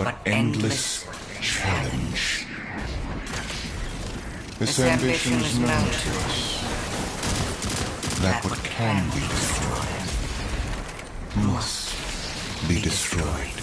but endless challenge. This ambition is known to us. That what can be destroyed must be destroyed.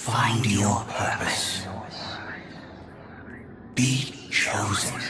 Find your purpose. Be chosen.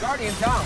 Guardian down.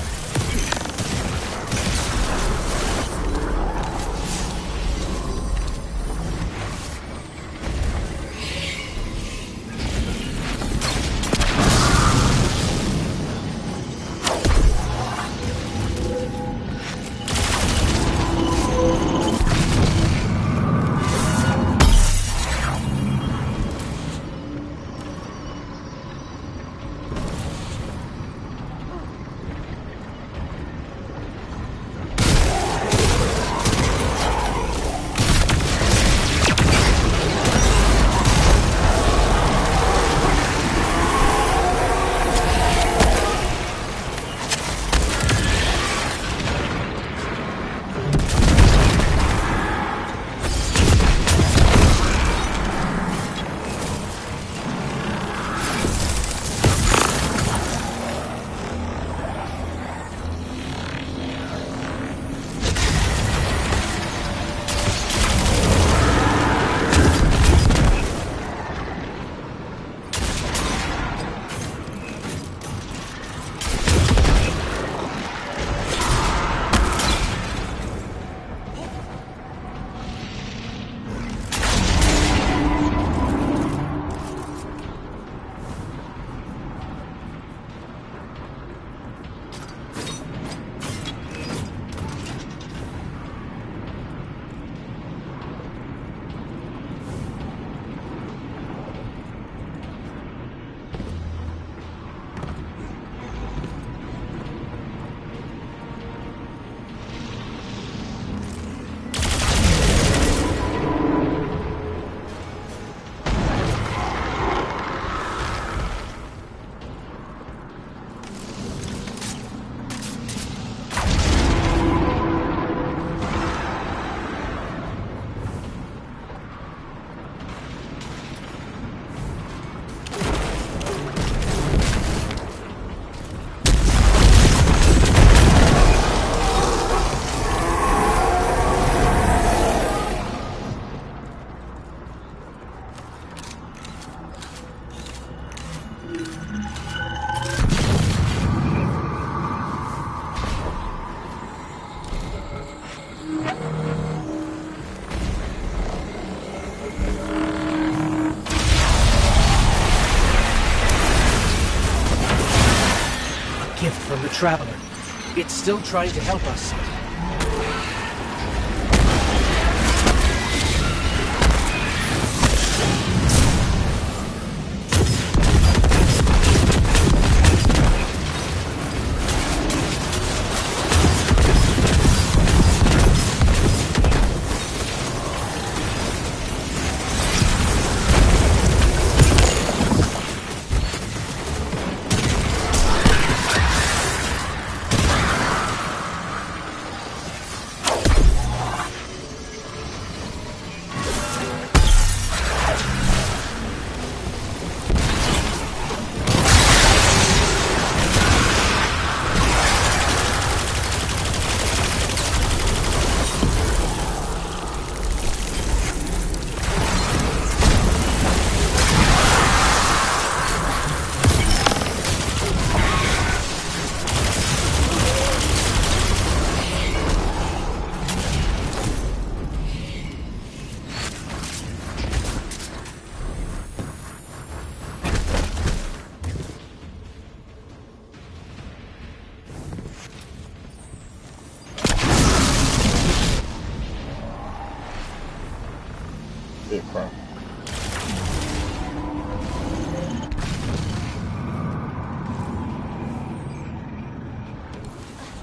Traveler. It's still trying to help us.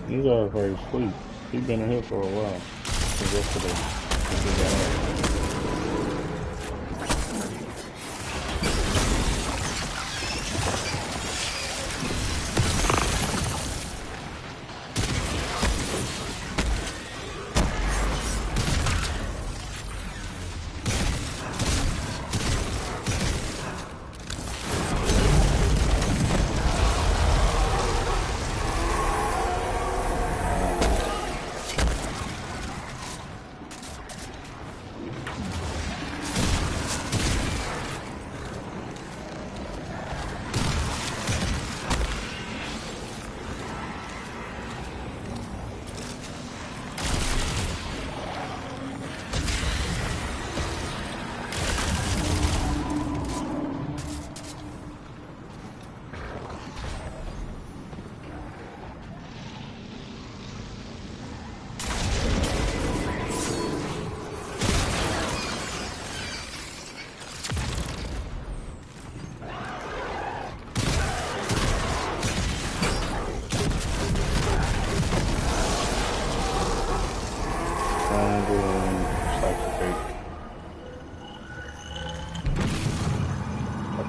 He's already asleep. He's been in here for a while. Since yesterday.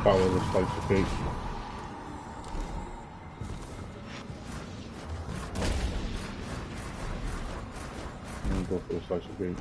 Follow the slice of cake. I'm gonna go for the slice of cake.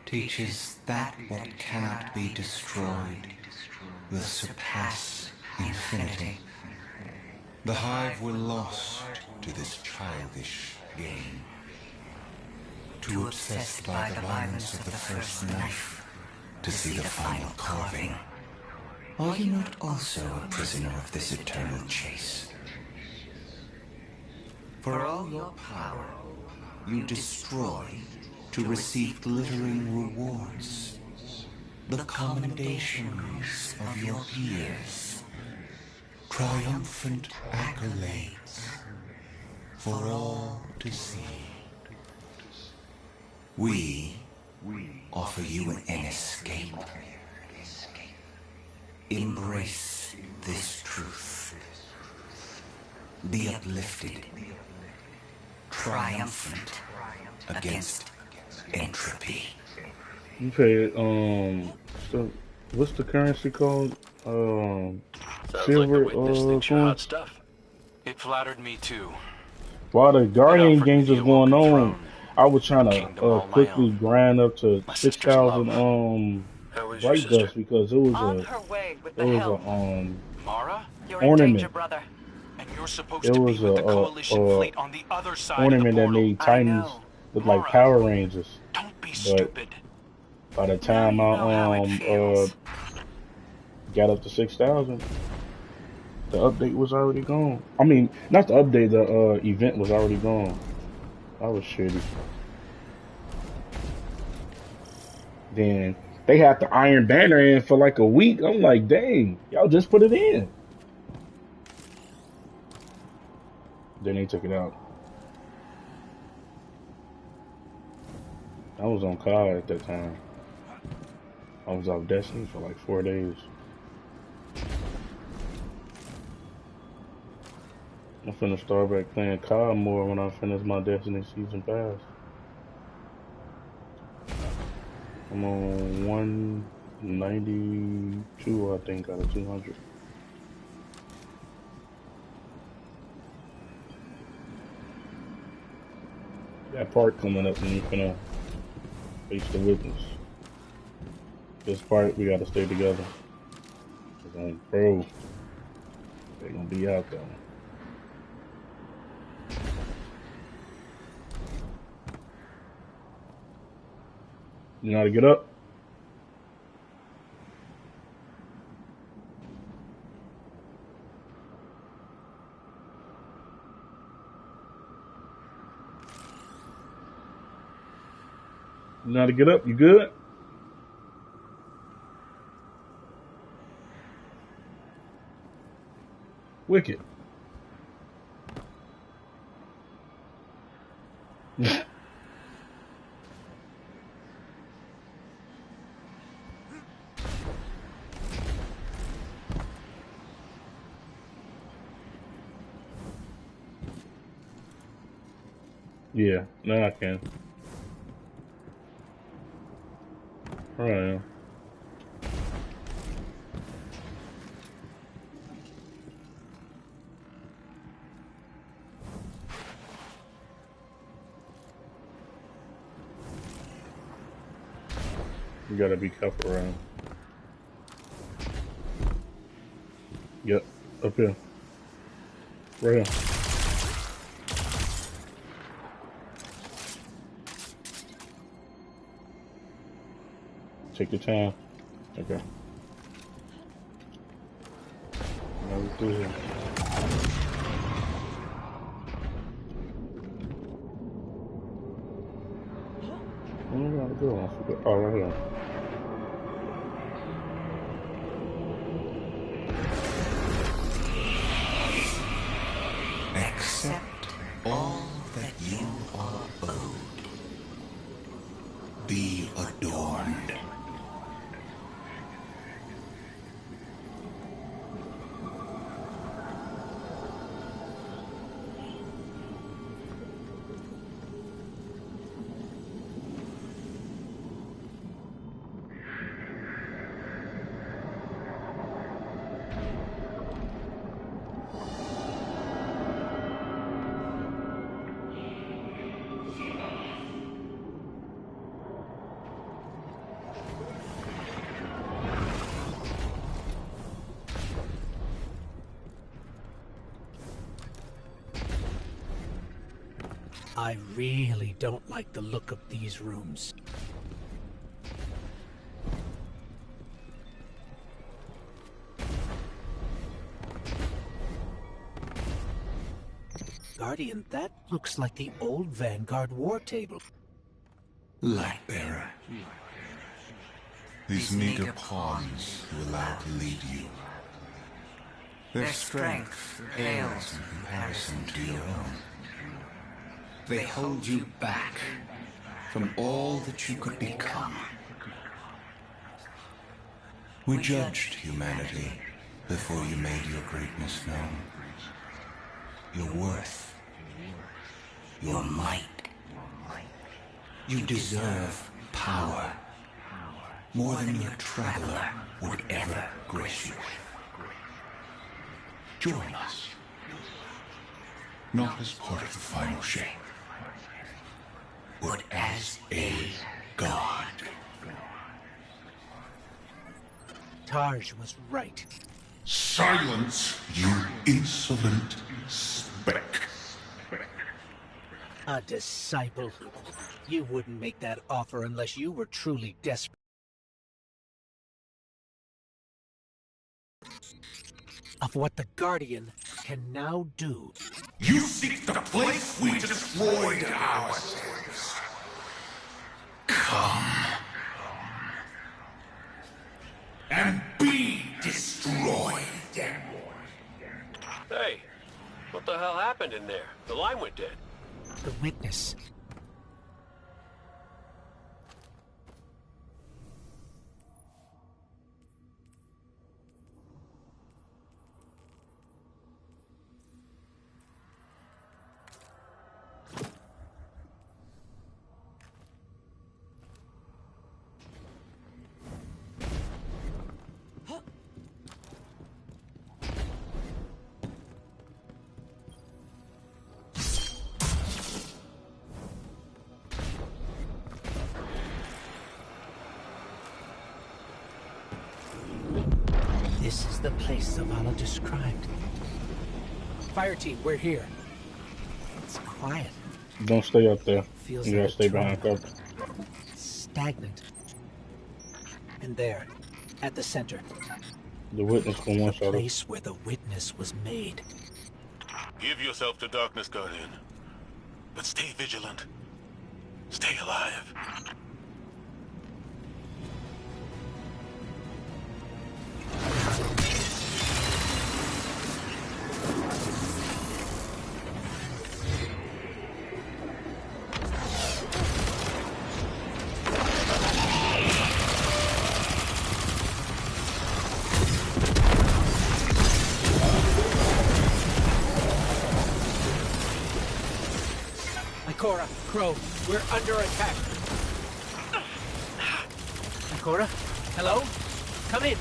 Teaches that what cannot be destroyed will surpass infinity. The Hive were lost to this childish game, too obsessed by the violence of the first knife to see the final carving. Are you not also a prisoner of this eternal chase? For all your power, you destroy to receive glittering rewards, the commendations of your peers, triumphant accolades for all to see. We offer you an escape. Embrace this truth. Be uplifted, triumphant against entropy. You pay so what's the currency called? Sounds Silver like the witness thinks you're coin? hot stuff. It flattered me too. While the Guardian offered games me was a going Woken on, throne, I was trying kingdom to all my quickly own. grind up to My sister's 6,000 love. How is your bright sister? dust because it was On a her way with it the was a help. Mara? You're in danger, ornament. brother. And you're supposed It to be was with the Coalition a fleet on the other side of the ornament that portal. made I Titans know. look like Mara, Power Rangers. don't be But stupid. by the Now time you I know how it feels. got up to 6,000, the update was already gone. I mean, not the update, the event was already gone. I was shitty. Then they had the Iron Banner in for like a week. I'm like, dang, y'all just put it in. Then they took it out. I was on COD at that time. I was off Destiny for like 4 days. I'm finna start back playing COD more when I finish my Destiny Season Pass. I'm on 192, I think, out of 200. That part coming up and you finna face the witness. This part, we gotta stay together. Bro, they gonna be out there. You know how to get up? You know how to get up? You good? Wicked. Yeah, now I can. Alright. You gotta be careful around. Yep, up here. Right here. Take your time. Okay. Now we through here. Where we gotta go? I forgot. Oh, right here. Accept all that you are owed. Be adorned. I really don't like the look of these rooms. Guardian, that looks like the old Vanguard war table. Lightbearer. These meager pawns you allow to lead you. Their strength pales in comparison to your own. They hold you back from all that you could become. We judged humanity before you made your greatness known. Your worth, your might. You deserve power more than your traveler would ever grace you. Join us. Not as part of the final shape, but as a god. Tarj was right. Silence, you insolent speck. A disciple. You wouldn't make that offer unless you were truly desperate. Of what the Guardian can now do. You seek the place we destroyed ourselves. Come. And be destroyed. Hey, what the hell happened in there? The line went dead. The witness. This is the place Zavala described. Fire team, we're here. It's quiet. Don't stay up there. Feels You gotta like stay a behind tunnel. cover. Stagnant. And there, at the center, The witness can one the shot us. place where the witness was made. Give yourself to darkness, Guardian. But stay vigilant. Stay alive. Ikora, Crow, we're under attack. Ikora, hello? Come in.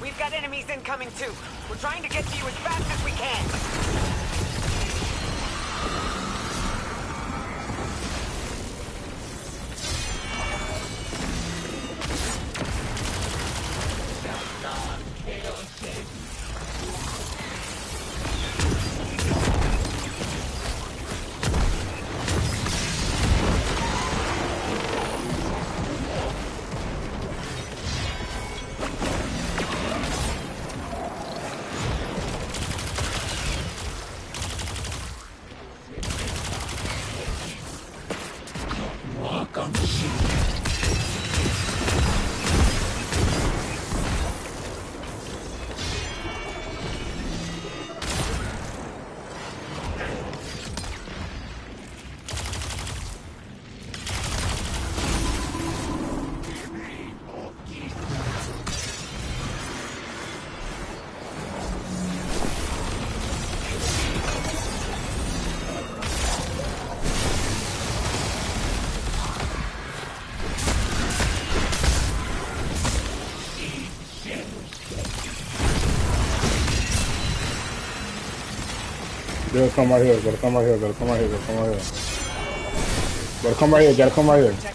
We've got enemies incoming too. We're trying to get to you as fast as we can. Gotta come right here, gotta come right here, gotta come right here, gotta come right here. Gotta come right here, gotta come right here.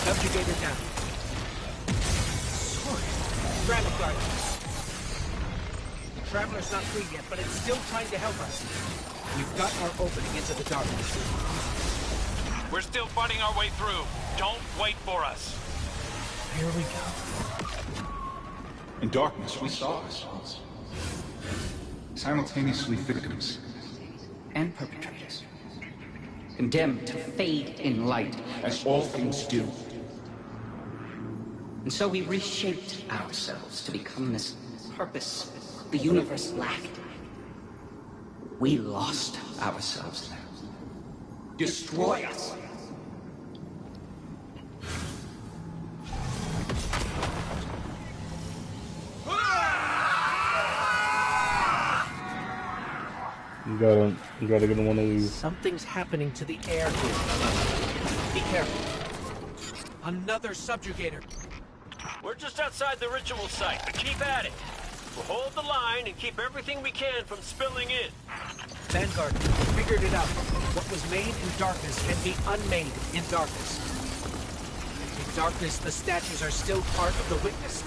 Subjugator down. Sword. Grab it, Guardian. Traveler's not free yet, but it's still trying to help us. We've got our opening into the darkness. We're still fighting our way through. Don't wait for us. Here we go. In darkness, we saw ourselves. Simultaneously victims. And perpetrators. Condemned to fade in light, as all things do. And so we reshaped ourselves to become this purpose the universe lacked. We lost ourselves there. Destroy us. You gotta get in one of these. Something's happening to the air here. Be careful. Another subjugator. We're just outside the ritual site, but keep at it. We'll hold the line and keep everything we can from spilling in. Vanguard, we figured it out. What was made in darkness can be unmade in darkness. In darkness, the statues are still part of the witness.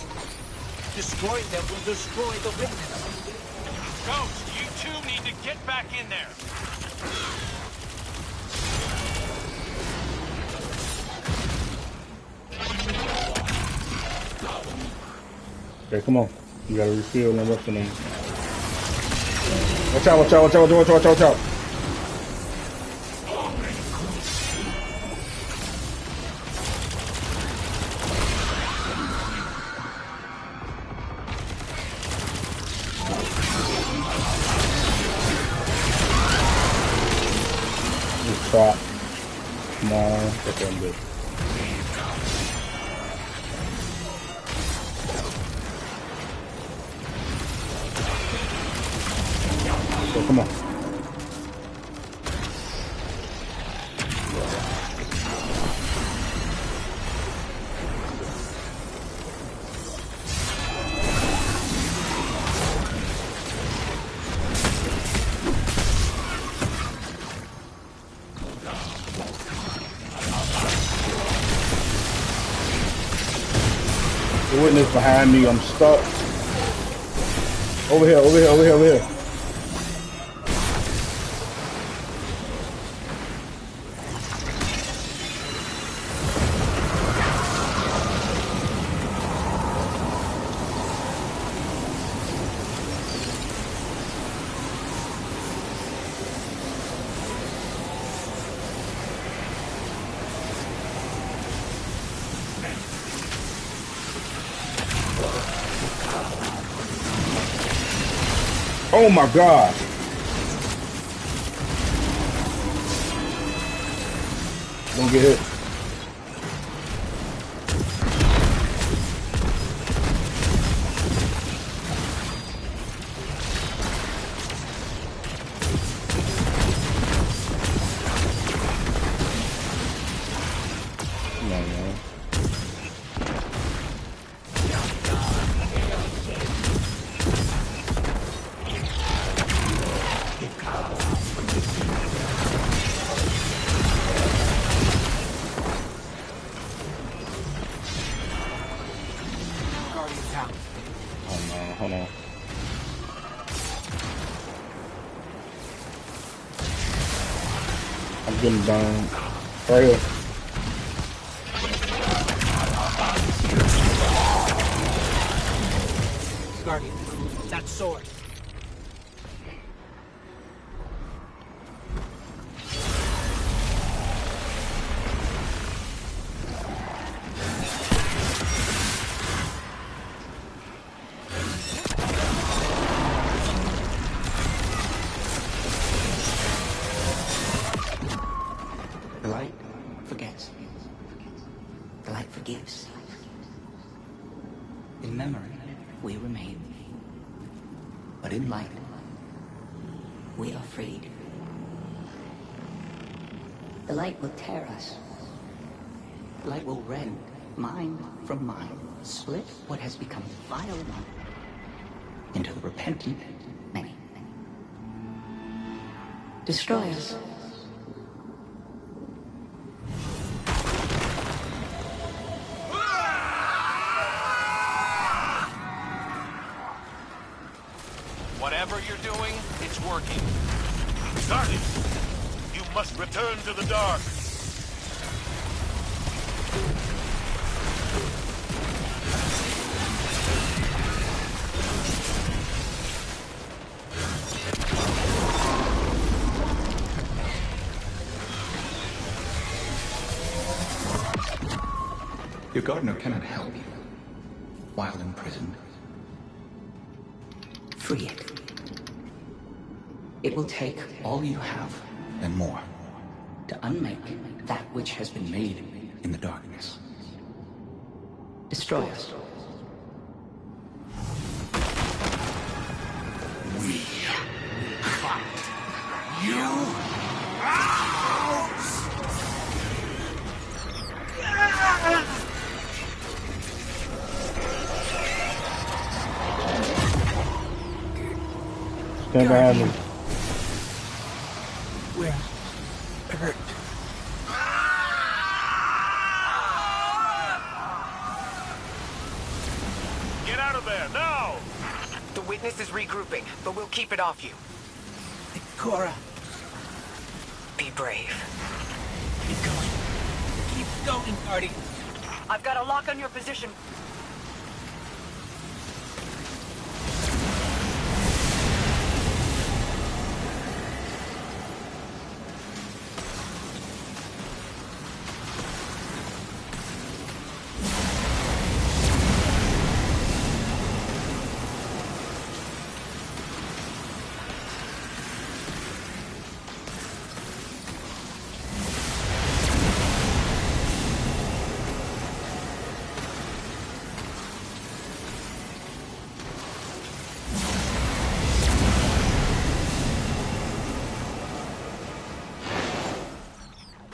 Destroying them will destroy the witness. Ghost, you two need to get back in there. Okay, come on. You gotta refill and what's the name? Watch out, watch out, watch out, watch out, watch out, watch out. Stop. Come on. Okay, I'm good. So, come on. The witness behind me, I'm stuck. Over here, over here, over here, over here. Oh my God. Don't get hit. Come on, man. Hold on. I'm getting burned. Right here. Guardian, that sword. The light forgets. The light forgives. In memory, we remain. But in light, we are freed. The light will tear us. The light will rend mind from mind, split what has become vile one into the repentant many. Destroy us. Whatever you're doing, it's working. Guardian, you must return to the dark. Your gardener cannot help you while imprisoned. Free it. It will take all you have and more to unmake that which has been made in the darkness. Destroy us. We fight you out! Stand behind me. We're hurt. Get out of there, now! The witness is regrouping, but we'll keep it off you. Cora, Be brave. keep going. Keep going, Guardian. I've got a lock on your position.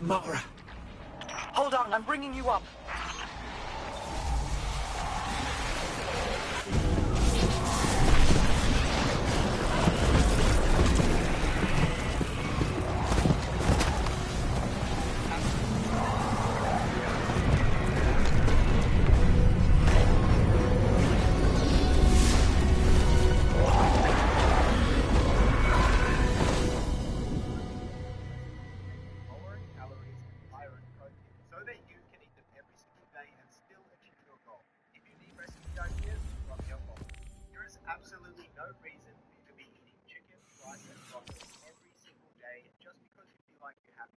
Mara. Hold on, I'm bringing you up. Absolutely no reason to be eating chicken, rice, and broccoli every single day just because you feel like you have to.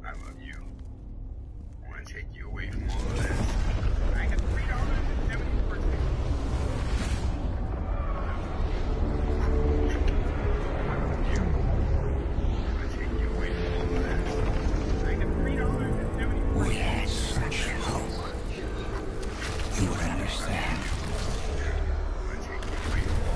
I love you. I want to take you away from all of this. I have $3.74. I love you. I want to take you away from all of this. I have $3.74. We had such hope. You would understand. I want to take you away from all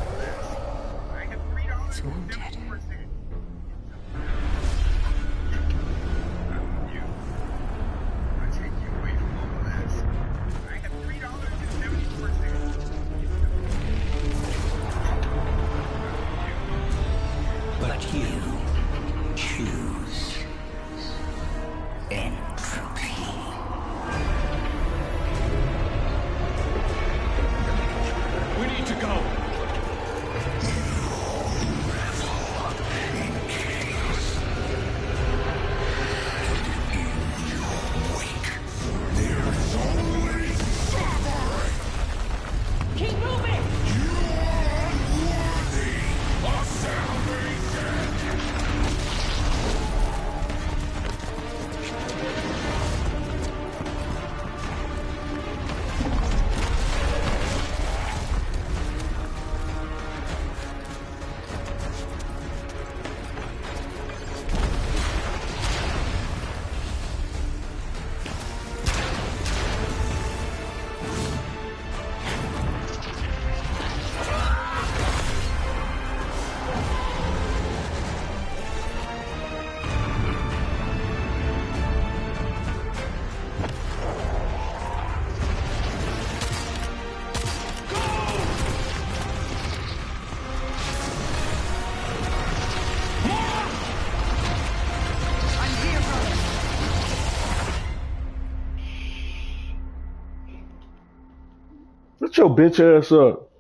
Shut your bitch ass up.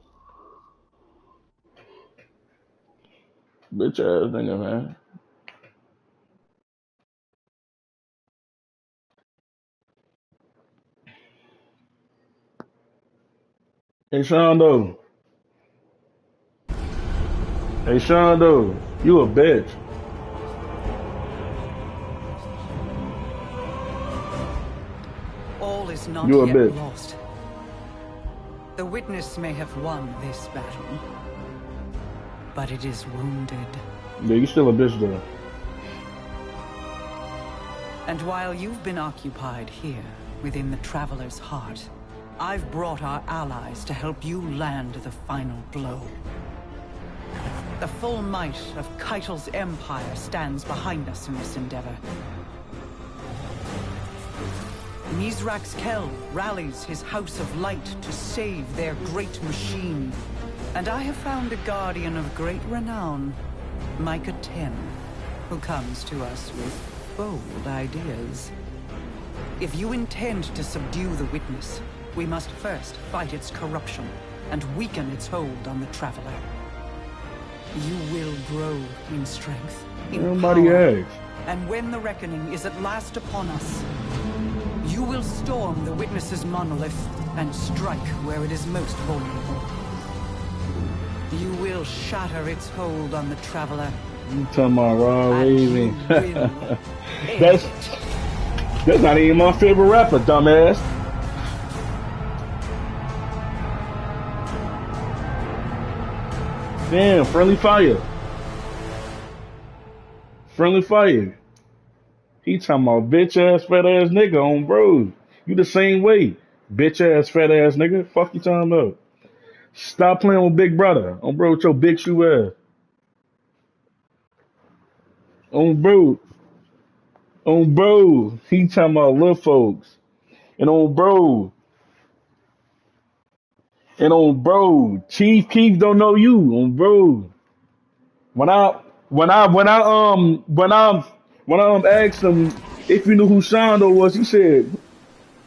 Bitch ass nigga, man. Hey, Shondo. Hey, Shondo. You a bitch. All is not You a yet bitch. lost. The Witness may have won this battle, but it is wounded. Yeah, you still a bitch though. And while you've been occupied here, within the Traveler's heart, I've brought our allies to help you land the final blow. The full might of Keitel's empire stands behind us in this endeavor. Mizrax Kel rallies his House of Light to save their great machine. And I have found a guardian of great renown, Micah 10, who comes to us with bold ideas. If you intend to subdue the Witness, we must first fight its corruption and weaken its hold on the Traveler. You will grow in strength, in Nobody power, asked. and when the reckoning is at last upon us, you will storm the Witness's monolith and strike where it is most vulnerable. You will shatter its hold on the Traveler. You talking about Raw And you Raven? will that's that's not even my favorite rapper, dumbass. Damn, friendly fire. Friendly fire. He talking about bitch ass fat ass nigga on bro. You the same way. Bitch ass fat ass nigga. Fuck you talking about. Stop playing with Big Brother. On bro with your big shoe ass. On bro. On bro. He talking about little folks. And on bro. And on bro. Chief Keef don't know you. On bro. When I asked him if you knew who Shondo was, he said,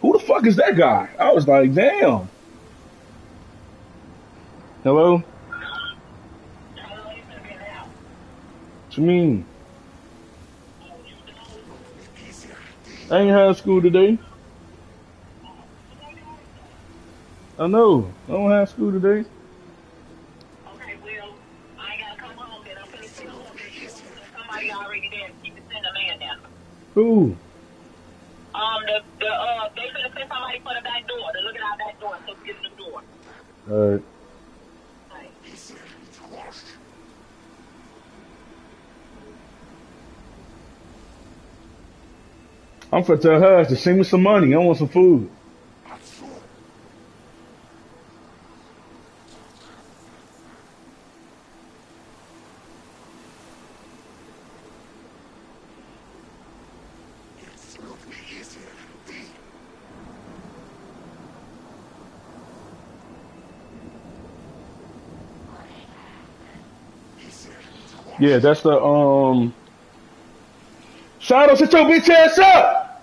"Who the fuck is that guy?" I was like, "Damn." Hello? What you mean? I ain't had school today. I know. I don't have school today. Okay, well, I ain't gotta come home then. I'm finna sit home. Somebody already there. You can send a man down. Who? They finna send somebody for the back door. To look at our back door, so get in the door. Alright. I'm finna tell her to send me some money. I want some food. Yeah, that's the Shadow, sit your bitch ass up!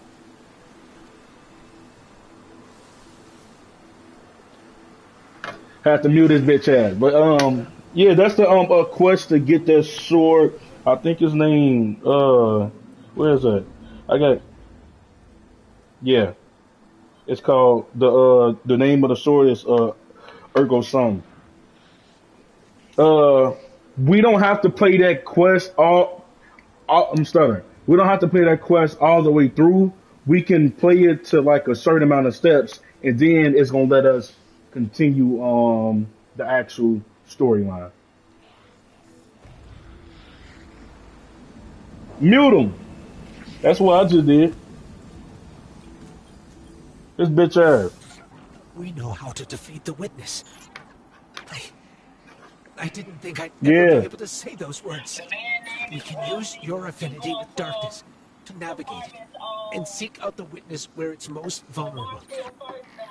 Have to mute his bitch ass. But yeah, that's the quest to get that sword. I think his name where is that? I got yeah. It's called the name of the sword is Ergo Sum. We don't have to play that quest I'm stuttering. We don't have to play that quest all the way through. We can play it to like a certain amount of steps, and then it's gonna let us continue the actual storyline. Mute him. That's what I just did. This bitch ass. We know how to defeat the Witness. I didn't think I'd ever be able to say those words. We can use your affinity with darkness to navigate it and seek out the Witness where it's most vulnerable.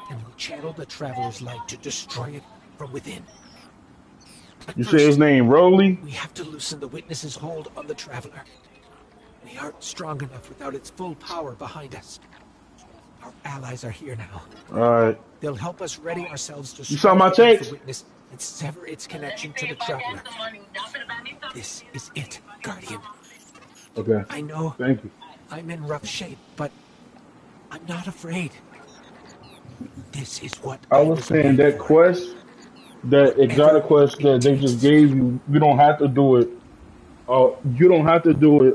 And we'll channel the Traveler's light to destroy it from within. But you say his name, Rolly? We have to loosen the Witness's hold on the Traveler. We aren't strong enough without its full power behind us. Our allies are here now. Alright. They'll help us ready ourselves to You saw my strike against text? the Witness and sever its connection to the Traveler. This is it, Guardian. Okay. I know Thank you. I'm in rough shape, but I'm not afraid. This is what I was saying made that for. quest, that exotic Everyone quest that they just takes. gave you, you don't have to do it. You don't have to do it.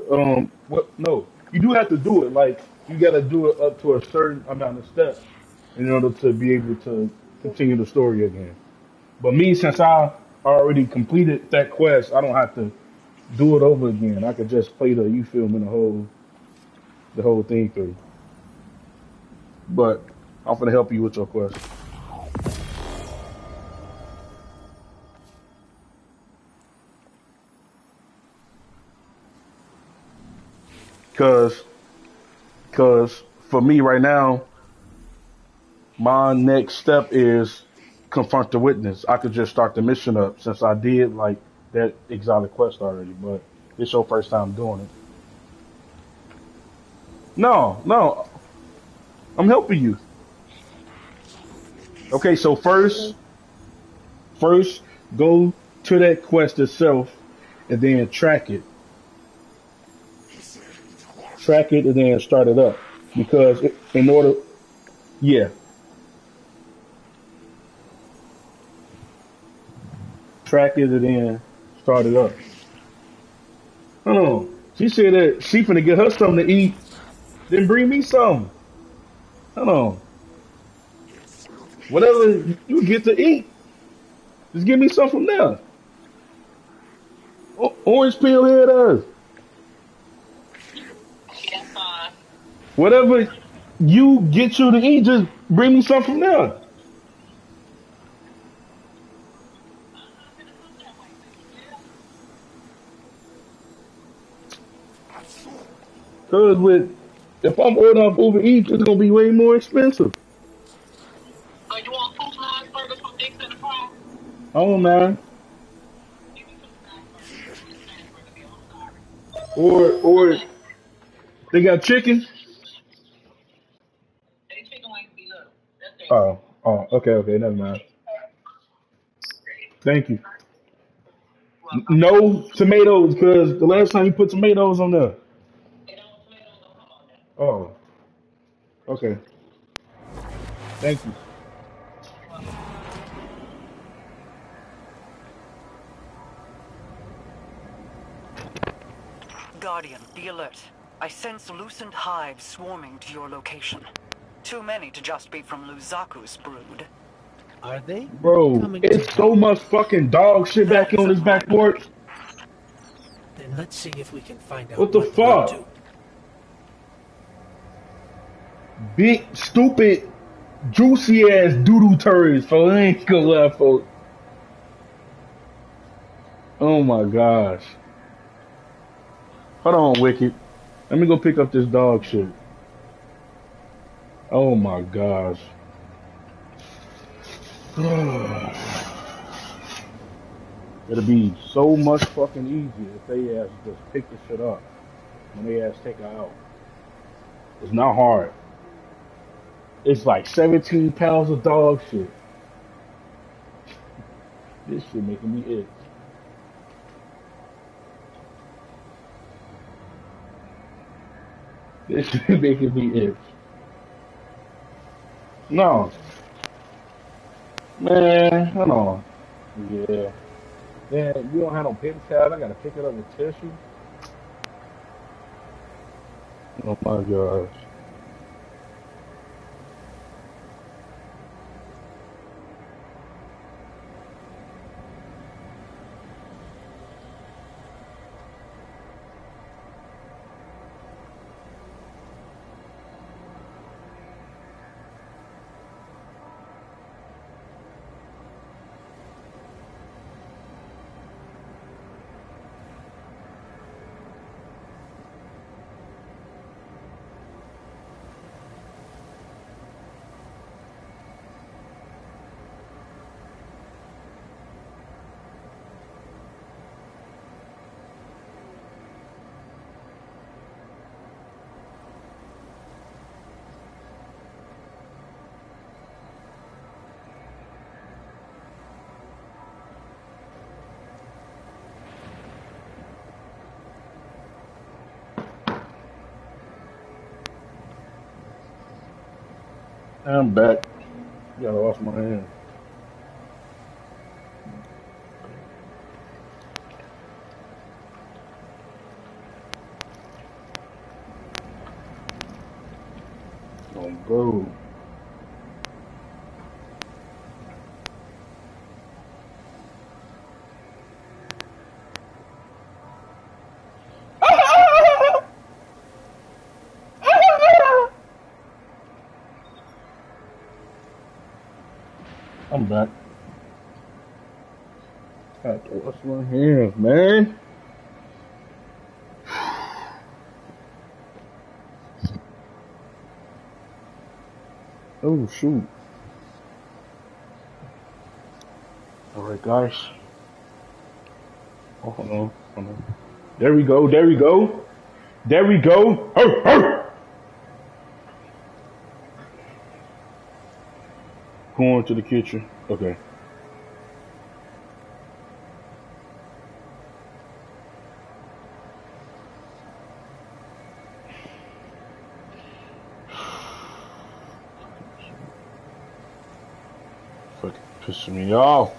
What? No, you do have to do it. Like you got to do it up to a certain amount of steps in order to be able to continue the story again. But me, since I already completed that quest, I don't have to do it over again. I could just play you feel me, the whole thing through. But I'm gonna help you with your quest. Cause for me right now, my next step is confront the witness. I could just start the mission up since I did like that exotic quest already, but it's your first time doing it. No, I'm helping you. Okay, so first go to that quest itself and then track it and then start it up because in order, yeah, track it and then start it up. Hold on. She said that she finna get her something to eat, then bring me some. Hold on. Whatever you get to eat, just give me some from there. Orange peel here it is. Whatever you get you to eat, just bring me some from there. Cause if I'm ordering off Uber Eats, it's gonna be way more expensive. Oh man. Or they got chicken. Oh, okay, never mind. Thank you. No tomatoes, because the last time you put tomatoes on there. Oh, okay. Thank you. Guardian, be alert. I sense loosened hives swarming to your location. Too many to just be from Luzaku's brood. Are they? Bro, it's so much fucking dog shit back That's on this back porch. Then let's see if we can find out What the what they're up fuck? to. Big, stupid, juicy ass doodoo turds, for I ain't gonna lie, folks. Oh my gosh. Hold on, Wicked. Let me go pick up this dog shit. Oh my gosh. It'll be so much fucking easier if they ass just pick the shit up when they ass take her out. It's not hard. It's like 17 pounds of dog shit. This shit making me itch. This shit making me itch. No. Man, hold on. Yeah. Then you don't have no paper towel. I gotta pick it up with tissue. Oh my gosh. I'm back. Gotta wash my hands. On go. I'm back. I have to wash my hands, man. Oh, shoot. Alright, guys. Oh, hold on. Hold on. There we go. There we go. There we go. Arr, arr. Going to the kitchen. Okay. Fucking pissing me off.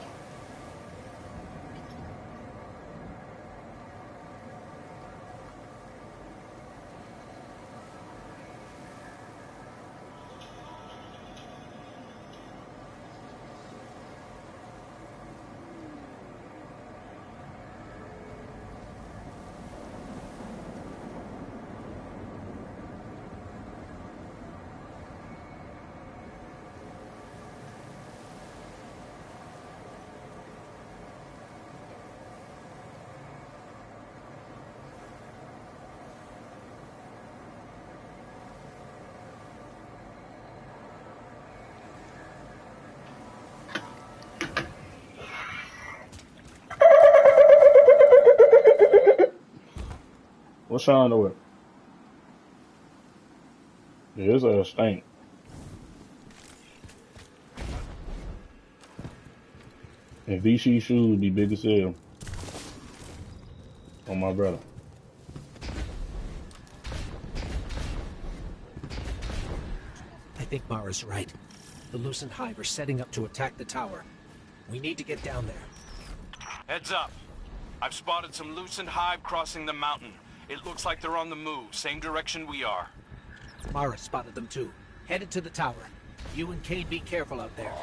What's Sean doing? Yeah, his ass stink. And VC shoes be big as hell. On my brother. I think Mara's right. The Lucent Hive are setting up to attack the tower. We need to get down there. Heads up. I've spotted some Lucent Hive crossing the mountain. It looks like they're on the move, same direction we are. Mara spotted them too. Headed to the tower. You and Cade be careful out there.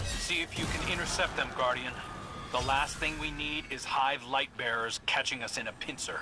See if you can intercept them, Guardian. The last thing we need is Hive light bearers catching us in a pincer.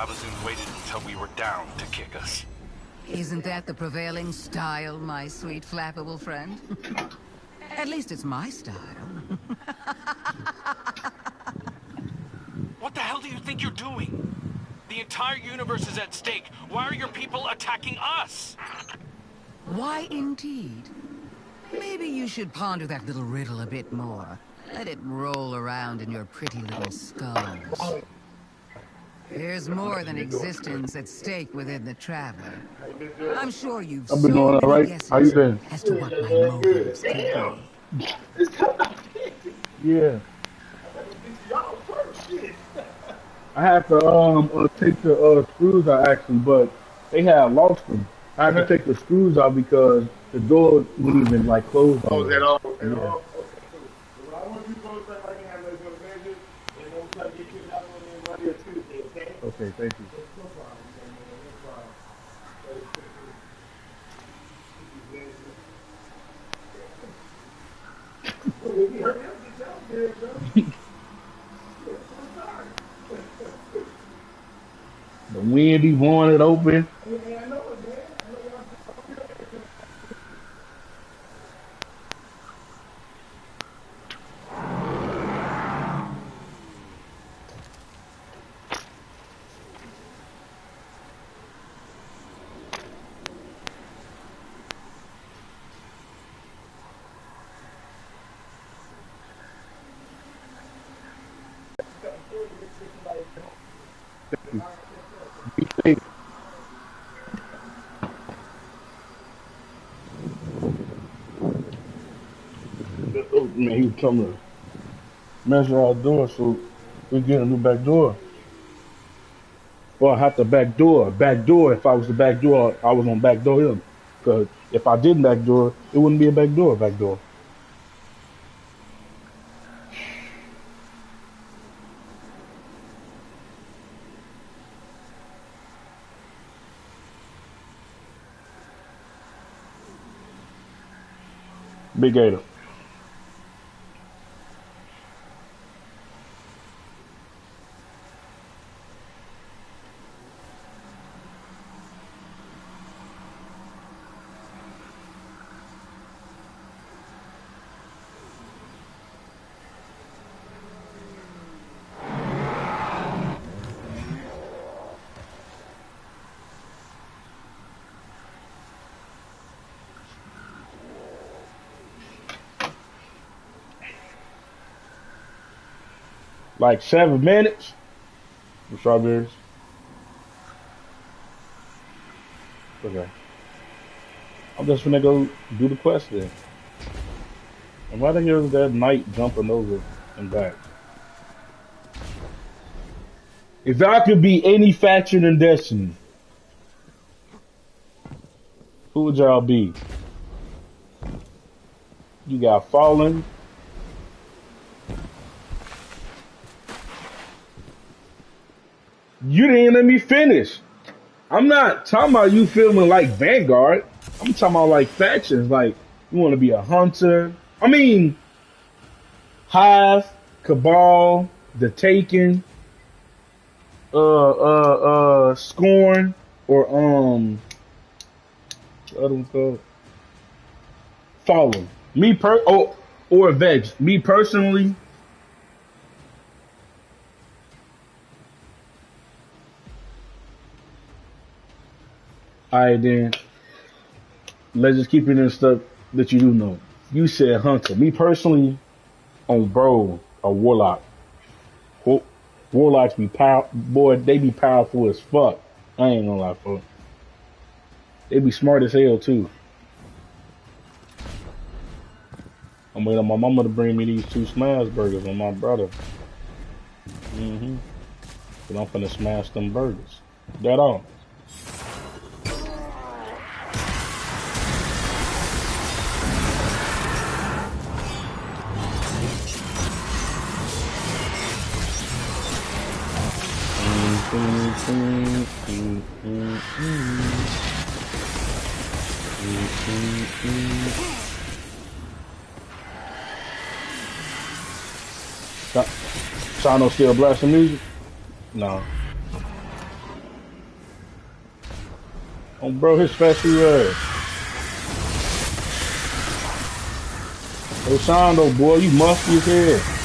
Savathun waited until we were down to kick us. Isn't that the prevailing style, my sweet flappable friend? At least it's my style. What the hell do you think you're doing? The entire universe is at stake. Why are your people attacking us? Why indeed? Maybe you should ponder that little riddle a bit more. Let it roll around in your pretty little skulls. There's more than existence at stake within the Traveler. I'm sure you've I've been doing all right. How you been? As to what my motives could be. Yeah. I have to take the screws out actually, but they had lost them. I had to take the screws out because the door wouldn't even like close. Oh, is that all? Yeah. Okay, thank you. The wind be blowing it open. Man, he was coming to measure our door, so we get a new back door. Well, I have to back door. If I was the back door, I was on back door him. Because if I didn't back door, it wouldn't be a back door. Big Gator. Like 7 minutes with strawberries. Okay. I'm just gonna go do the quest then. And why the hell is that knight jumping over and back? If I could be any faction in Destiny, who would y'all be? You got Fallen. You didn't let me finish. I'm not talking about you feeling like Vanguard. I'm talking about like factions. Like you want to be a hunter. I mean, Hive, Cabal, The Taken, Scorn, or what other one called? Fallen. Or Veg. Me personally. Alright then, let's just keep it in stuff that you do know. You said hunter. Me personally, on bro, a warlock. Warlocks be boy, they be powerful as fuck. I ain't gonna lie, fuck. They be smart as hell too. I'm waiting on my mama to bring me these 2 smash burgers on my brother. But I'm finna smash them burgers. That all. Shano still blasting music? No. Oh, bro, his fat shoe ass. Hey, Sean, though, boy, you musty as hell.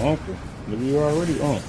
Uncle. Maybe you're already on.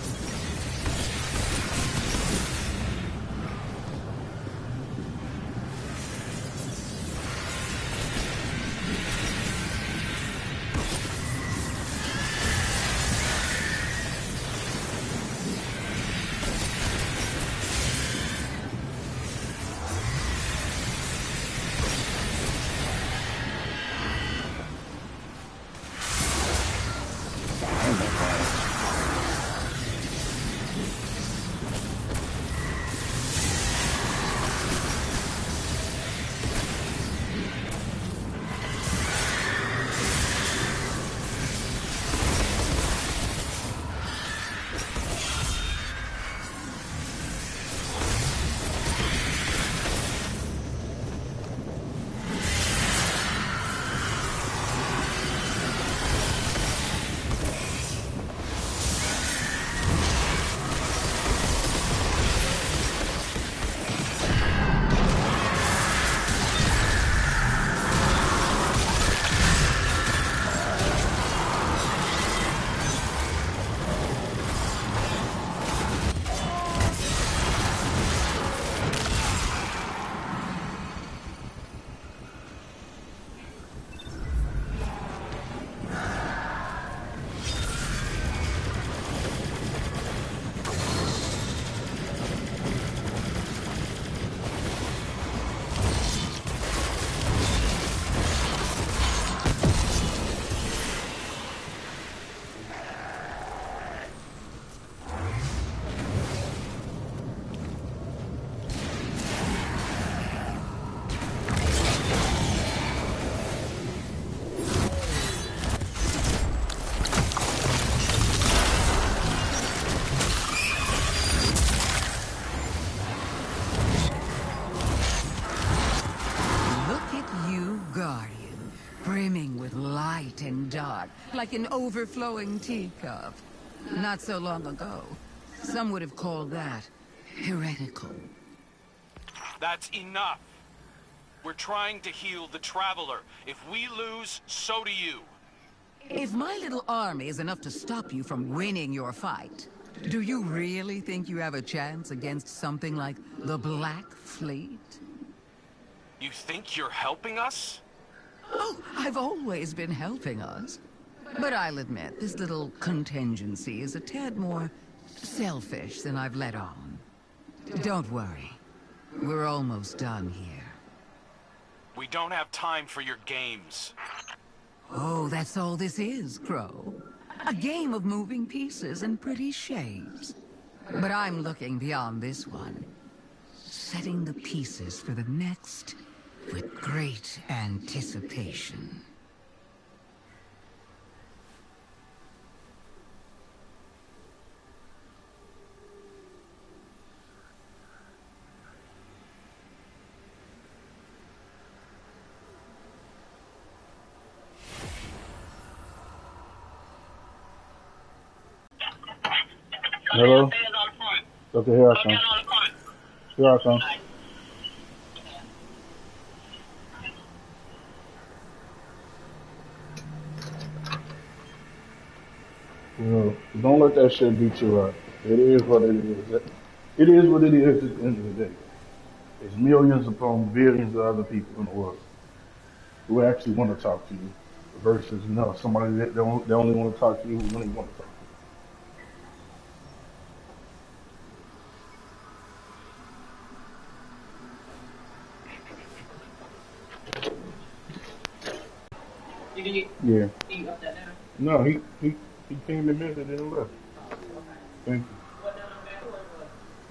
And dark, like an overflowing teacup. Not so long ago, some would have called that heretical. That's enough. We're trying to heal the Traveler. If we lose, so do you. If my little army is enough to stop you from winning your fight, do you really think you have a chance against something like the Black Fleet? You think you're helping us? Oh, I've always been helping us. But I'll admit, this little contingency is a tad more selfish than I've let on. Don't worry. We're almost done here. We don't have time for your games. Oh, that's all this is, Crow. A game of moving pieces and pretty shapes. But I'm looking beyond this one. Setting the pieces for the next with great anticipation. Hello? Okay, here I come. Here I come. You know, don't let that shit beat you up. It is what it is. It is what it is at the end of the day. There's millions upon billions of other people in the world who actually want to talk to you versus, you know, somebody that they only want to talk to you when they want to talk to you. Yeah. No, he came and visited and left. Thank you.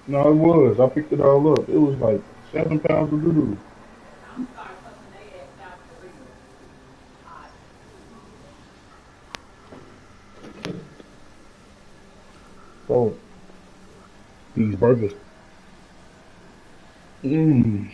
No, it was. I picked it all up. It was like 7 pounds of doo-doo. So, these burgers. Mmm.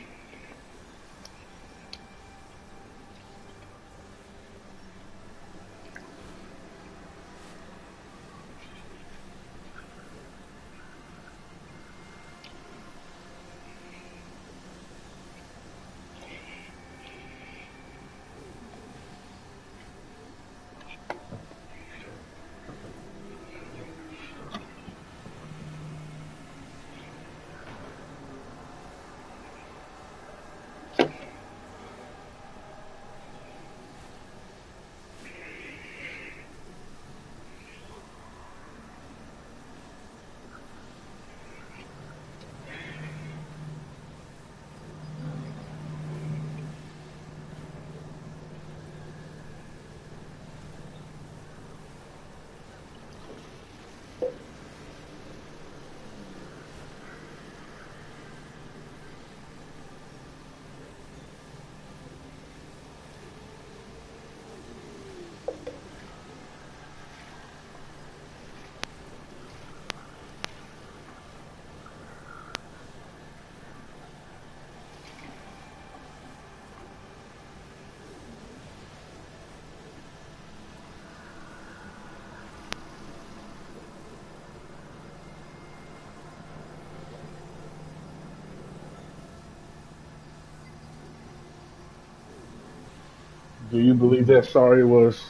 Do you believe that sorry was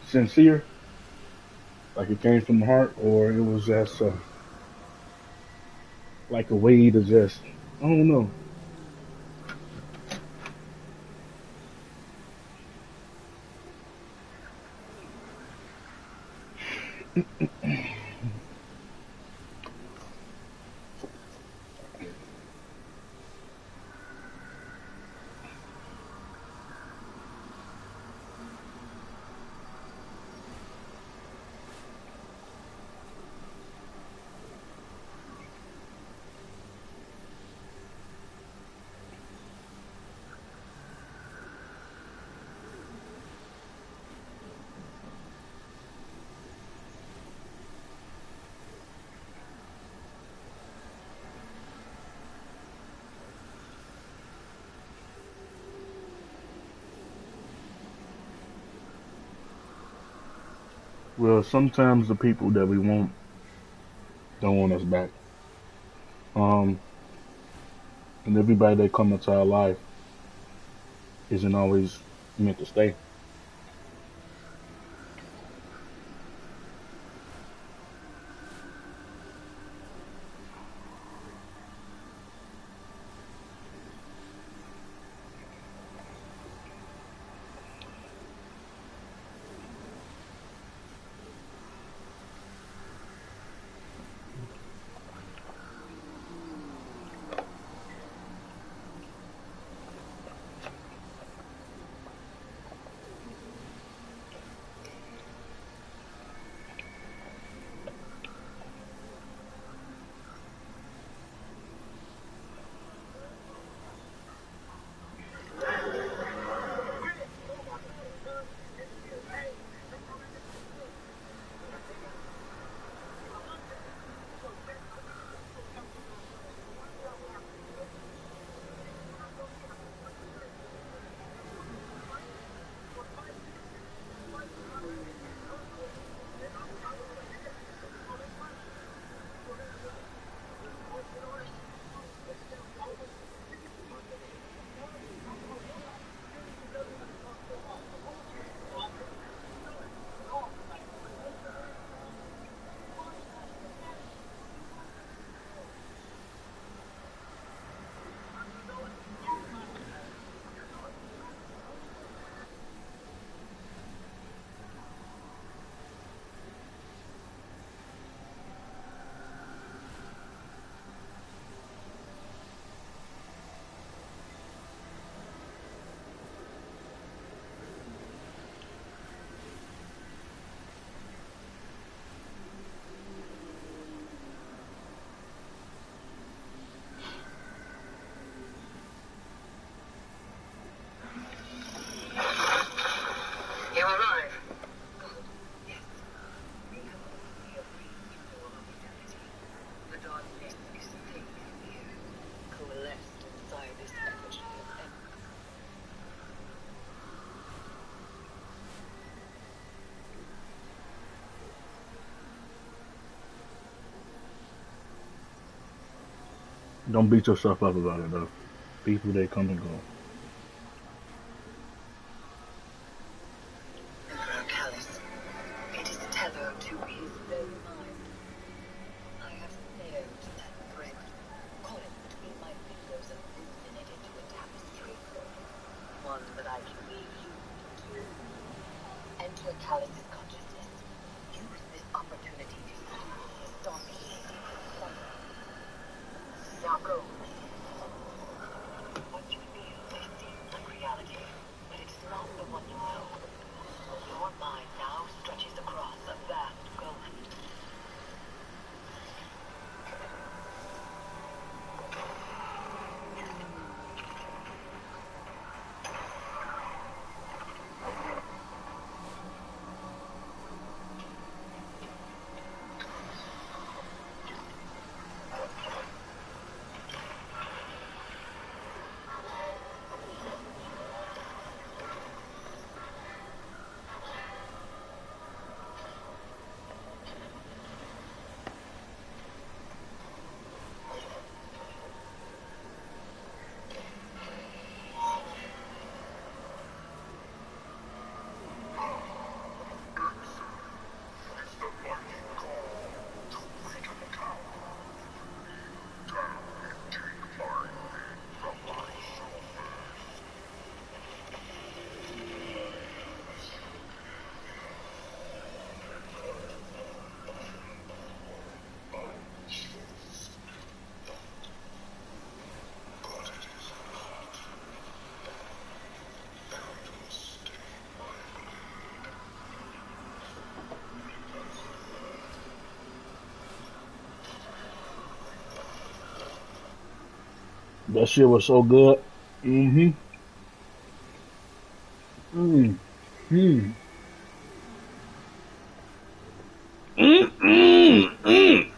sincere? Like it came from the heart? Or it was just like a way to just, I don't know. Well, sometimes the people that we want don't want us back. Um, and everybody that come into our life isn't always meant to stay. Don't beat yourself up about it though. People they come and go. Emperor Callus, it is the tether to his very mind. I have snared that thread, caught it between my fingers and woven it into a tapestry. One that I can weave you into. Enter Callus's consciousness. Use this opportunity to see his darkest secret. Now go. What you feel may seem like reality, but it's not the one you know. Your mind now stretches across a vast gulf. That shit was so good. Mm-hmm. Mm-hmm. Mm-mm-mm.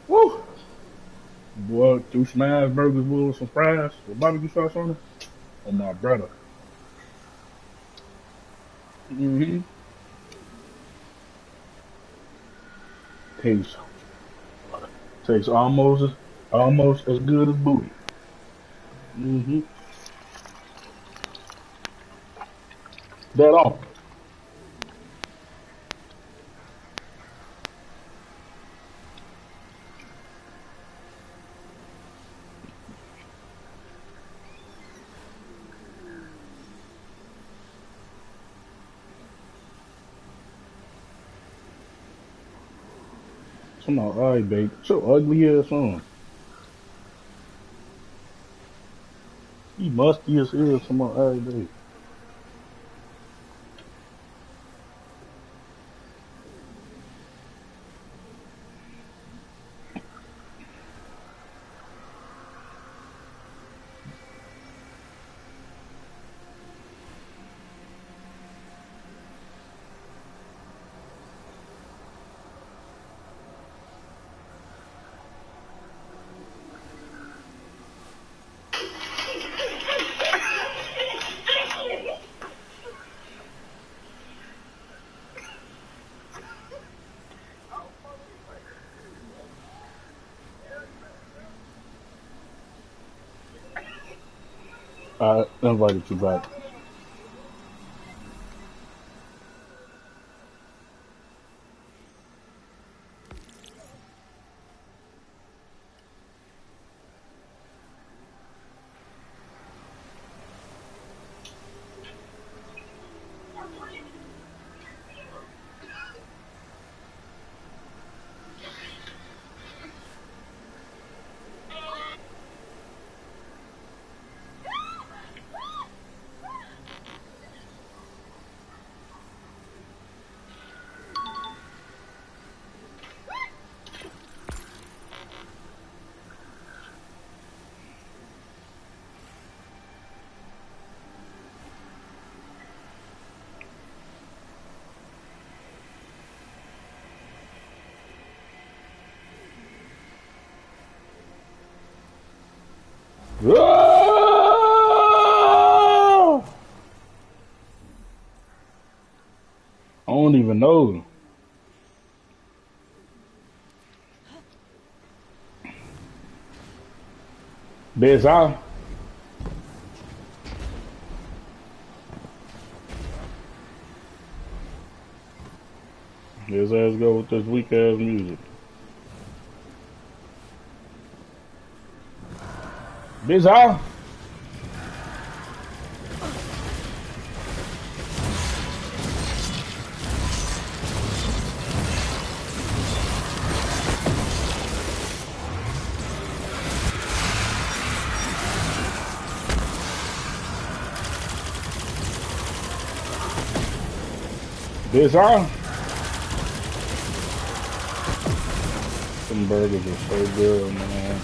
Woo! Boy, 2 smash burgers with some fries with barbecue sauce on it. Oh my brother. Mm-hmm. Tastes almost as good as booty. Mm-hmm. That all. Come on, alright, babe. So ugly ass on. He musty as hell. Come on, alright, babe. I invited you back. Ah! I don't even know. There's our. His ass go with this weak ass music. Bizarre. Bizarre. Some burgers are so good, man.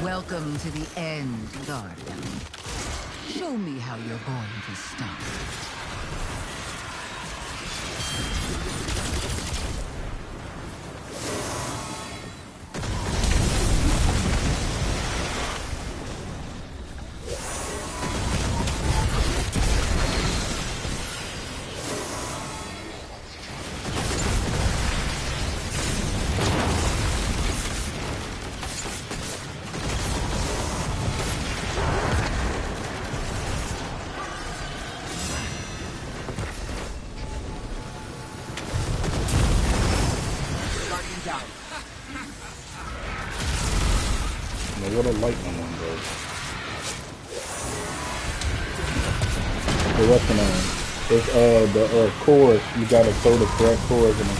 Welcome to the end, Guardian. Show me how you're going to stop it. What a lightning one, bro. So what's the name? It's the chorus. You gotta throw the correct chorus in it.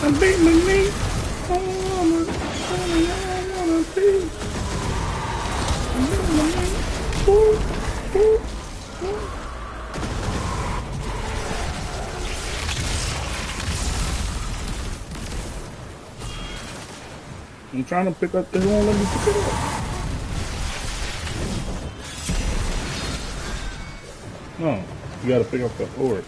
I'm beating my knee. I wanna be. I'm beating my knee. Ooh, ooh, ooh. I'm trying to pick up. They won't let me pick it up. No, you gotta pick up the orb.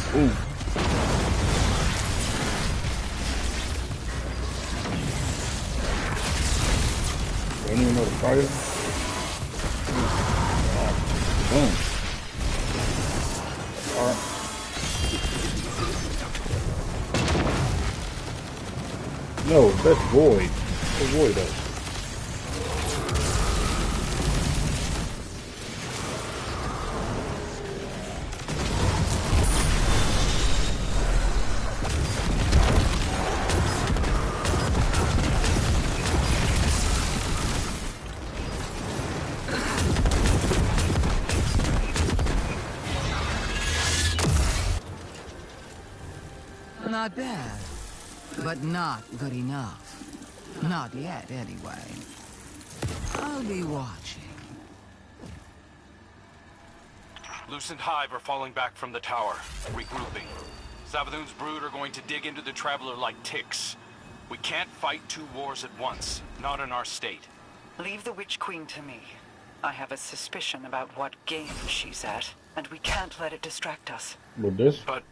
Ooh. I don't even know the fire. Boom. Alright. No, that's void. That's void though. Not bad, but not good enough. Not yet, anyway. I'll be watching. Lucent Hive are falling back from the tower, regrouping. Savathun's brood are going to dig into the Traveler like ticks. We can't fight two wars at once, not in our state. Leave the Witch Queen to me. I have a suspicion about what game she's at, and we can't let it distract us. With this? But...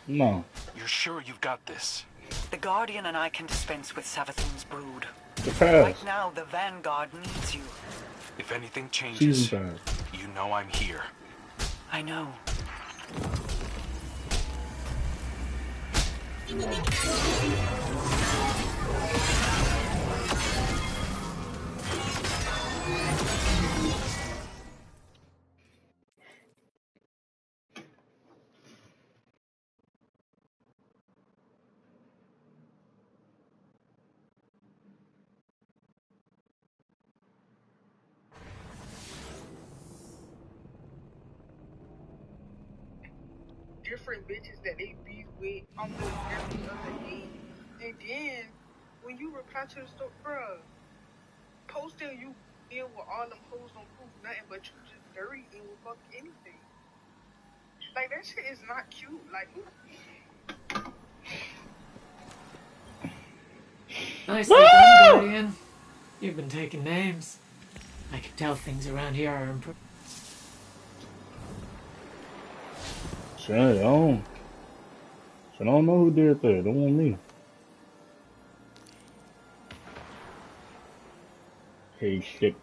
No. You're sure you've got this? The Guardian and I can dispense with Savathun's brood. The past. Right now, the Vanguard needs you. If anything changes, Season 5. you know I'm here. I know. Different bitches that they beef with almost every other day. And then when you reply to the story, bruh, posting you in with all them hoes don't prove nothing but you just dirty and will fuck anything. Like that shit is not cute. Like Nicely done, Guardian. You've been taking names. I can tell things around here are improving. Shit, I don't know who did that. Don't want me. Hey, shit.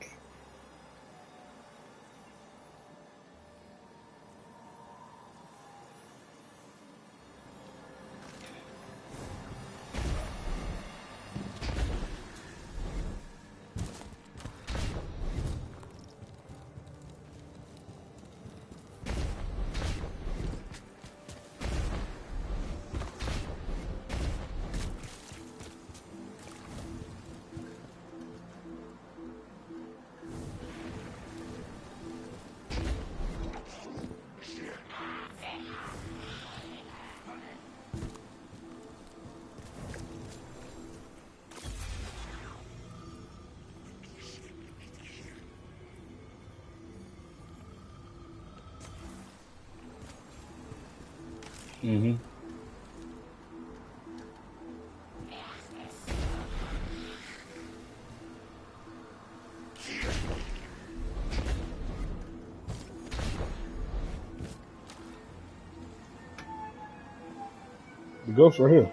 Mm-hmm. The ghost right here.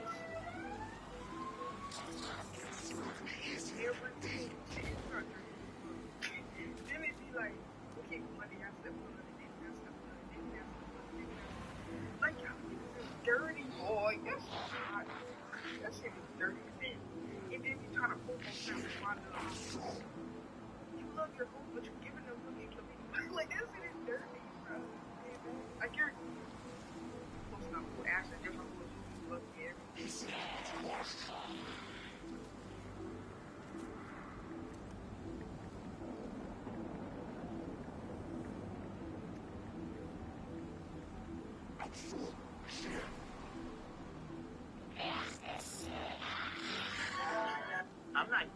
I'm not.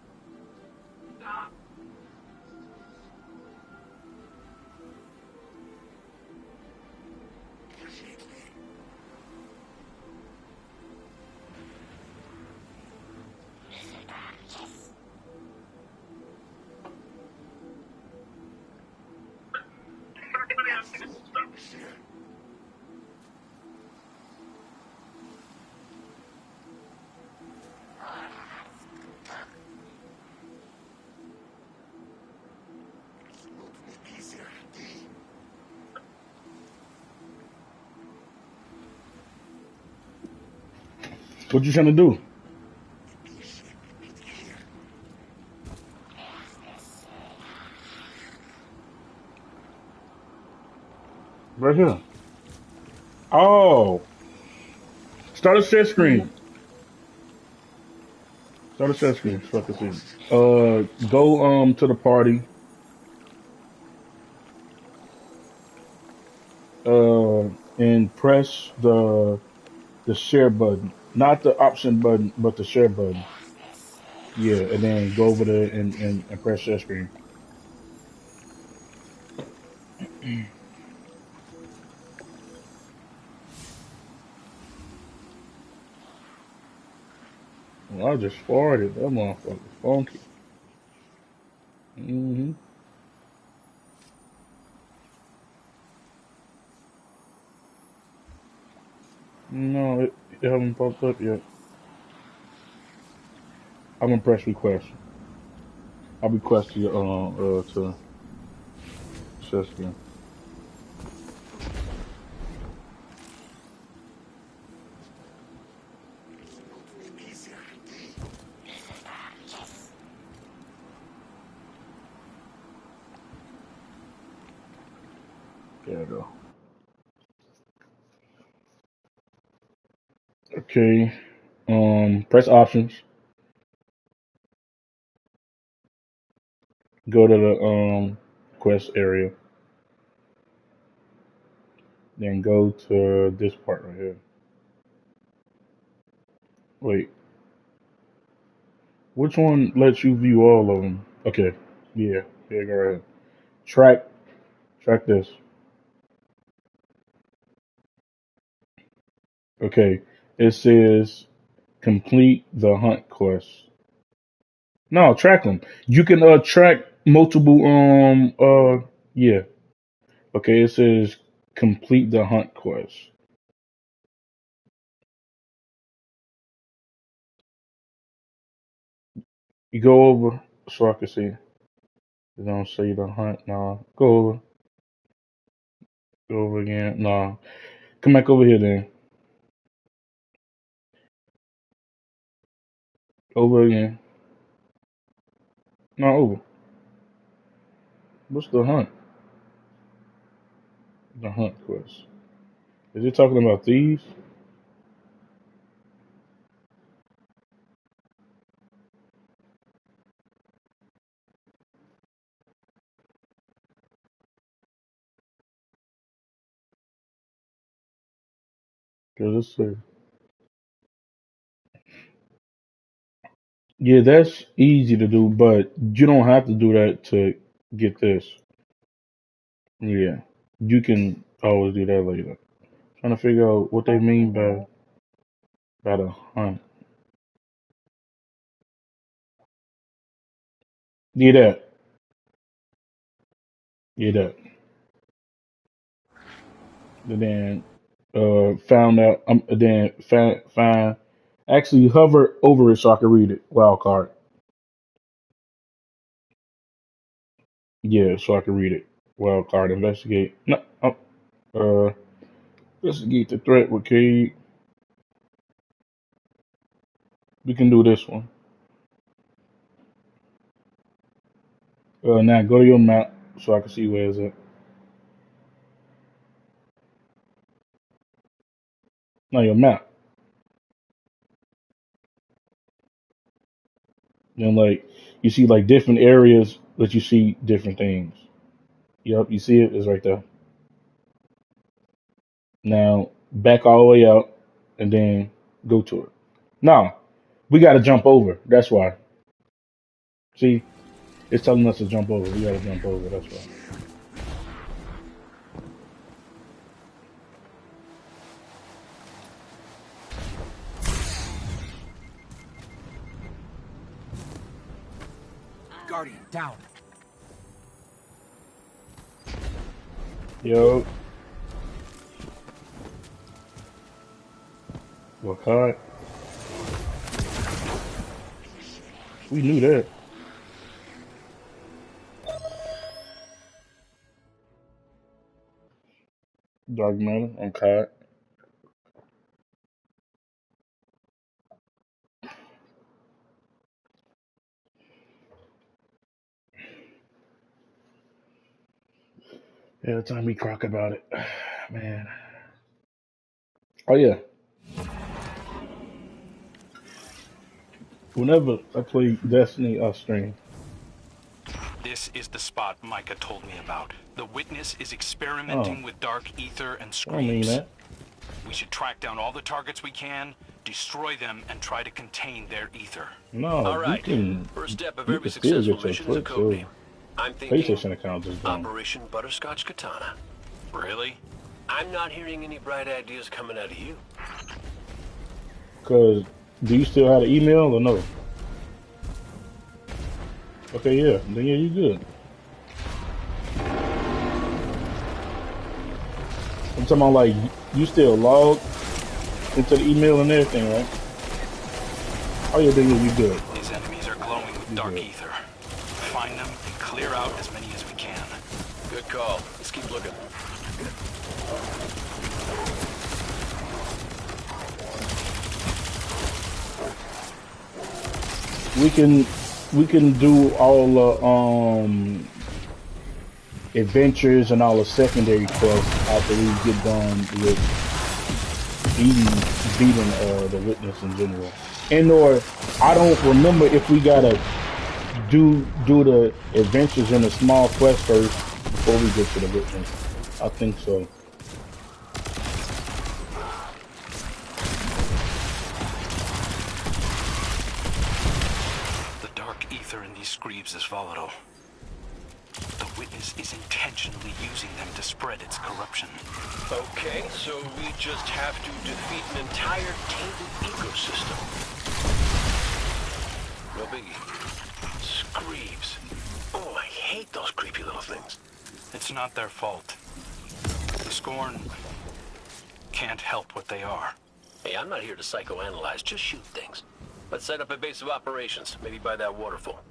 What you trying to do? Right here. Oh. Start a set screen. Start a set screen. Fuck this is. Go to the party. And press the the share button, not the option button, but the share button. Yeah, and then go over there and press share screen. Well, I just farted. That motherfucker funky. Mm-hmm. No, it haven't popped up yet. I'm gonna press request. I'll request you to share screen. There we go. Okay. Press options. Go to the quest area. Then go to this part right here. Wait, which one lets you view all of them? Okay, yeah, go right ahead. Track this. Okay, it says complete the hunt quest. No, track them. You can track multiple yeah. Okay, it says complete the hunt quest. You go over so I can see. You don't say the hunt. No, go over again. No, come back over here then. Over again. No, over. What's the hunt? The hunt quest. Is it talking about thieves? Cause it's yeah, that's easy to do, but you don't have to do that to get this. Yeah, you can always do that later. Trying to figure out what they mean by the hunt. Yeah, that. Yeah, that. And then found out. Then find. Actually, hover over it so I can read it. Wild card. Yeah, so I can read it. Wild card. Investigate. No. Investigate the threat with Cade. We can do this one. Now go to your map so I can see where it's at. No, your map. Then like you see like different areas that you see different things. Yup, you see it? It's right there. Now back all the way out and then go to it. No, we gotta jump over. That's why. See, it's telling us to jump over. We gotta jump over. That's why. Guardian, down. Yo. Look hard. We knew that. Dark matter. I'm caught. Every time we crock about it, man. Oh yeah. Whenever I play Destiny, I stream. This is the spot Micah told me about. The Witness is experimenting with dark ether and I don't mean screams. that. We should track down all the targets we can, destroy them, and try to contain their ether. No, All right. you can. First step of You every can still successful get your mission is a Twitch code or name. I'm thinking PlayStation account just done. Operation Butterscotch Katana. Really? I'm not hearing any bright ideas coming out of you. Cause do you still have the email or no? Okay, yeah. Then yeah, you good. I'm talking about like you still logged into the email and everything, right? Oh yeah, then yeah, you good. These enemies are glowing with dark ether. Find them and clear out as many as we can. Good call. Let's keep looking. We can do all the adventures and all the secondary quests after we get done with beating the witness in general. And or I don't remember if we gotta do the adventures in a small quest first before we get to the witness. I think so. The dark ether in these screeves is volatile. The witness is intentionally using them to spread its corruption. Okay, so we just have to defeat an entire tainted ecosystem. No biggie. Screeves. Oh, I hate those creepy little things. It's not their fault. The Scorn can't help what they are. Hey, I'm not here to psychoanalyze, just shoot things. Let's set up a base of operations, maybe by that waterfall.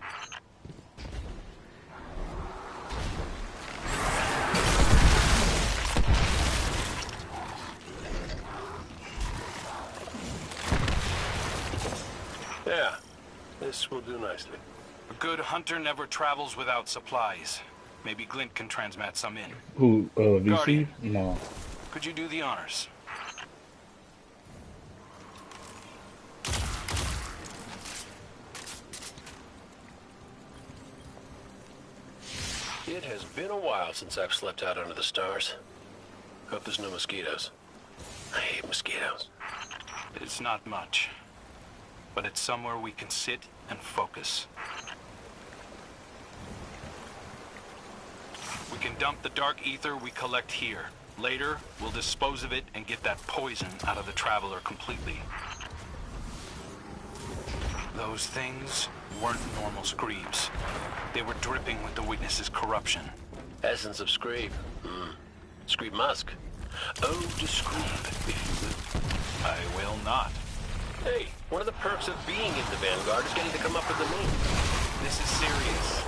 Yeah, this will do nicely. A good hunter never travels without supplies. Maybe Glint can transmat some in. Who, VC? Guardian. No. Could you do the honors? It has been a while since I've slept out under the stars. Hope there's no mosquitoes. I hate mosquitoes. It's not much. But it's somewhere we can sit and focus. We can dump the dark ether we collect here. Later, we'll dispose of it and get that poison out of the Traveler completely. Those things weren't normal screeves. They were dripping with the witness's corruption. Essence of Screeb. Screeb Musk. Ode to Screeb, if you will. I will not. Hey, one of the perks of being in the Vanguard is getting to come up with a name. This is serious.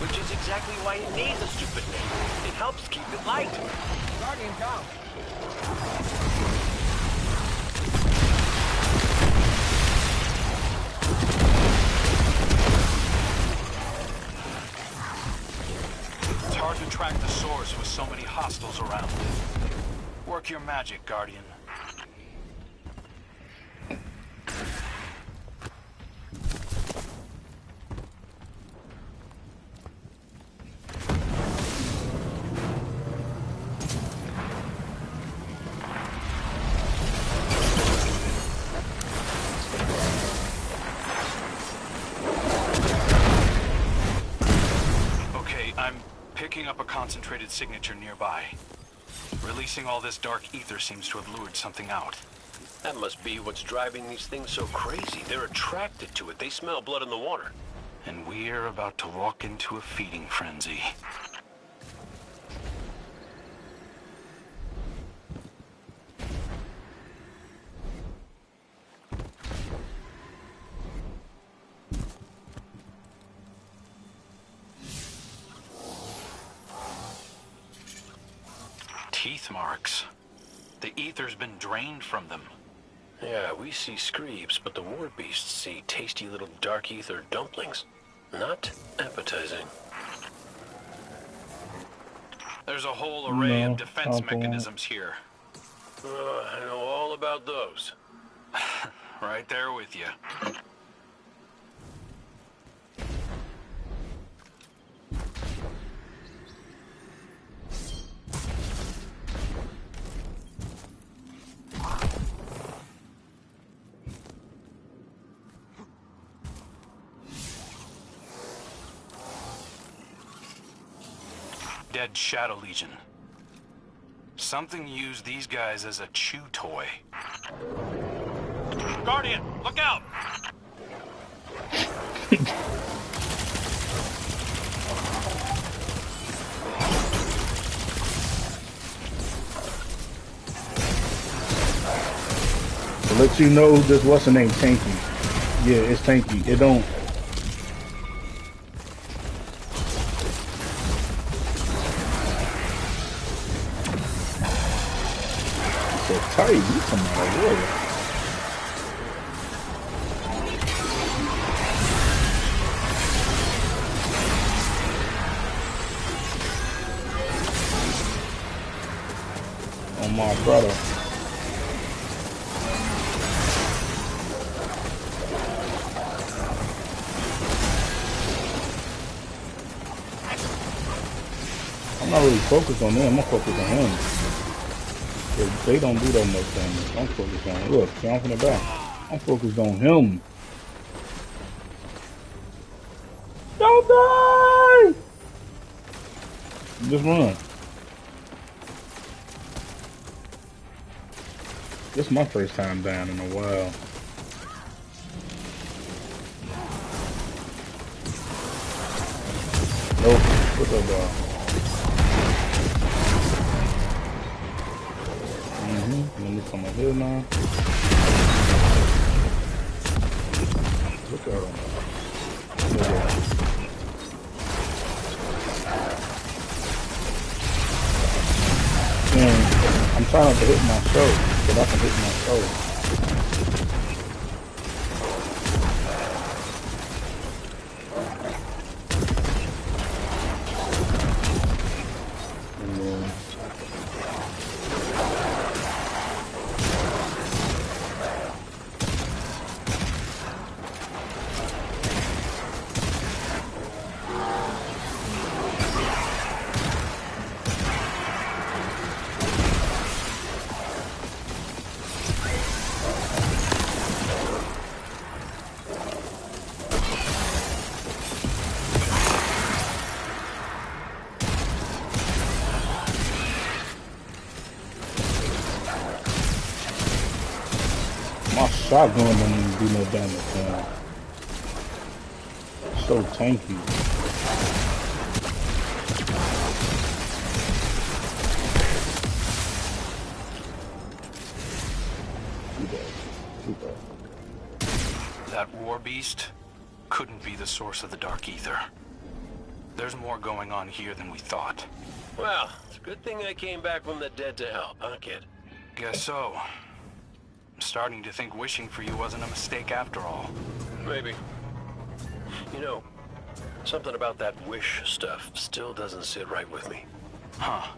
Which is exactly why it needs a stupid name. It helps keep it light. Guardian down. It's hard to track the source with so many hostiles around. Work your magic, Guardian. Picking up a concentrated signature nearby. Releasing all this dark ether seems to have lured something out. That must be what's driving these things so crazy. They're attracted to it. They smell blood in the water. And we're about to walk into a feeding frenzy. Teeth marks. The ether's been drained from them. Yeah, we see screeps, but the war beasts see tasty little dark ether dumplings. Not appetizing. There's a whole array of defense mechanisms here. I know all about those. Right there with you. Dead Shadow Legion. Something used these guys as a chew toy. Guardian, look out! To let you know, this what's the name, Tanky. Yeah, it's Tanky. It don't. So tight. You talking about a warrior? Oh my brother. I'm not really focused on them, I'm focused on him. If they don't do that much damage, I'm focused on him. Look, jump from the back. I'm focused on him. Don't die! Just run. This is my first time down in a while. Nope. What's up, dog? Let me come up here now. Look at him. Look at him. Man, I'm trying not to hit my show, but I can hit my show. My shotgun don't even do no damage, man. So tanky. That war beast couldn't be the source of the Dark Ether. There's more going on here than we thought. Well, it's a good thing I came back from the dead to help, huh, kid? Guess so. I'm starting to think wishing for you wasn't a mistake after all. Maybe. You know, something about that wish stuff still doesn't sit right with me. Huh.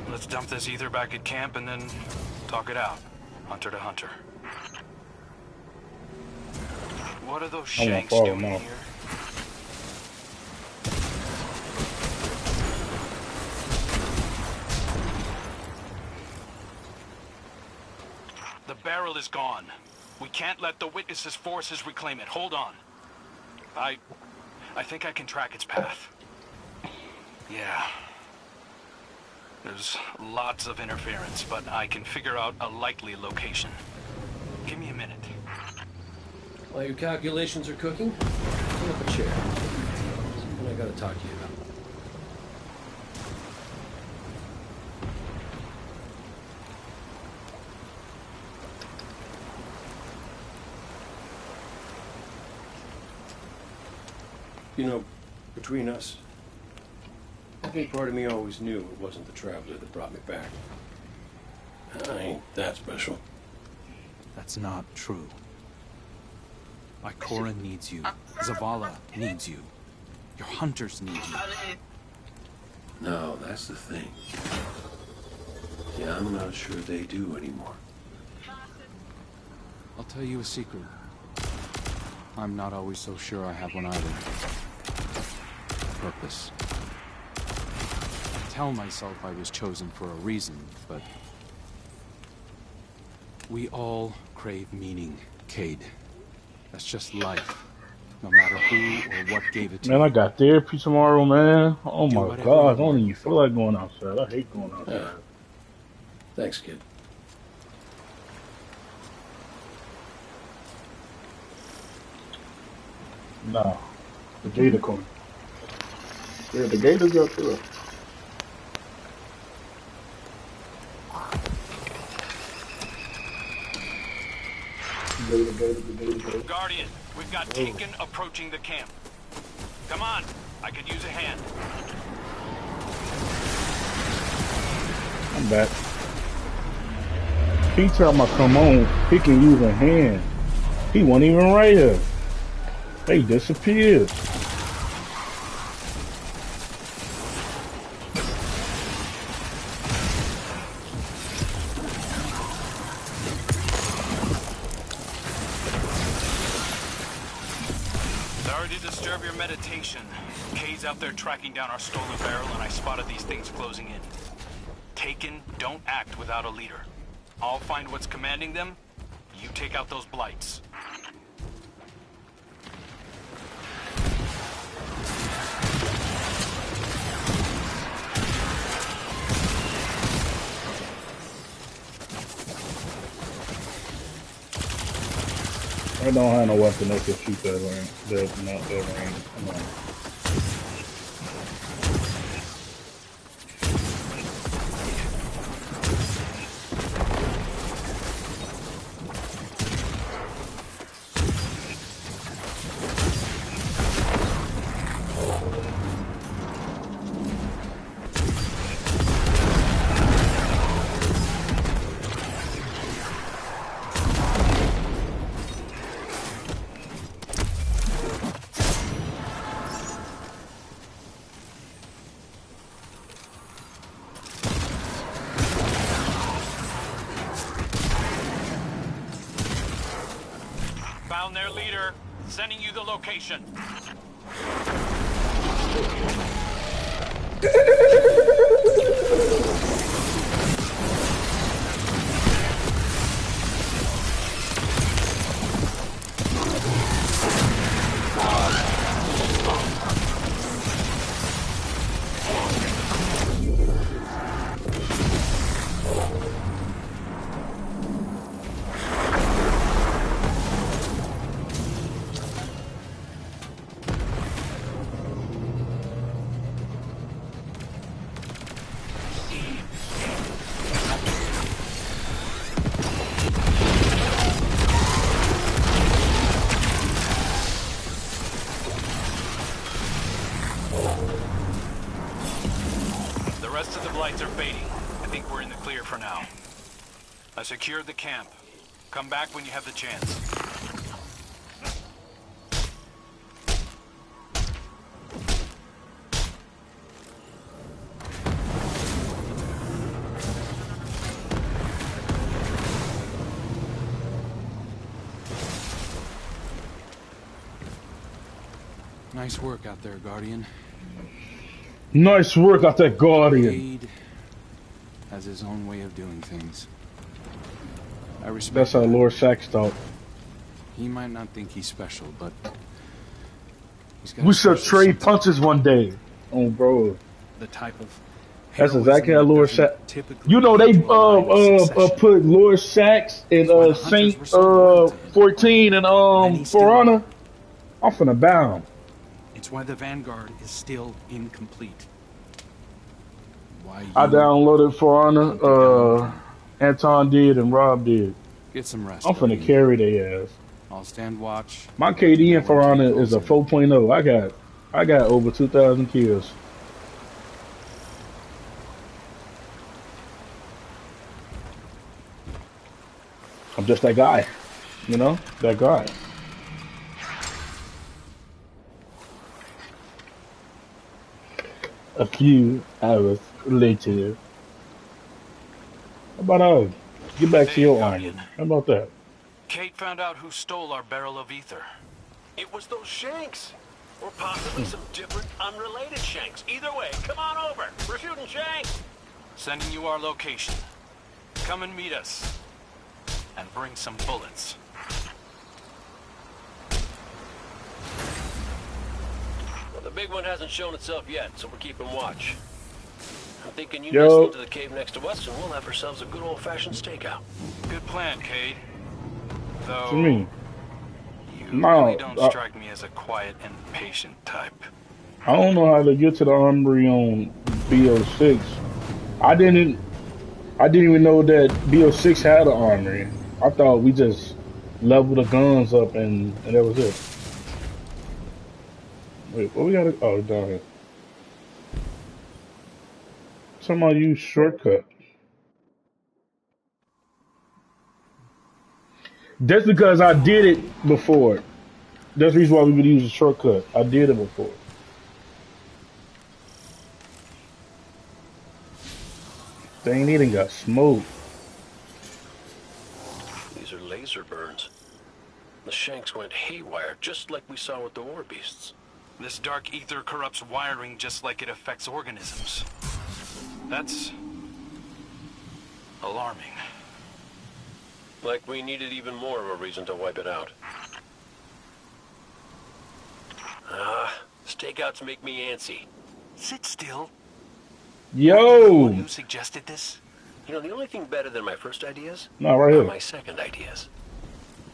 Let's dump this ether back at camp and then talk it out. Hunter to hunter. What are those shanks doing here? The barrel is gone. We can't let the Witness's forces reclaim it. Hold on. I think I can track its path. Yeah. There's lots of interference, but I can figure out a likely location. Give me a minute. While your calculations are cooking, pull up a chair. Something I gotta talk to you about. You know, between us, I think part of me always knew it wasn't the Traveler that brought me back. I ain't that special. That's not true. Ikora needs you. Zavala needs you. Your hunters need you. No, that's the thing. Yeah, I'm not sure they do anymore. I'll tell you a secret. I'm not always so sure I have one either. Purpose. I tell myself I was chosen for a reason, but we all crave meaning, Cayde. That's just life. no matter who or what gave it to Man, you. I got therapy tomorrow, man. Oh Do my whatever god, I you don't want. even feel like going outside. I hate going outside. Thanks, kid. Nah, the gator coming. Yeah, the gators up there. Gator. Guardian, we've got Taken approaching the camp. Come on, I could use a hand. I'm back. He tell me come on, he can use a hand. He wasn't even right here. They disappeared. Sorry to disturb your meditation. Kay's out there tracking down our stolen barrel, and I spotted these things closing in. Taken, don't act without a leader. I'll find what's commanding them. You take out those blights. I don't have no weapon that can shoot that range. That not that range. Come on. Found their leader. Sending you the location. The rest of the blights are fading. I think we're in the clear for now. I secured the camp. Come back when you have the chance. Nice work out there, Guardian. Nice work out there, Guardian. Cade has his own way of doing things. I respect That's how that. Lord Shax talk. He might not think he's special, but he's got We a should special trade sense of punches one day. Oh, bro. the type of That's heroism exactly how that Lord doesn't Shax. typically You know they lead to a line of succession. put Lord Shax and why the Saint hunters were so loyal to him. 14 and For Honor. I'm finna bound. It's why the Vanguard is still incomplete. Why you I downloaded For Honor. Anton did and Rob did. get some rest. I'm finna Guardian. carry their ass. I'll stand watch. My KD in For Honor is a 4.0. I got over 2,000 kills. I'm just that guy. You know? That guy. A few hours later. How about get back to your iron? How about that? Kate found out who stole our barrel of ether. It was those Shanks. Or possibly some different, unrelated Shanks. Either way, come on over. We're shooting Shanks. Sending you our location. Come and meet us. And bring some bullets. The big one hasn't shown itself yet, so we're keeping watch. I'm thinking you Yo. nestle into the cave next to us, and we'll have ourselves a good old-fashioned stakeout. Good plan, Cade. Though, What you mean? you No, really don't strike me as a quiet and patient type. I don't know how to get to the armory on BO6. I didn't even know that BO6 had an armory. I thought we just leveled the guns up and that was it. Wait, what we gotta? Oh, down here. Somehow use shortcut. That's because I did it before. That's the reason why we would use a shortcut. I did it before. They ain't even got smoke. These are laser burns. The shanks went haywire, just like we saw with the war beasts. This dark ether corrupts wiring just like it affects organisms. That's alarming. Like we needed even more of a reason to wipe it out. Stakeouts make me antsy. Sit still. Yo! Who suggested this? You know, the only thing better than my first ideas No, right are here. my second ideas.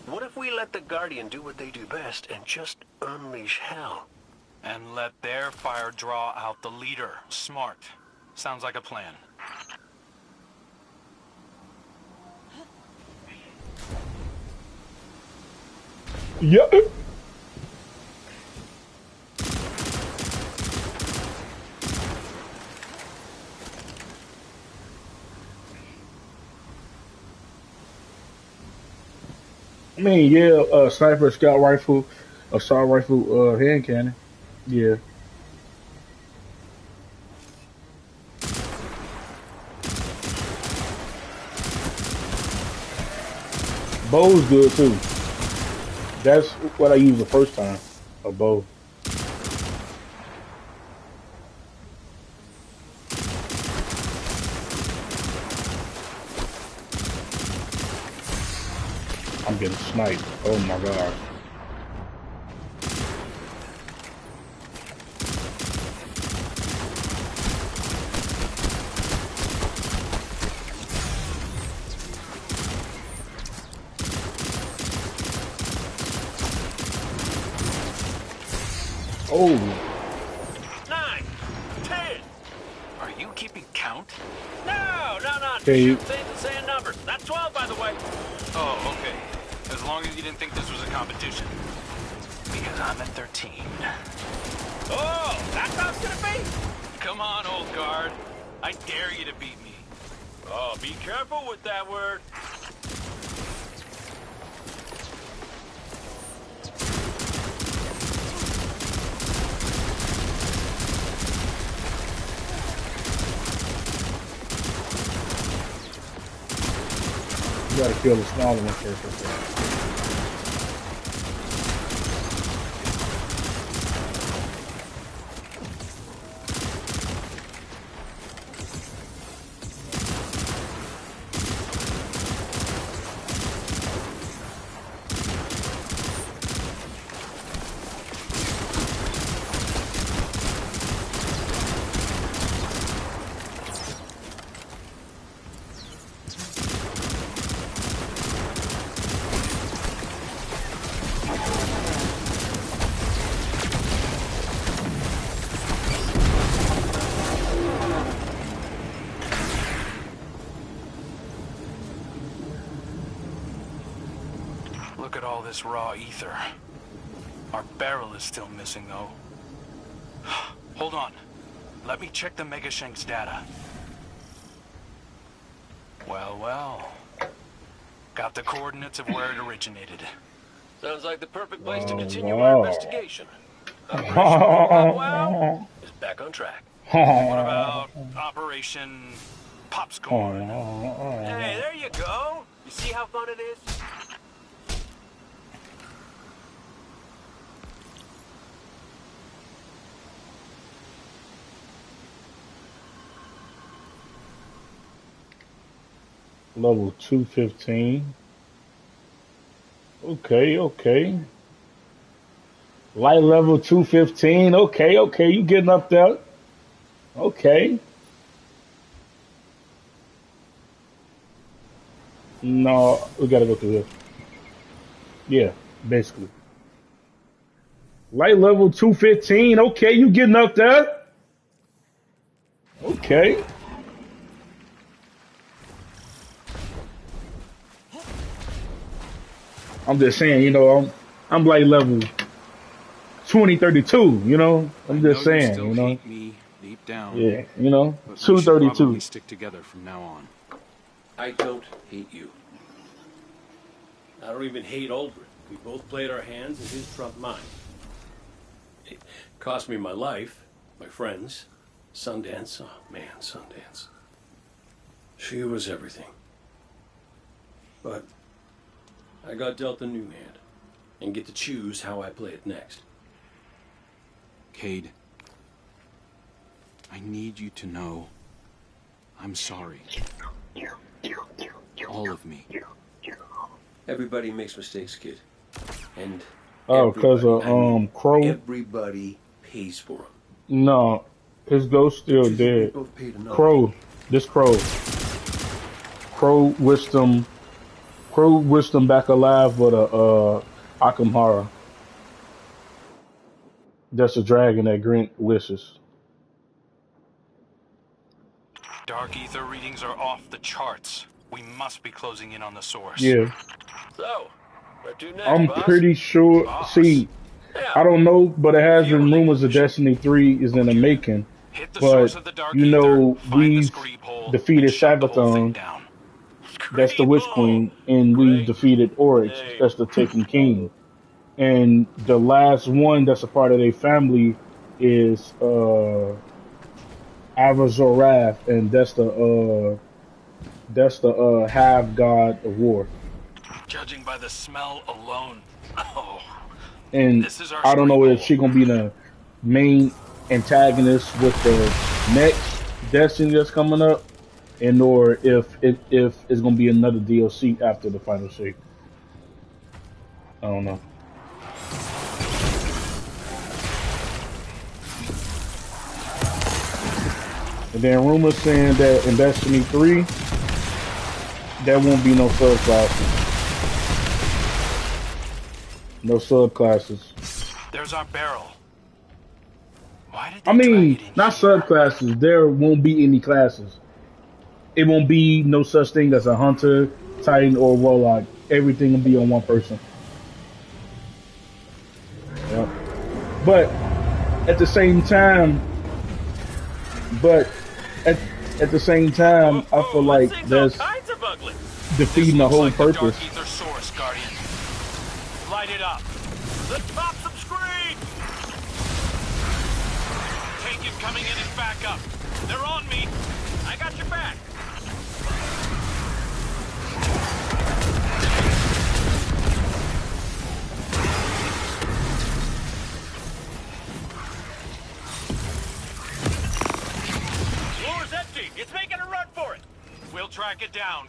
What if we let the Guardian do what they do best and just unleash hell? And let their fire draw out the leader. Smart. Sounds like a plan. Yeah. I mean, yeah, sniper, scout rifle, assault rifle, hand cannon. Yeah. Bow's good too. That's what I used the first time. A bow. I'm getting sniped. Oh my god. Oh. 9, 10. Are you keeping count? No. Okay. Shoot things and saying numbers. That's 12, by the way. Oh, okay. As long as you didn't think this was a competition. Because I'm at 13. Oh, that's how it's gonna be? Come on, old guard. I dare you to beat me. Oh, be careful with that word. You gotta kill the smaller one first, I think. Look at all this raw ether. Our barrel is still missing, though. Hold on. Let me check the Megashank's data. Well. Got the coordinates of where it originated. Sounds like the perfect place to continue wow. our investigation. Operation Wow is back on track. What about Operation Popscorn? Hey, there you go. You see how fun it is? Level 215. Okay. Light level 215. Okay, okay, you getting up there. Okay. No, we gotta go through here. Yeah, basically. Light level 215. Okay, you getting up there. Okay. I'm just saying, you know, I'm like level 2032, you know? I'm just saying, still you know? hate me deep down. Yeah, you know? But we should 232. probably stick together from now on. I don't hate you. I don't even hate Aldrin. We both played our hands and his trumped mine. It cost me my life, my friends, Sundance. Oh man, Sundance. She was everything. But I got dealt a new hand and get to choose how I play it next. Cade, I need you to know I'm sorry. All of me. Everybody makes mistakes, kid. And Oh, because of Crow. everybody pays for them. No, his ghost still dead. both paid enough. Crow, this Crow. Crow wished him back alive with a Akamhara. That's a dragon that grant wishes. Dark ether readings are off the charts. We must be closing in on the source. Yeah. So, where to next, I'm boss? pretty sure. See, I don't know, but it has been rumors that Destiny 3 is in the making. But you know, we've defeated Savathun. That's the Witch Queen, and we've defeated Oryx. That's the Taken King. And the last one that's a part of their family is Avazorath, and that's the half god of war. Judging by the smell alone. Oh. And I don't know if she gonna be the main antagonist with the next Destiny that's coming up, and or if it's gonna be another DLC after the final shape. I don't know. And then rumors saying that in Destiny 3, there won't be no subclasses. No subclasses. There's our barrel. I mean, not subclasses. There won't be any classes. It won't be no such thing as a hunter, titan, or warlock. Everything will be on one person. Yep. But at the same time, I feel like that's defeating the whole purpose. Ether source, Guardian. Light it up. Let's pop some screen. Take it coming in and back up. They're on me. I got your back. Floor's empty. It's making a run for it. We'll track it down.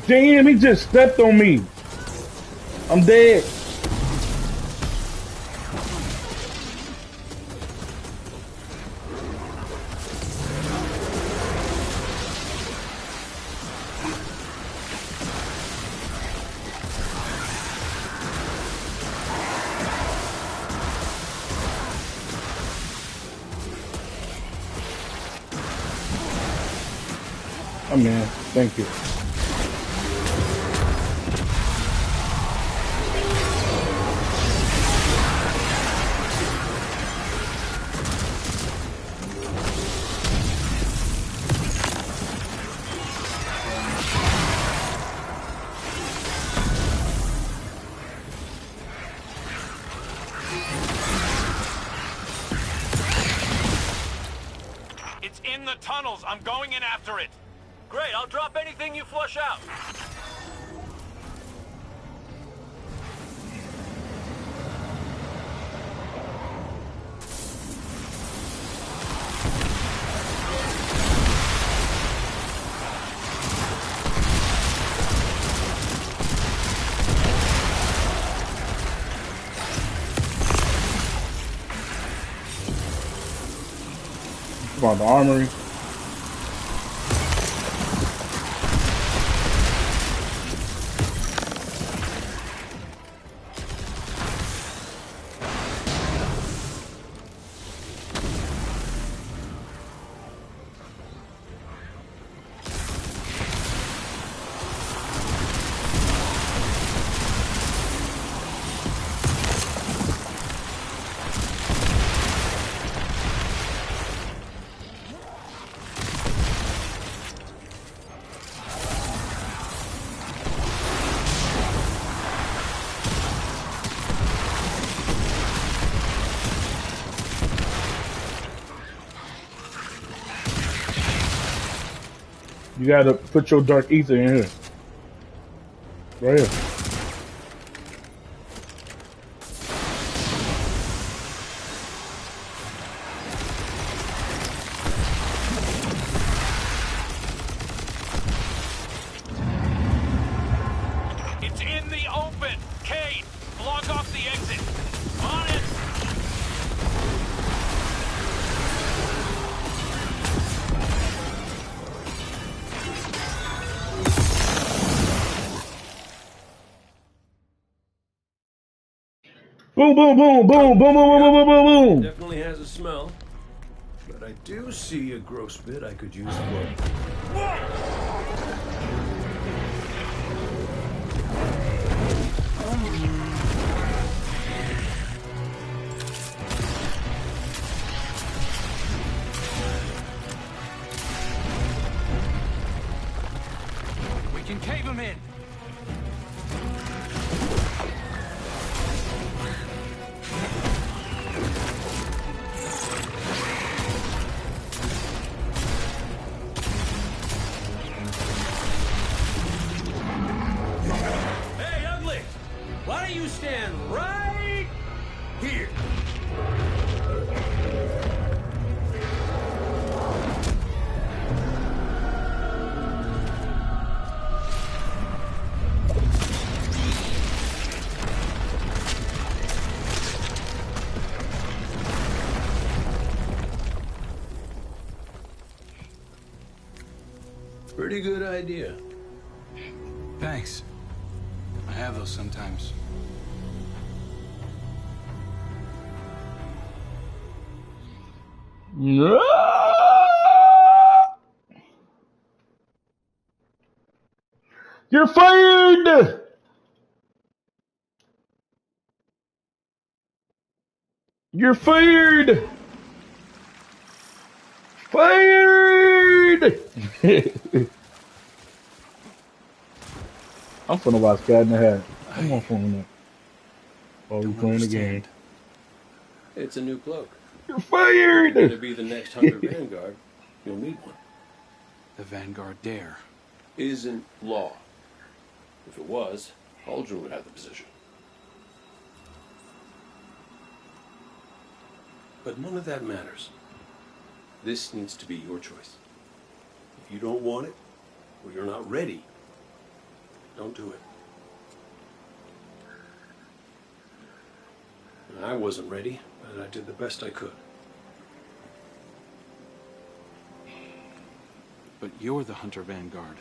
Damn, he just stepped on me. I'm dead. Oh man, thank you. It's in the tunnels. I'm going in after it. Great, I'll drop anything you flush out. About the armory. You gotta put your dark ether in here. Right here. It's in the open. Kate, block off the exit. On it. Boom, boom, boom, boom, boom, boom, boom, boom, boom, boom, boom. Definitely has a smell. But I do see a gross bit I could use for. We can cave him in. Hey, ugly! Why don't you stand right here? Pretty good idea. Thanks. I have those sometimes. You're fired! You're fired! Fired! I'm finna watch Cat in the Hat. Come on, phone that. Oh, you playing the game. It's a new cloak. You're fired! You're gonna be the next Hunter Vanguard. You'll need one. The Vanguard dare. Isn't law. If it was, Aldrin would have the position. But none of that matters. This needs to be your choice. If you don't want it, or you're not ready, don't do it. I wasn't ready, but I did the best I could. But you're the Hunter Vanguard.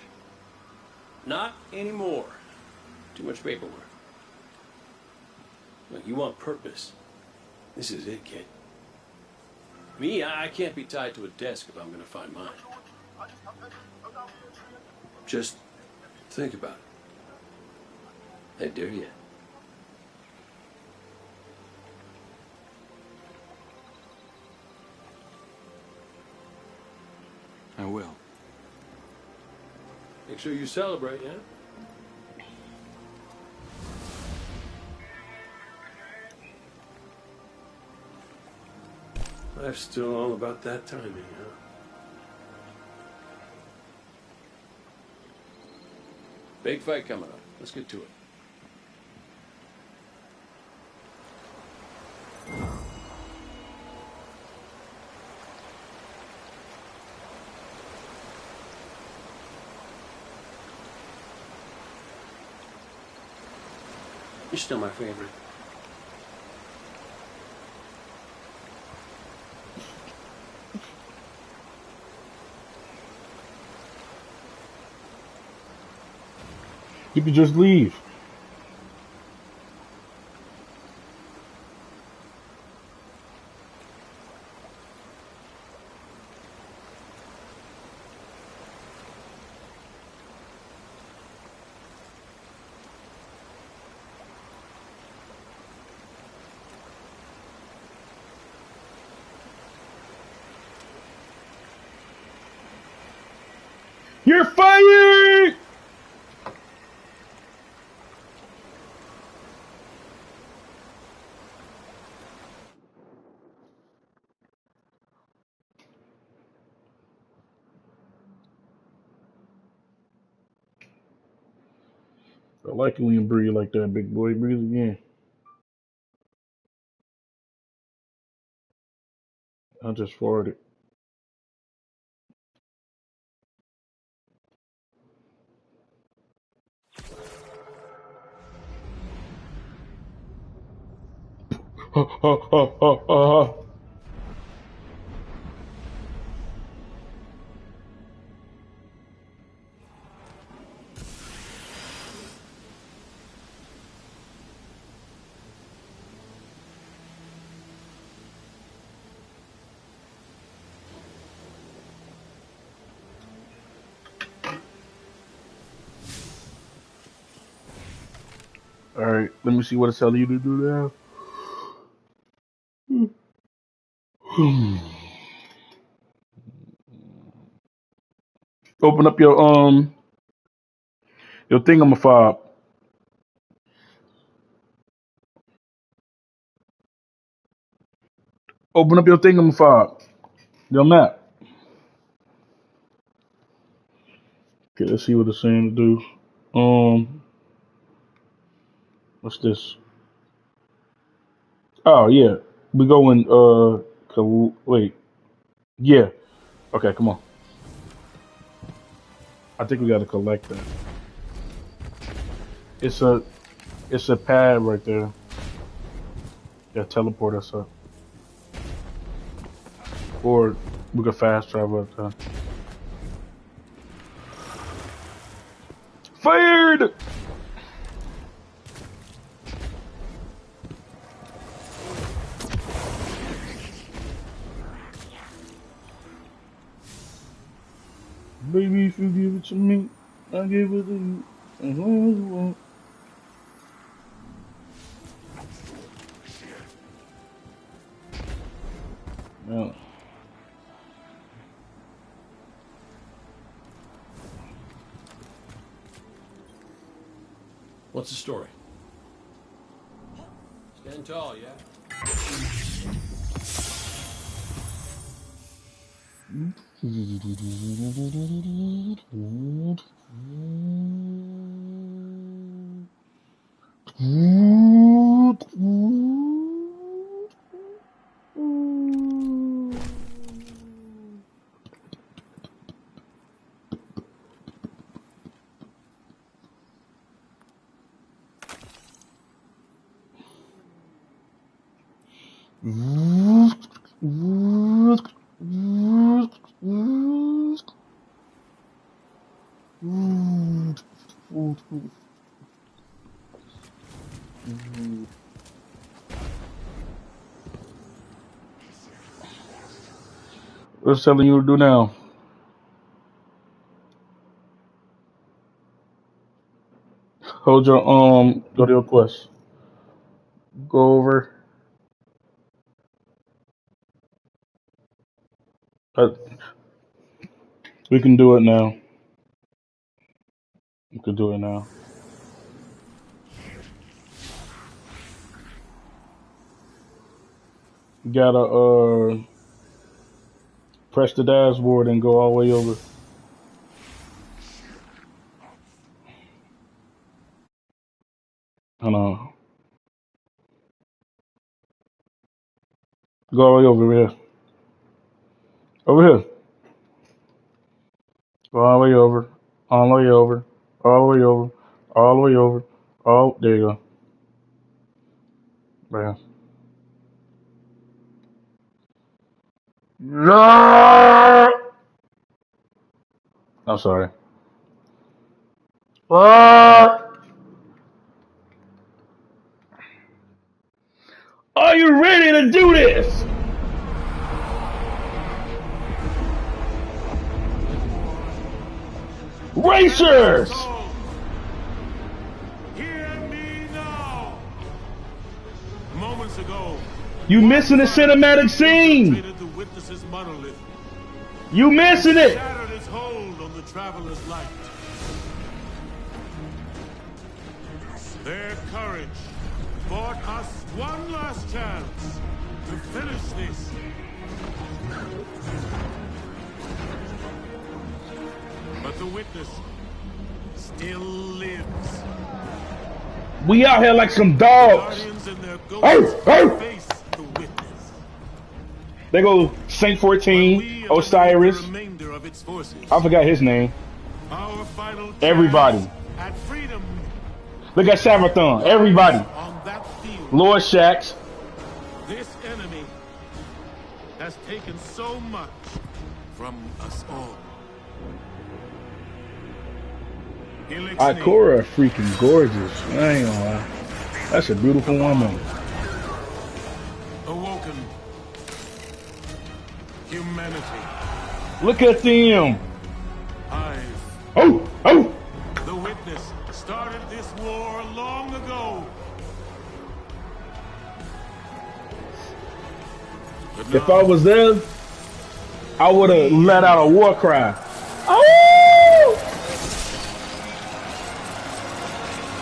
Not anymore. Too much paperwork. Look, you want purpose. This is it, kid. Me, I can't be tied to a desk if I'm gonna find mine. Just think about it. I dare you. I will. Make sure you celebrate, yeah? Life's still all about that timing, huh? Big fight coming up. Let's get to it. You're still my favorite. You could just leave. You're fired! I like it when you breathe like that, big boy. Breathe again. I just farted. Alright, let me see what it's telling you to do now. Open up your thingamafob. Open up your thingamafob. Your map. Okay, let's see what it's saying to do. What's this? Oh yeah. We go in wait. Yeah. Okay, come on. I think we gotta collect that. It's a pad right there. Yeah, teleport us up. Or we could fast travel up there. Fired! Baby, if you give it to me, I give it to you. As long as you want. Yeah. What's the story? Stand tall, yeah? What's telling you to do now? go to your quest. Go over. Uh, we can do it now. We can do it now. You gotta press the dashboard and go all the way over. Hold on. Go all the way over here. Over here. Go all the way over. All the way over. All the way over. All the way over. Oh, there you go. Right. No! I'm sorry. What? Are you ready to do this? Racers! Moments ago, You missing the cinematic scene. the witness's monolith You missing it. shattered its hold on the traveler's light. Their courage bought us one last chance to finish this. But the witness still lives. We out here like some dogs. Guardians and their Hey, ghosts hey. face the witness. They go Saint 14, Osiris. Remainder of its forces. I forgot his name. Our final Everybody. at freedom Look at Savathun. Everybody. on that field. Lord Shax. This enemy has taken so much from us all. Ikora freaking gorgeous. I ain't gonna lie. That's a beautiful woman. Awoken humanity. Look at them. Hive. Oh, oh. The witness started this war long ago. But If I was there, I would have let out a war cry. Oh!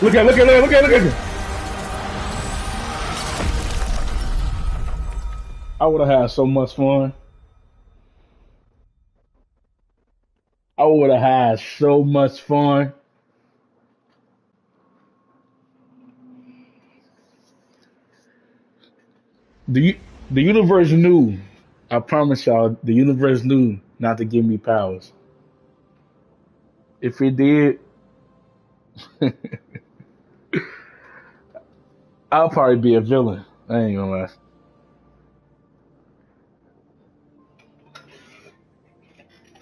Look at it. I would have had so much fun. I would have had so much fun. The universe knew. I promise y'all, the universe knew not to give me powers. If it did, I'll probably be a villain. I ain't gonna lie.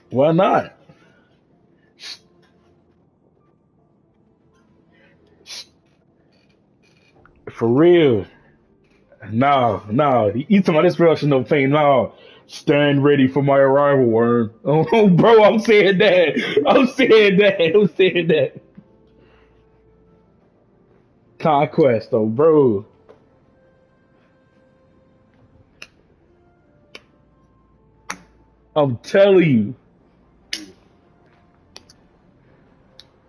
Why not? For real. No. You talking about this real shit, no pain. No. Stand ready for my arrival, worm. Oh, bro, I'm saying that. Conquest, though, bro. I'm telling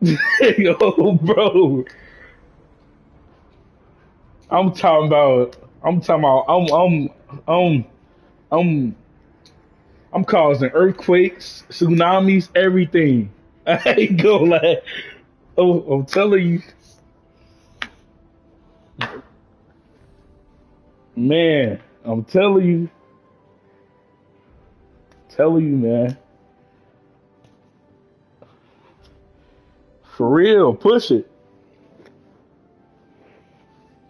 you. Yo, bro. I'm talking about. I'm causing earthquakes, tsunamis, everything. I ain't gonna lie. Oh, I'm telling you. Man, I'm telling you. Man. For real, push it.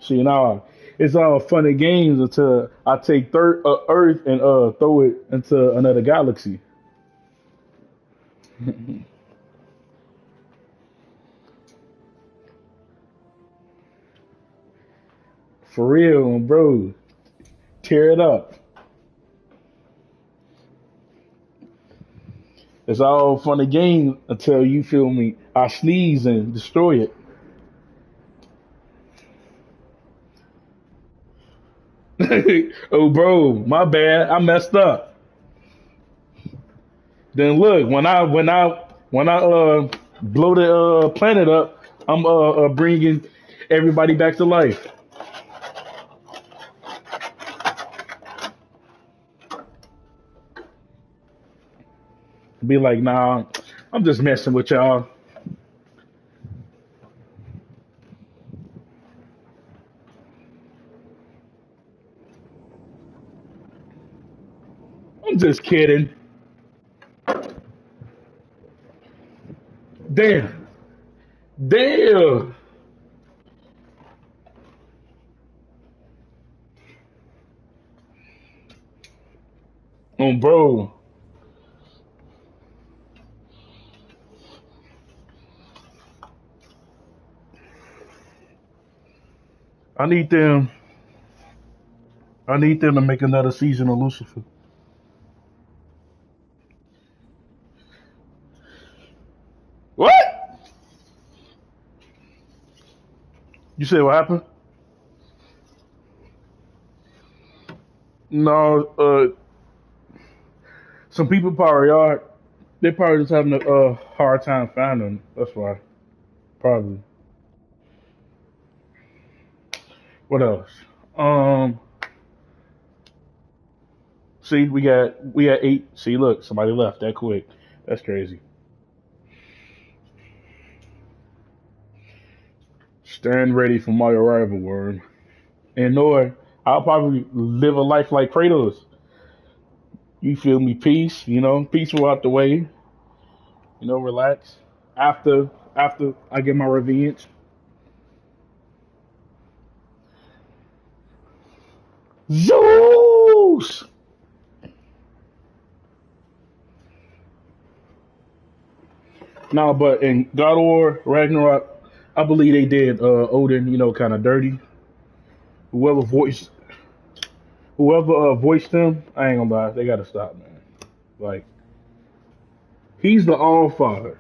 See, now it's all fun and games until I take Earth and throw it into another galaxy. For real, bro. Tear it up. It's all fun and games until you feel me. I sneeze and destroy it. Oh, bro, my bad. I messed up. Then look, when I blow the planet up, I'm bringing everybody back to life. Be like, nah, I'm just messing with y'all. I'm just kidding. Damn, damn. Bro, I need them. I need them to make another season of Lucifer. What? You said what happened? No, some people probably are. They probably just having a hard time finding them. That's why. Probably. What else? Um. See, we got 8. See, look, somebody left that quick. That's crazy. Stand ready for my arrival, Worm. And Noah, I'll probably live a life like Kratos. You feel me? Peace, peaceful out the way. Relax. After I get my revenge. Zeus! No, but in God of War Ragnarok, I believe they did Odin, kind of dirty. Whoever voiced voiced him, I ain't gonna lie, they gotta stop, man. Like, he's the All Father.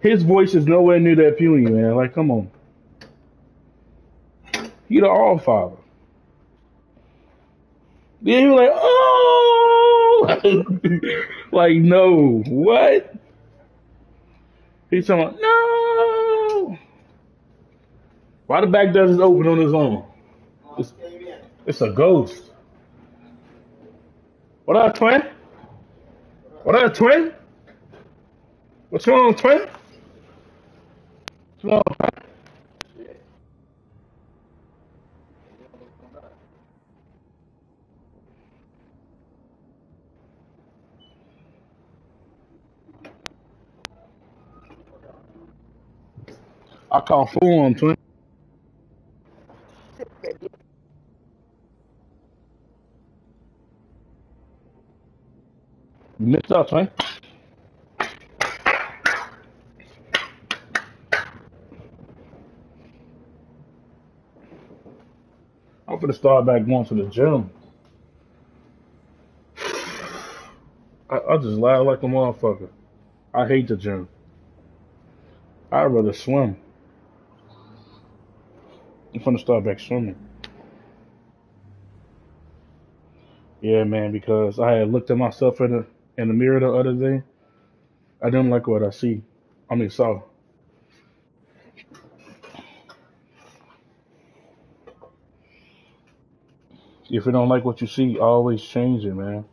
His voice is nowhere near that puny, man. Like, come on, he the All Father. Then you're like, oh, like, no, what? He's talking about, no. Why the back doesn't open on his own? It's a ghost. What up, twin? What up, twin? What's wrong, twin? What's wrong? I call full on, twin. You missed out, twin. I'm gonna start back going to the gym. I just laugh like a motherfucker. I hate the gym. I'd rather swim. I'm gonna start back swimming. Yeah, man, because I had looked at myself in the mirror the other day. I didn't like what I see. I mean, saw. If you don't like what you see, always change it, man.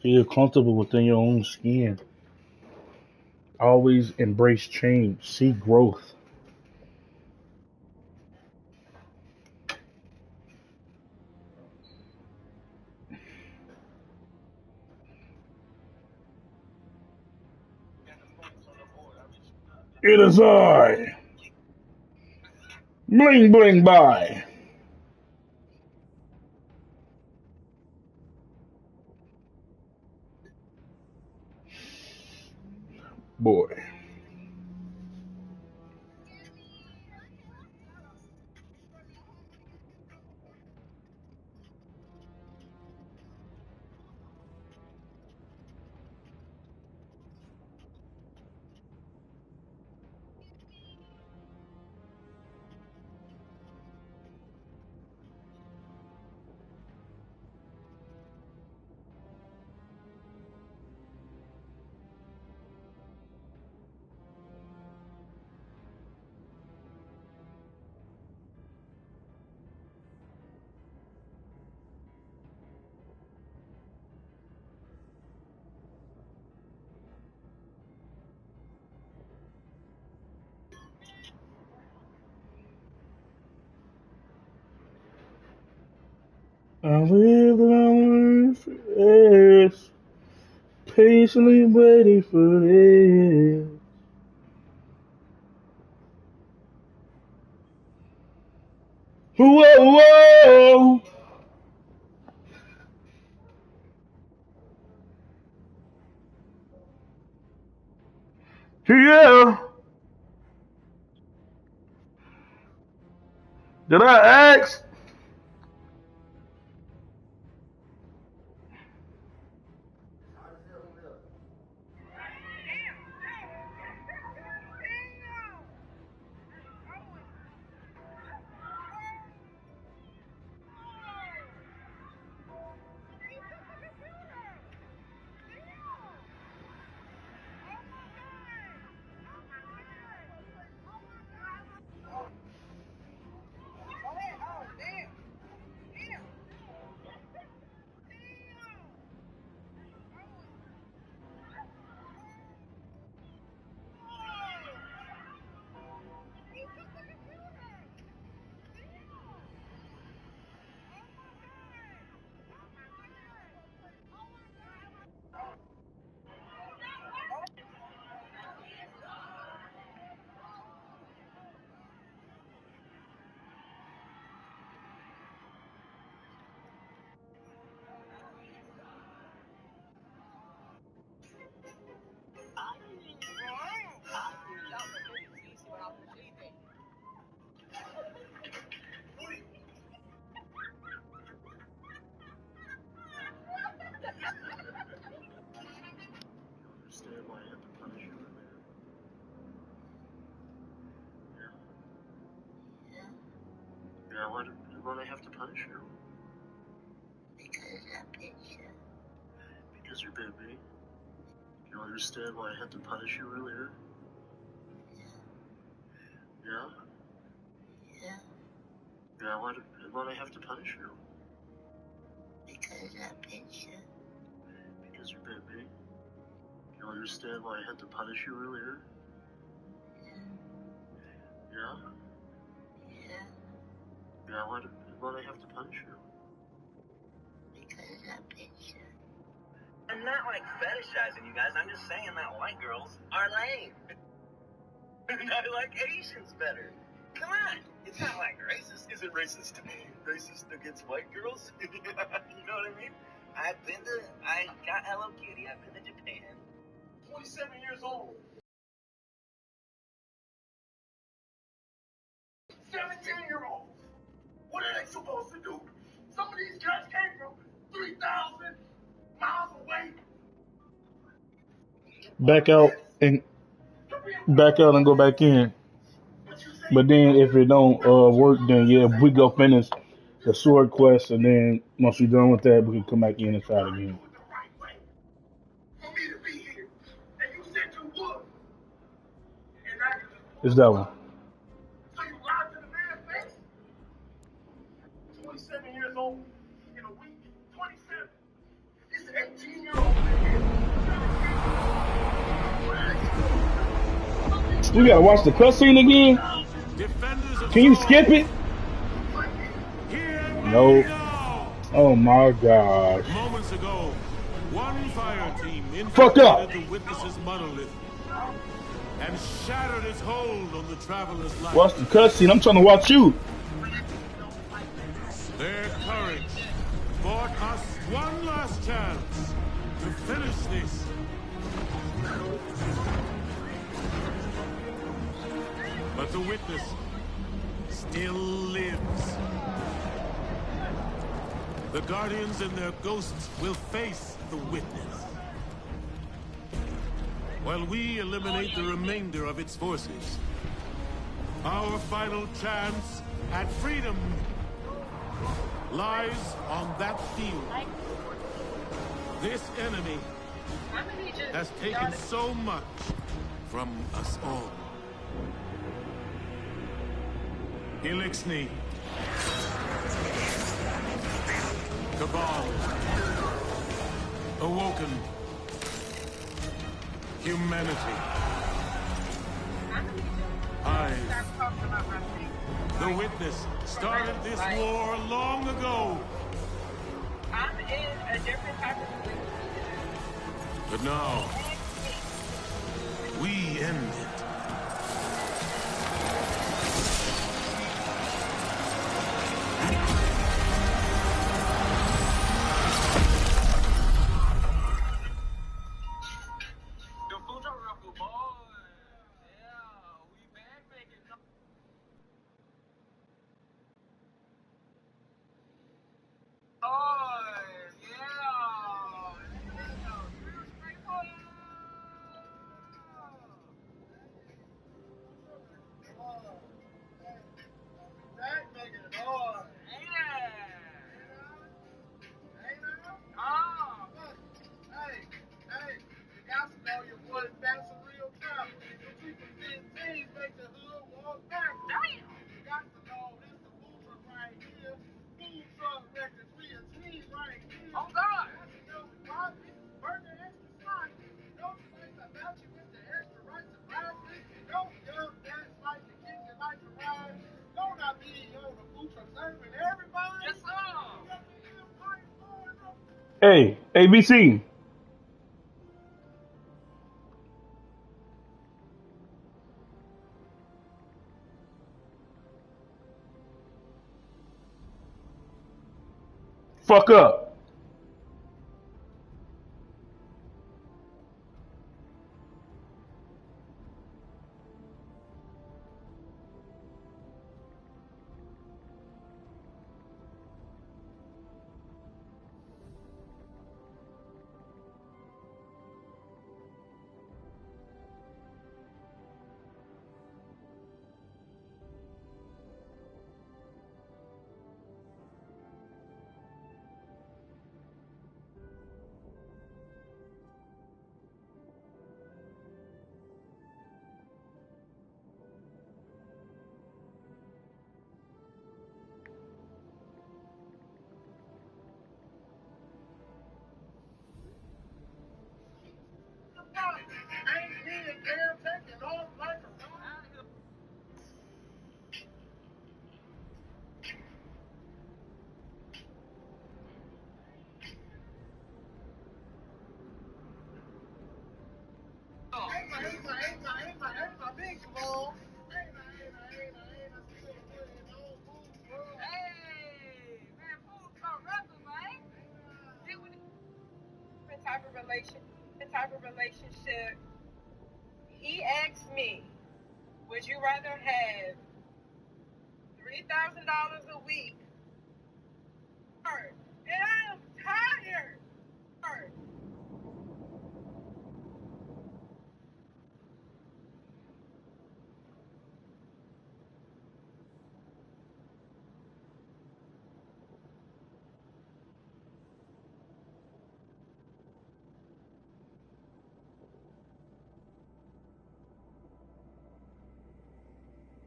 Feel comfortable within your own skin. Always embrace change. See growth. It is I. Bling bling bye. Boy. I lived on earth, patiently waiting for this. Whoa, whoa. Yeah. Did I ask? Yeah, why do I have to punish you? Because I bit you. Because you bit me? Do you understand why I had to punish you earlier? Yeah? Yeah? Yeah, why do I have to punish you? Because I bit you. Because you bit me? Do you understand why I had to punish you earlier? Yeah? Yeah? Yeah, why do I have to punish you? Because I bit you. I'm not like fetishizing you guys, I'm just saying that white girls are lame. And I like Asians better. Come on, it's not like racist. Is it racist to be racist against white girls? You know what I mean? I got Hello Kitty, I've been to Japan. 27 years old. 17-year-olds. What are they supposed to do? Some of these guys came from 3,000 miles away. Back out and go back in. But then if it don't work, then yeah, we go finish the sword quest, and then once we're done with that, we can come back in and try it again. It's that one. So you lied to the man's face? 27 years old in a week. 27. This 18-year-old in here. We gotta watch the cutscene again. Can you skip it? No. Oh my gosh. Moments ago, one fire team Fuck up. infiltrated the Witness's monolith and shattered its hold on the Traveler's life. Watch the cutscene. I'm trying to watch you. Their courage bought us one last chance to finish this. But the Witness still lives. The Guardians and their ghosts will face the Witness, while we eliminate the remainder of its forces. Our final chance at freedom lies on that field. This enemy has taken so much from us all. Elixni, Cabal, Awoken, humanity, Hive. The Witness started this war long ago a different type of relationship. But now, we end it. Hey, ABC. Fuck up. Type of relationship. He asked me, would you rather have $3,000 a week, and I am tired.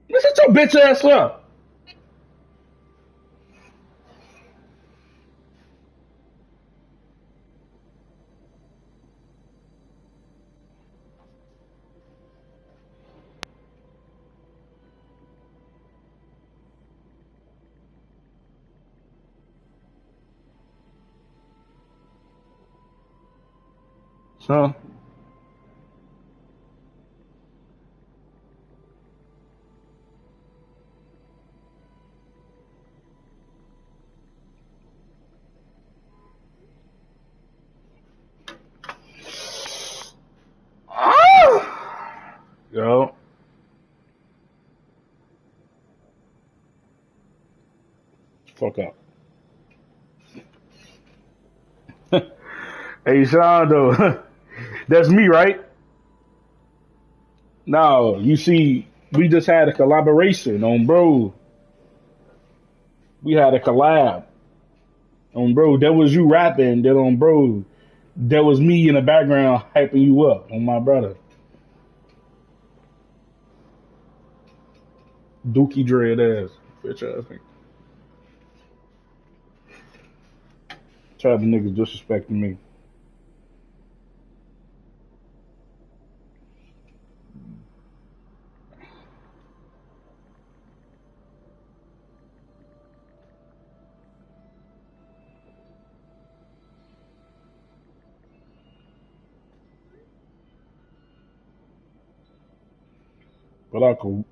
Listen your bitch ass up. Son. Yo. Fuck up. Hey, Sean, though. That's me, right? No, you see, we just had a collaboration on Bro. We had a collab on Bro. That was you rapping. That on Bro. That was me in the background hyping you up on my brother. Dookie dread ass. Bitch ass nigga. Try the niggas disrespecting me. But I could.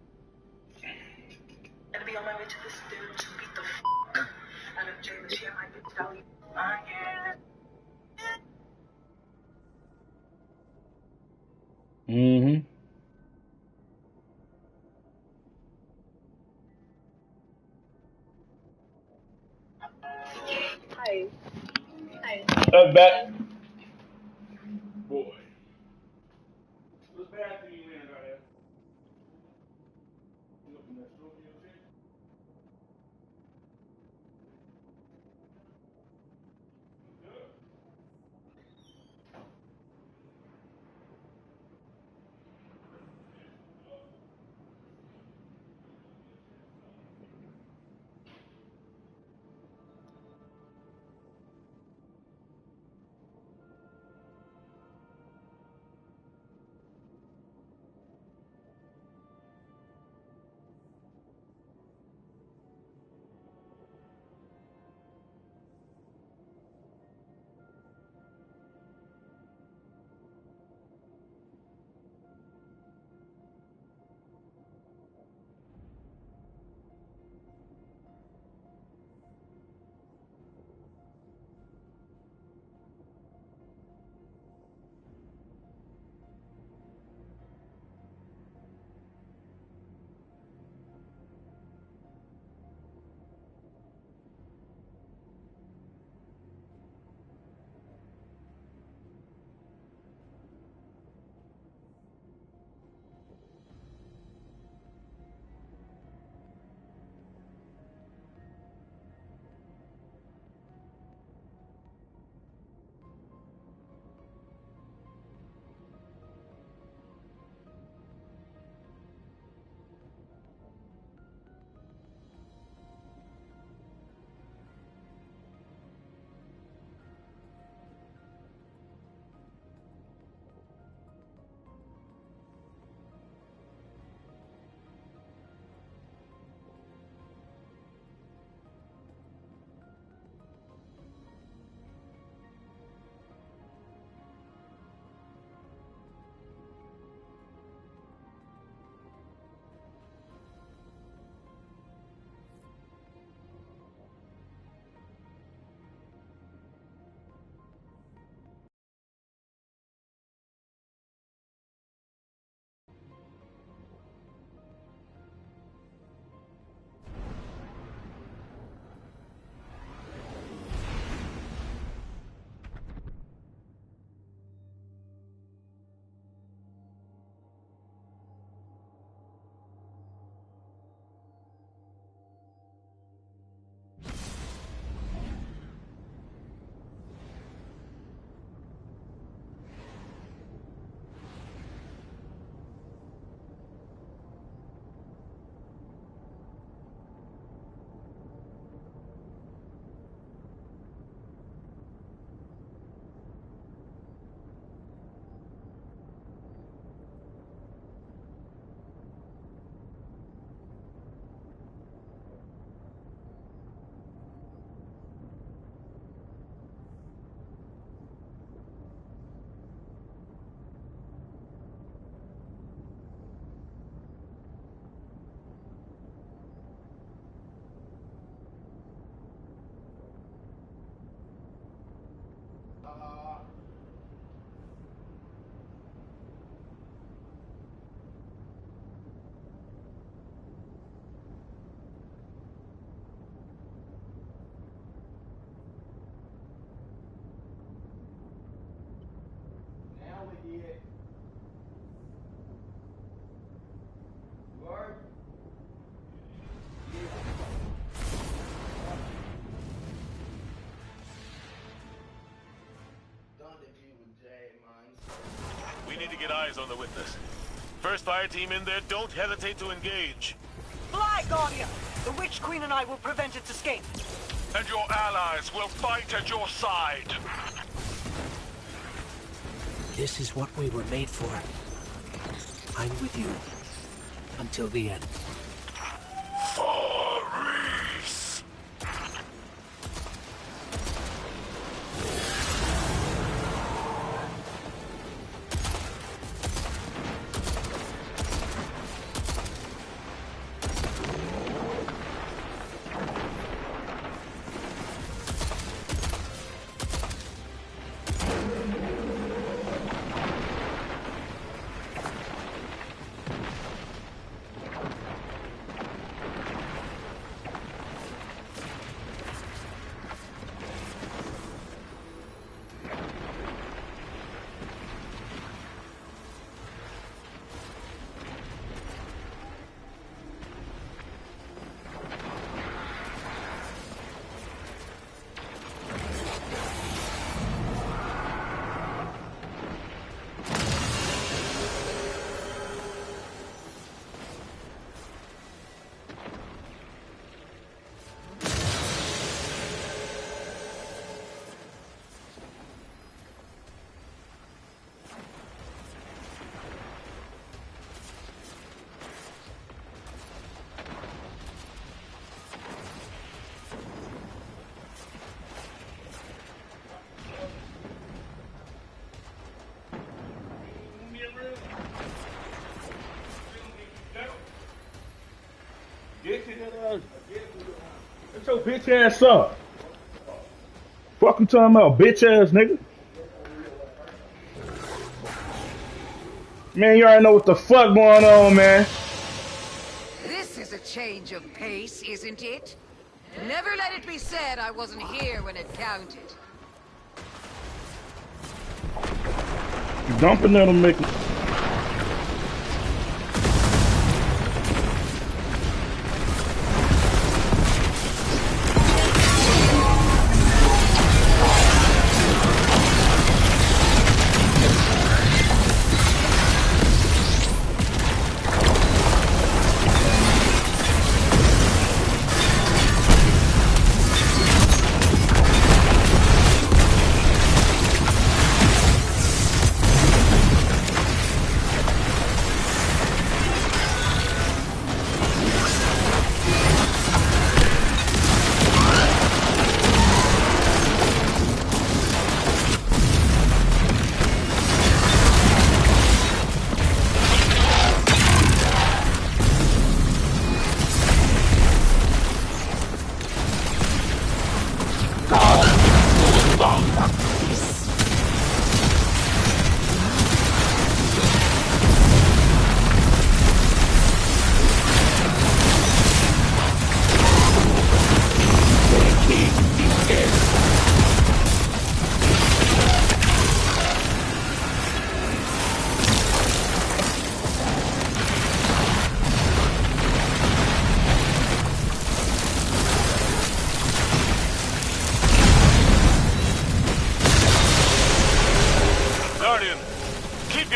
Gonna be on my way to this dude to beat the out of Jay this year. I can tell you. Mm-hmm. Hi. Hi. That's back. Boy. What's bad for you, man, right there? You looking at stroking your shit? We need to get eyes on the witness. First fire team in there, don't hesitate to engage. Fly, Guardian! The Witch Queen and I will prevent its escape. And your allies will fight at your side. This is what we were made for. I'm with you. Until the end. Varys. bitch ass up. Fuck you talking about, bitch ass nigga. Man, you already know what the fuck going on, man. This is a change of pace, isn't it? Never let it be said I wasn't here when it counted. Dumping that'll make it.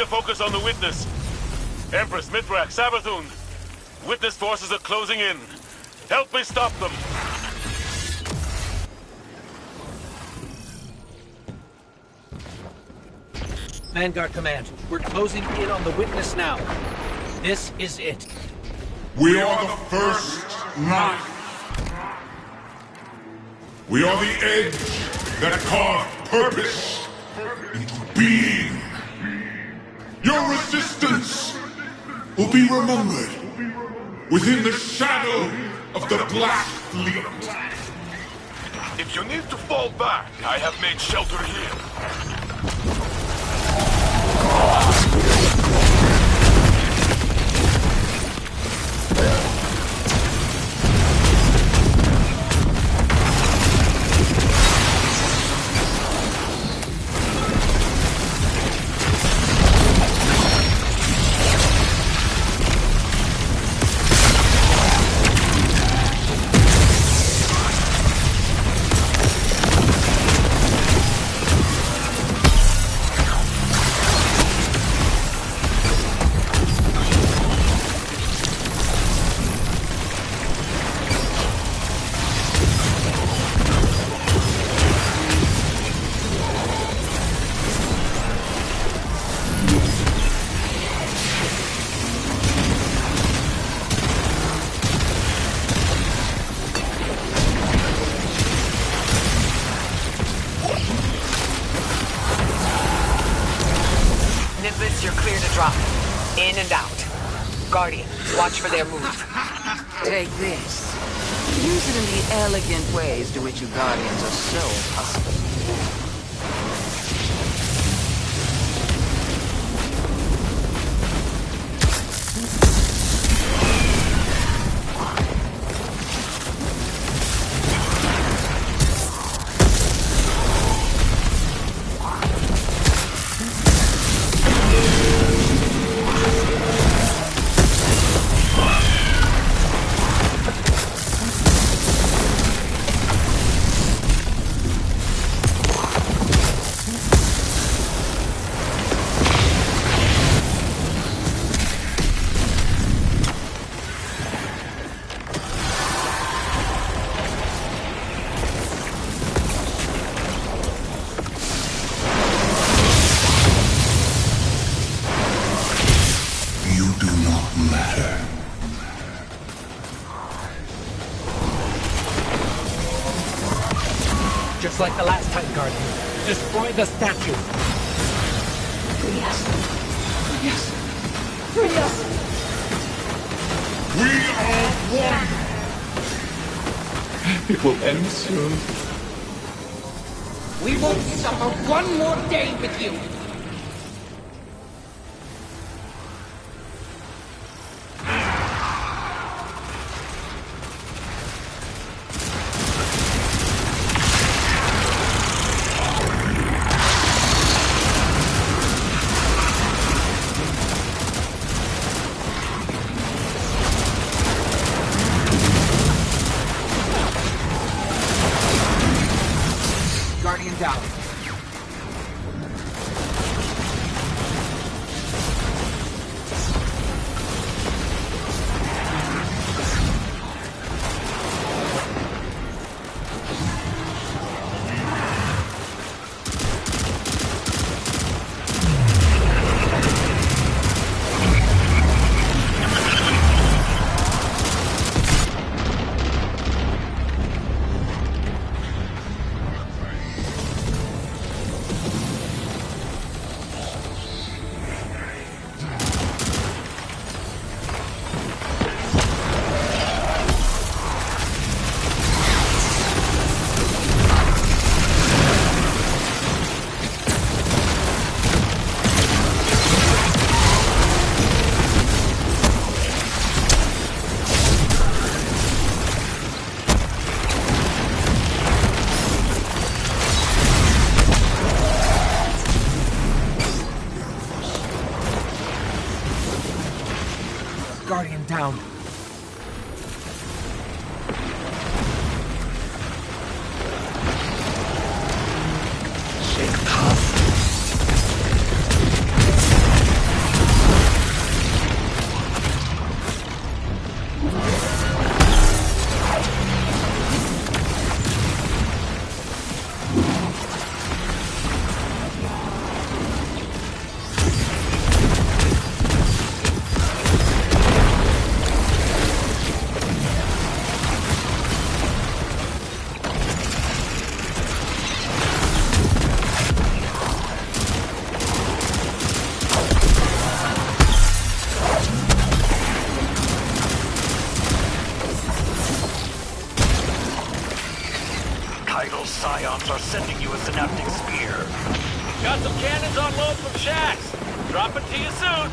Focus on the witness. Empress, Mithrax, Savathun. Witness forces are closing in. Help me stop them. Vanguard Command, we're closing in on the witness now. This is it. We are the first knife. We are the edge that carved purpose into being. Your resistance will be remembered within the shadow of the Black Fleet. If you need to fall back, I have made shelter here. You're clear to drop. In and out. Guardian, watch for their move. Take this. Use it in the elegant ways to which you Guardians are so accustomed. Just like the last time, Guardian. Destroy the statue. Free us. Free us. Free us. We are one. It will end soon. We won't suffer one more day with you. Guardian down. Guardian down. Kaido's Psyops are sending you a synaptic spear. Got some cannons on load from Shaxx. Drop it to you soon.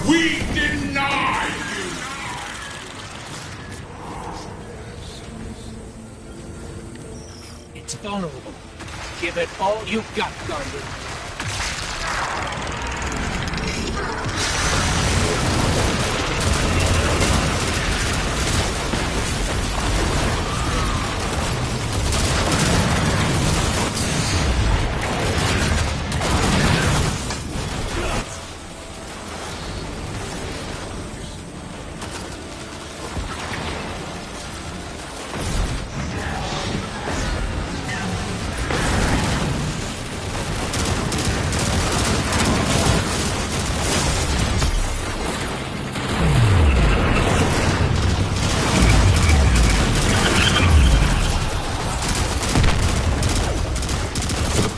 We deny you! It's vulnerable. Give it all you got, Guardian.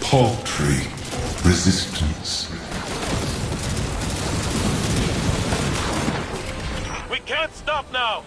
Paltry resistance. We can't stop now.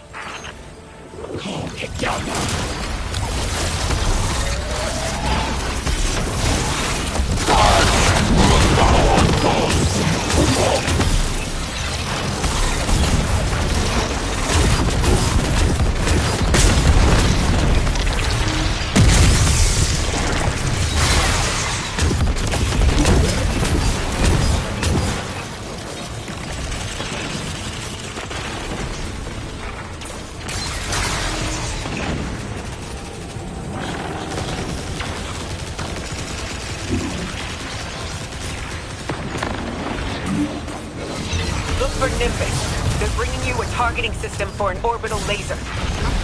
Look for Nimbus. They're bringing you a targeting system for an orbital laser.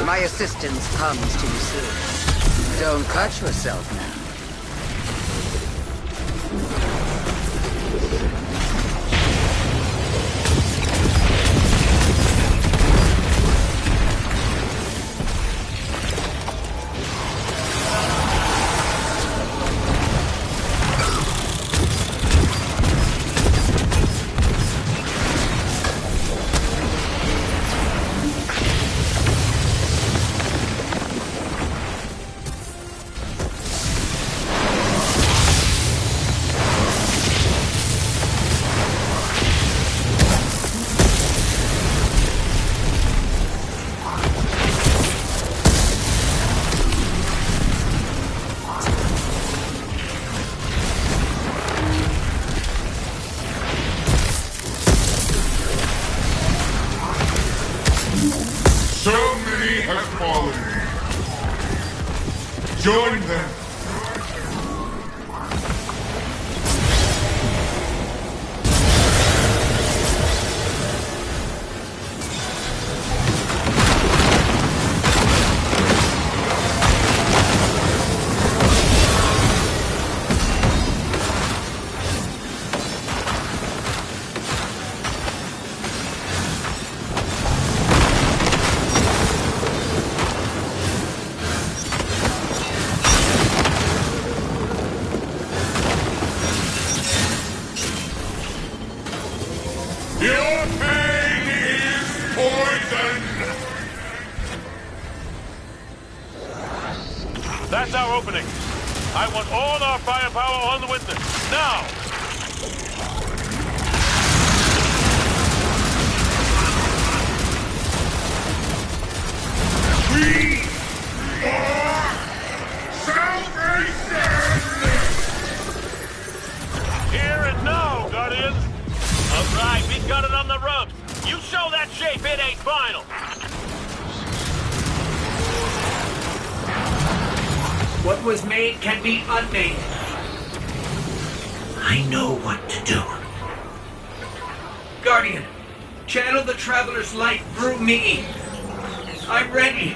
My assistance comes to you soon. Don't cut yourself now. Join them. Your pain is poison! That's our opening. I want all our firepower on the witness. Now! We are salvation! Here and now, Guardians! All right, we got it on the ropes. You show that shape, it ain't final. What was made can be unmade. I know what to do. Guardian, channel the Traveler's light through me. I'm ready.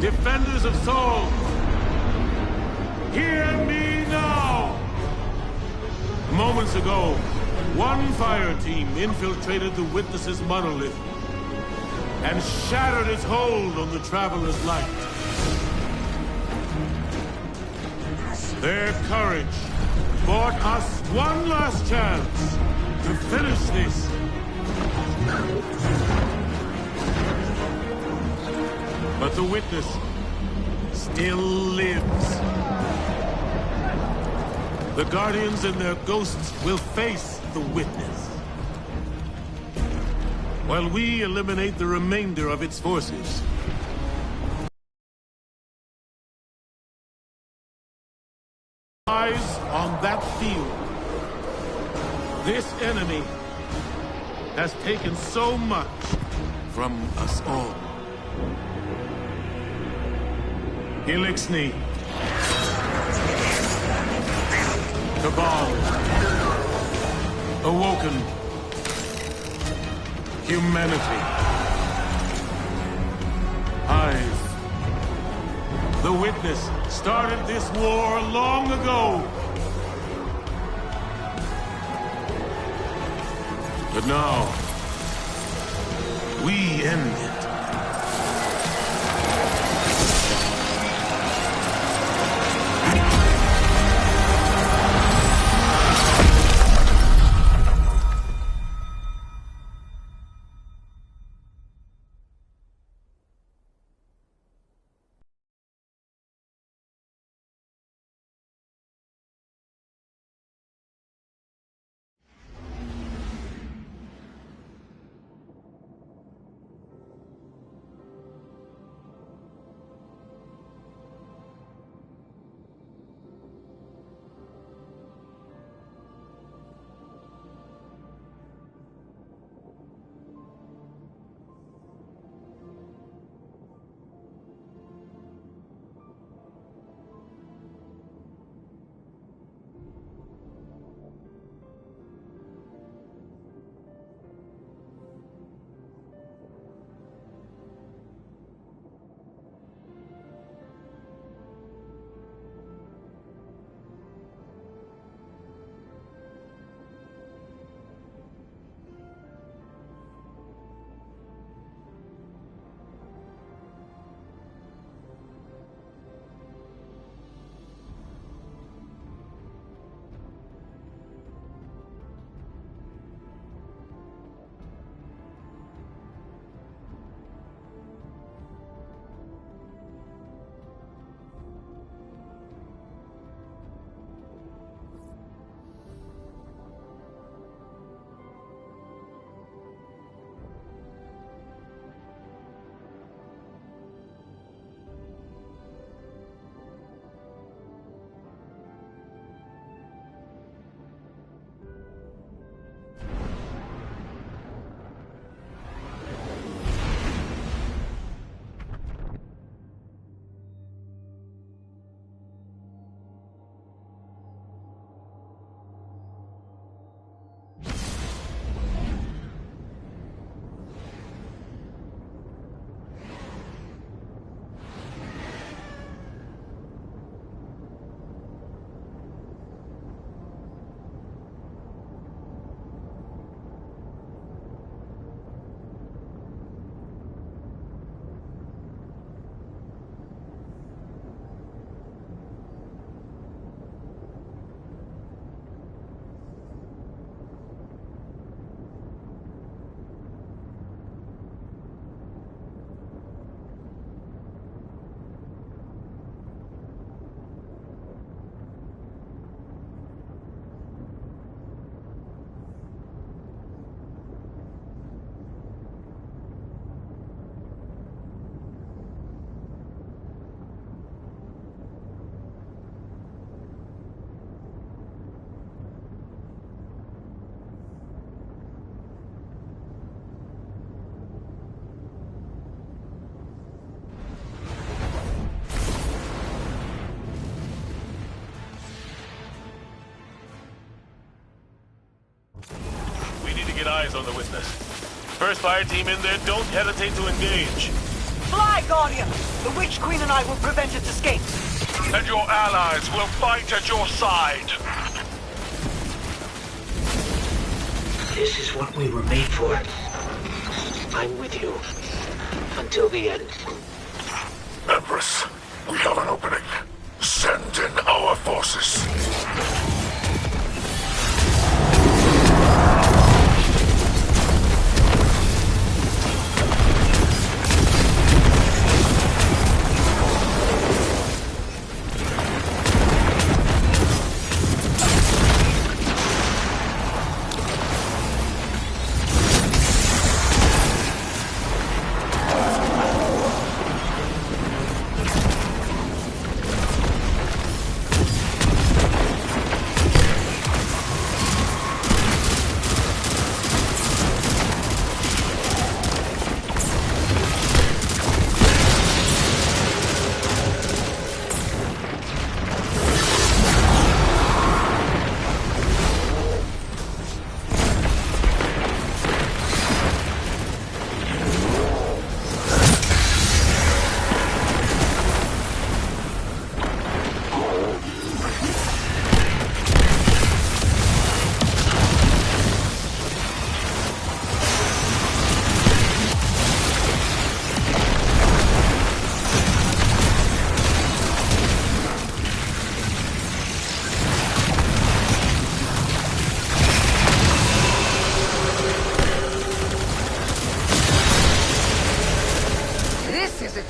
Defenders of souls, hear me now! Moments ago, one fire team infiltrated the Witness's monolith and shattered its hold on the Traveler's light. Their courage bought us one last chance to finish this. But the Witness still lives. The Guardians and their ghosts will face the Witness, while we eliminate the remainder of its forces. Eyes on that field. This enemy has taken so much from us all. Helixni, Cabal, Awoken, humanity, Hive. The Witness started this war long ago. But now, we end it. Eyes on the Witness. First fire team in there, don't hesitate to engage. Fly, Guardian! The Witch Queen and I will prevent its escape. And your allies will fight at your side. This is what we were made for. I'm with you. Until the end. Empress, we have an opening. Send in our forces.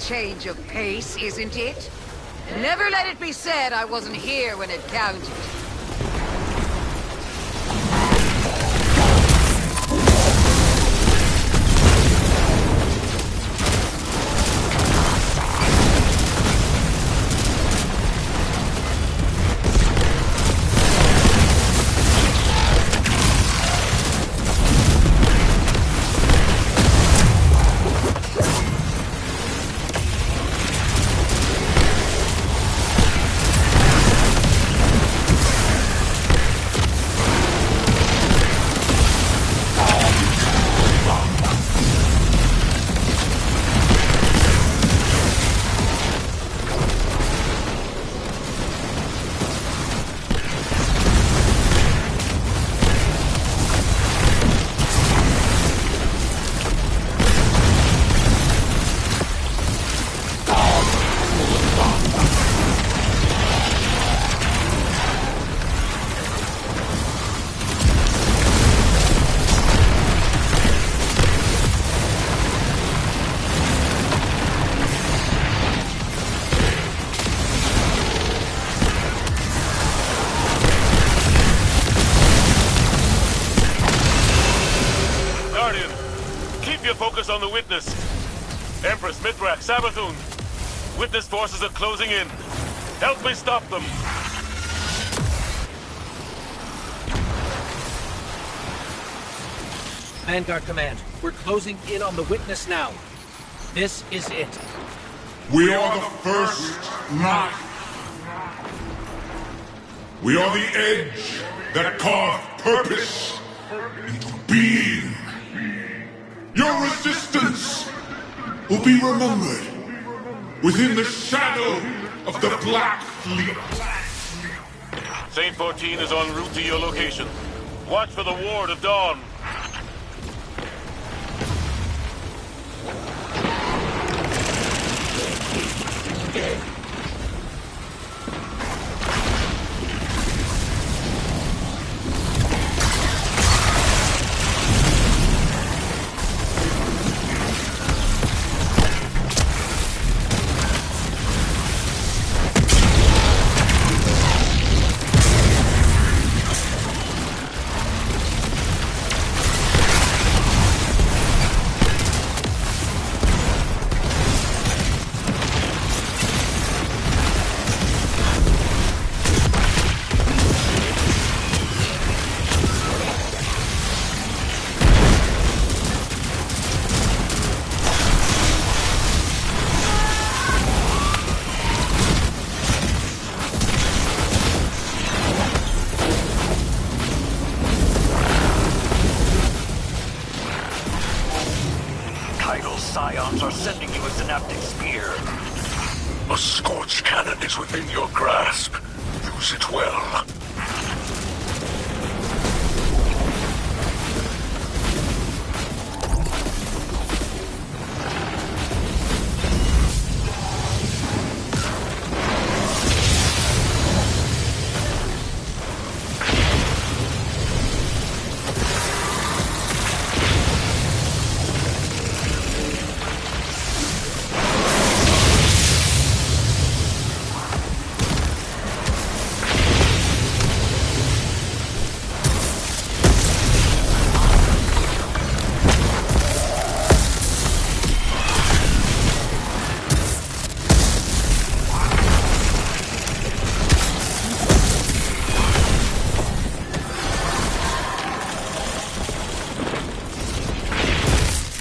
Change of pace, isn't it? Never let it be said I wasn't here when it counted. Focus on the Witness. Empress, Mithrax, Savathun. Witness forces are closing in. Help me stop them. Vanguard Command, we're closing in on the Witness now. This is it. We are the first knife. We are the edge that carved purpose into being. Your resistance will be remembered within the shadow of the Black Fleet. Saint 14 is en route to your location. Watch for the Ward of Dawn. The Scorch Cannon is within your grasp. Use it well.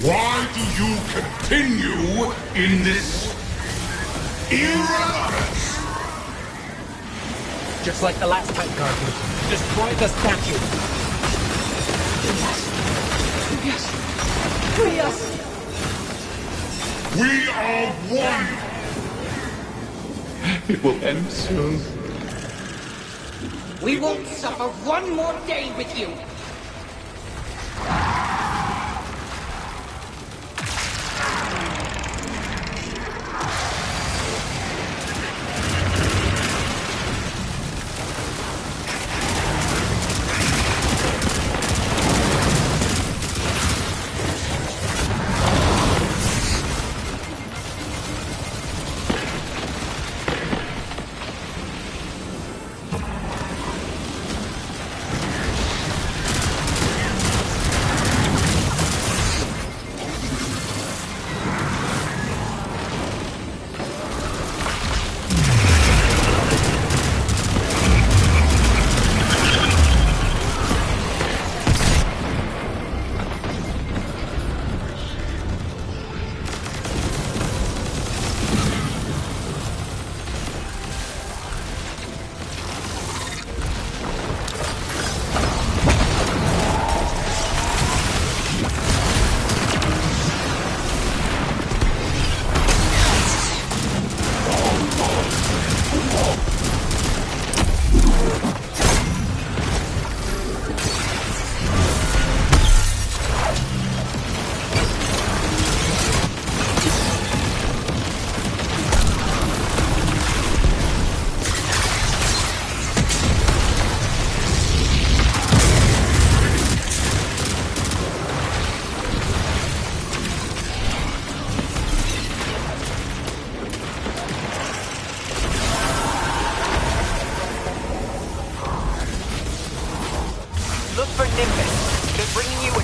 Why do you continue in this irreverence? Just like the last time, Guardian. Destroy the statue. Yes. Free us. We are one. It will end soon. We won't suffer one more day with you.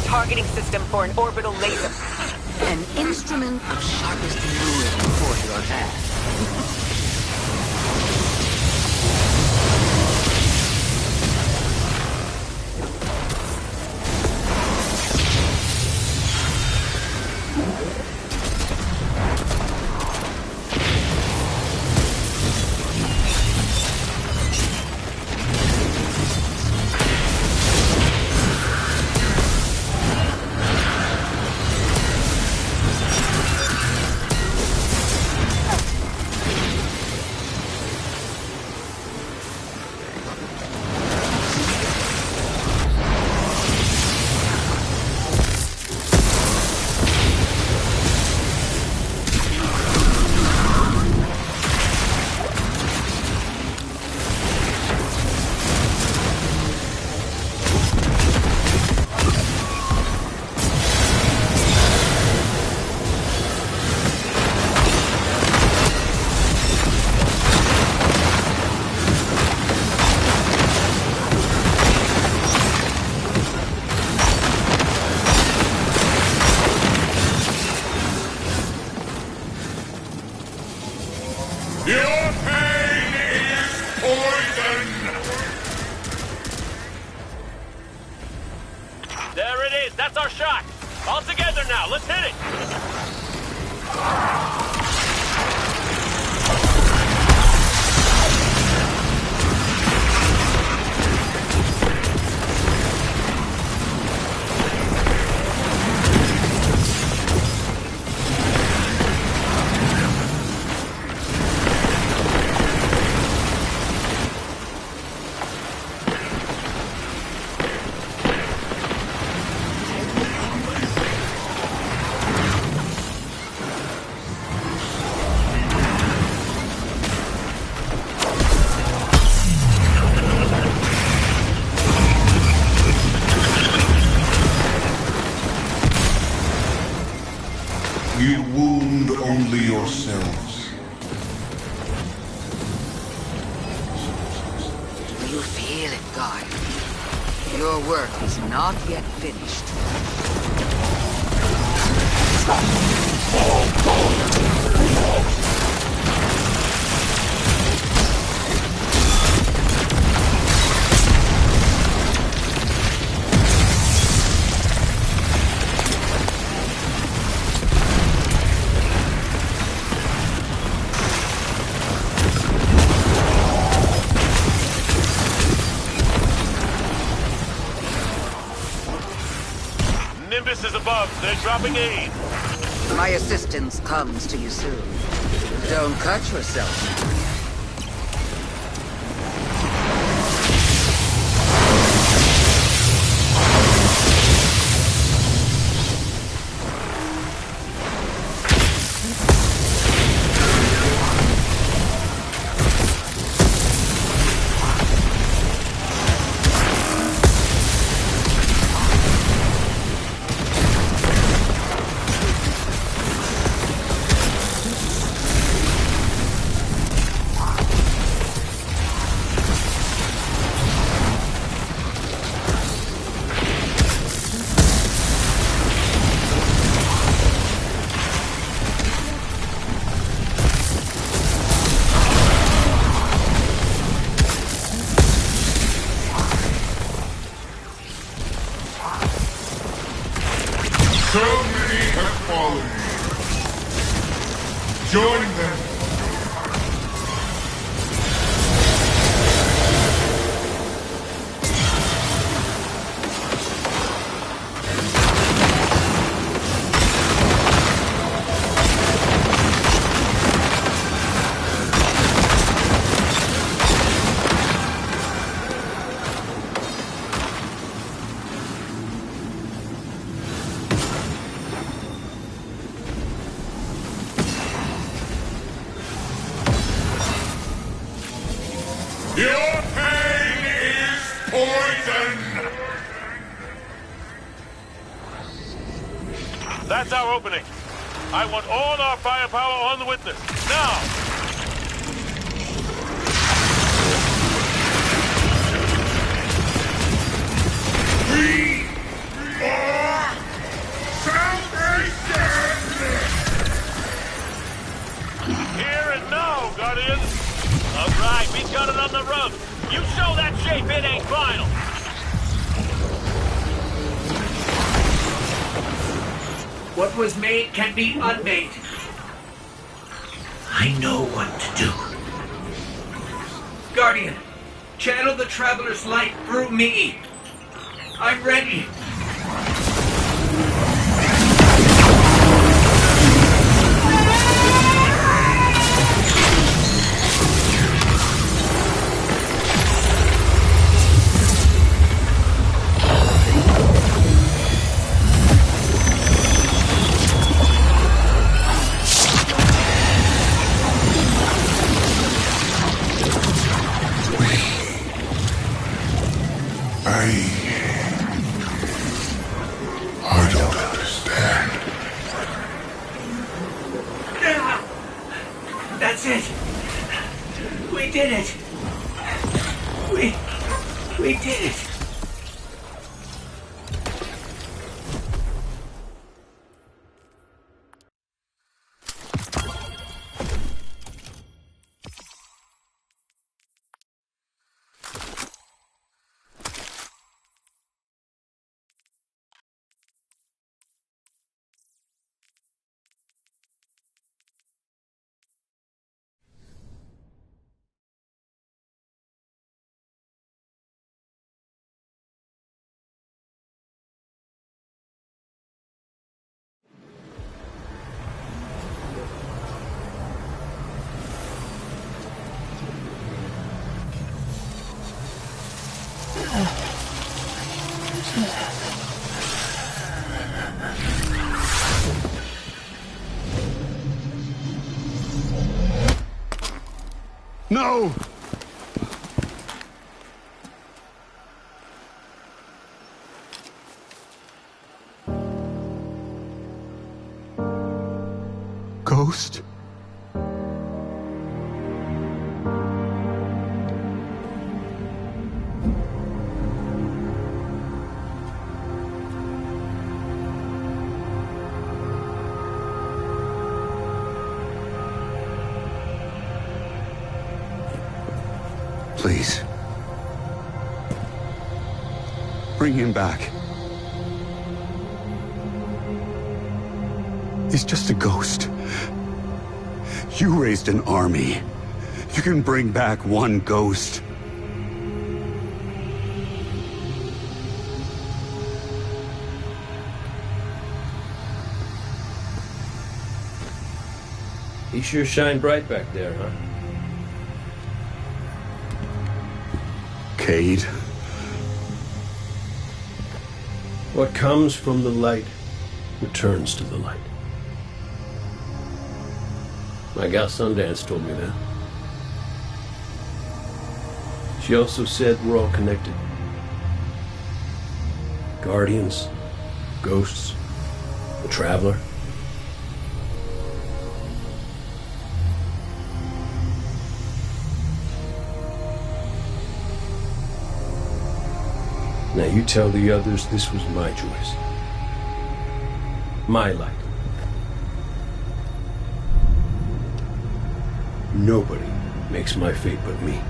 Targeting system for an orbital laser. An instrument of sharpest ruin for your hand. Your pain is poison! There it is. That's our shot. All together now. Let's hit it. yourselves. Do you feel it, Guardian? Your work is not yet finished. Nimbus is above. They're dropping aid. My assistance comes to you soon. Don't cut yourself. So many have fallen. Join them. Your pain is poison! That's our opening. I want all our firepower on the Witness. Now! We are salvation! Here and now, Guardian. All right, we got it on the road. You show that shape it ain't final. What was made can be unmade. I know what to do. Guardian, channel the Traveler's light through me. I'm ready. I don't understand. That's it. We did it. We did it. No! Ghost? Please. Bring him back. He's just a ghost. You raised an army. You can bring back one ghost. He sure shined bright back there, huh? Cayde. What comes from the light returns to the light. My gal Sundance told me that. She also said we're all connected. Guardians, ghosts, the Traveler. Now you tell the others this was my choice. My light. Nobody makes my fate but me.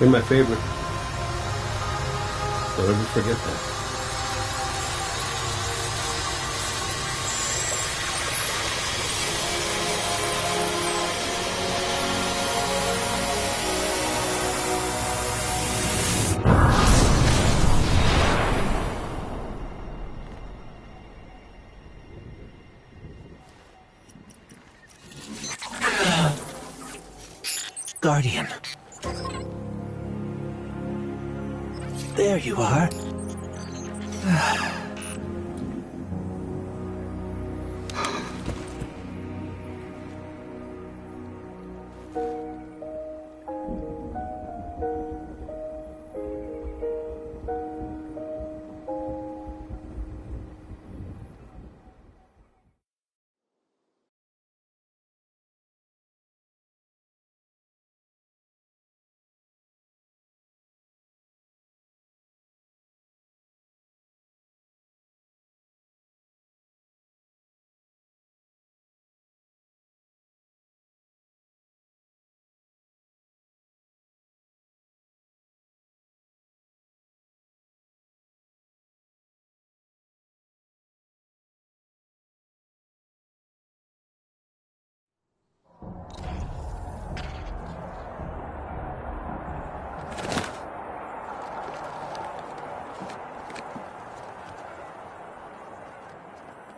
You're my favorite. Don't ever forget that. Guardian. There you are.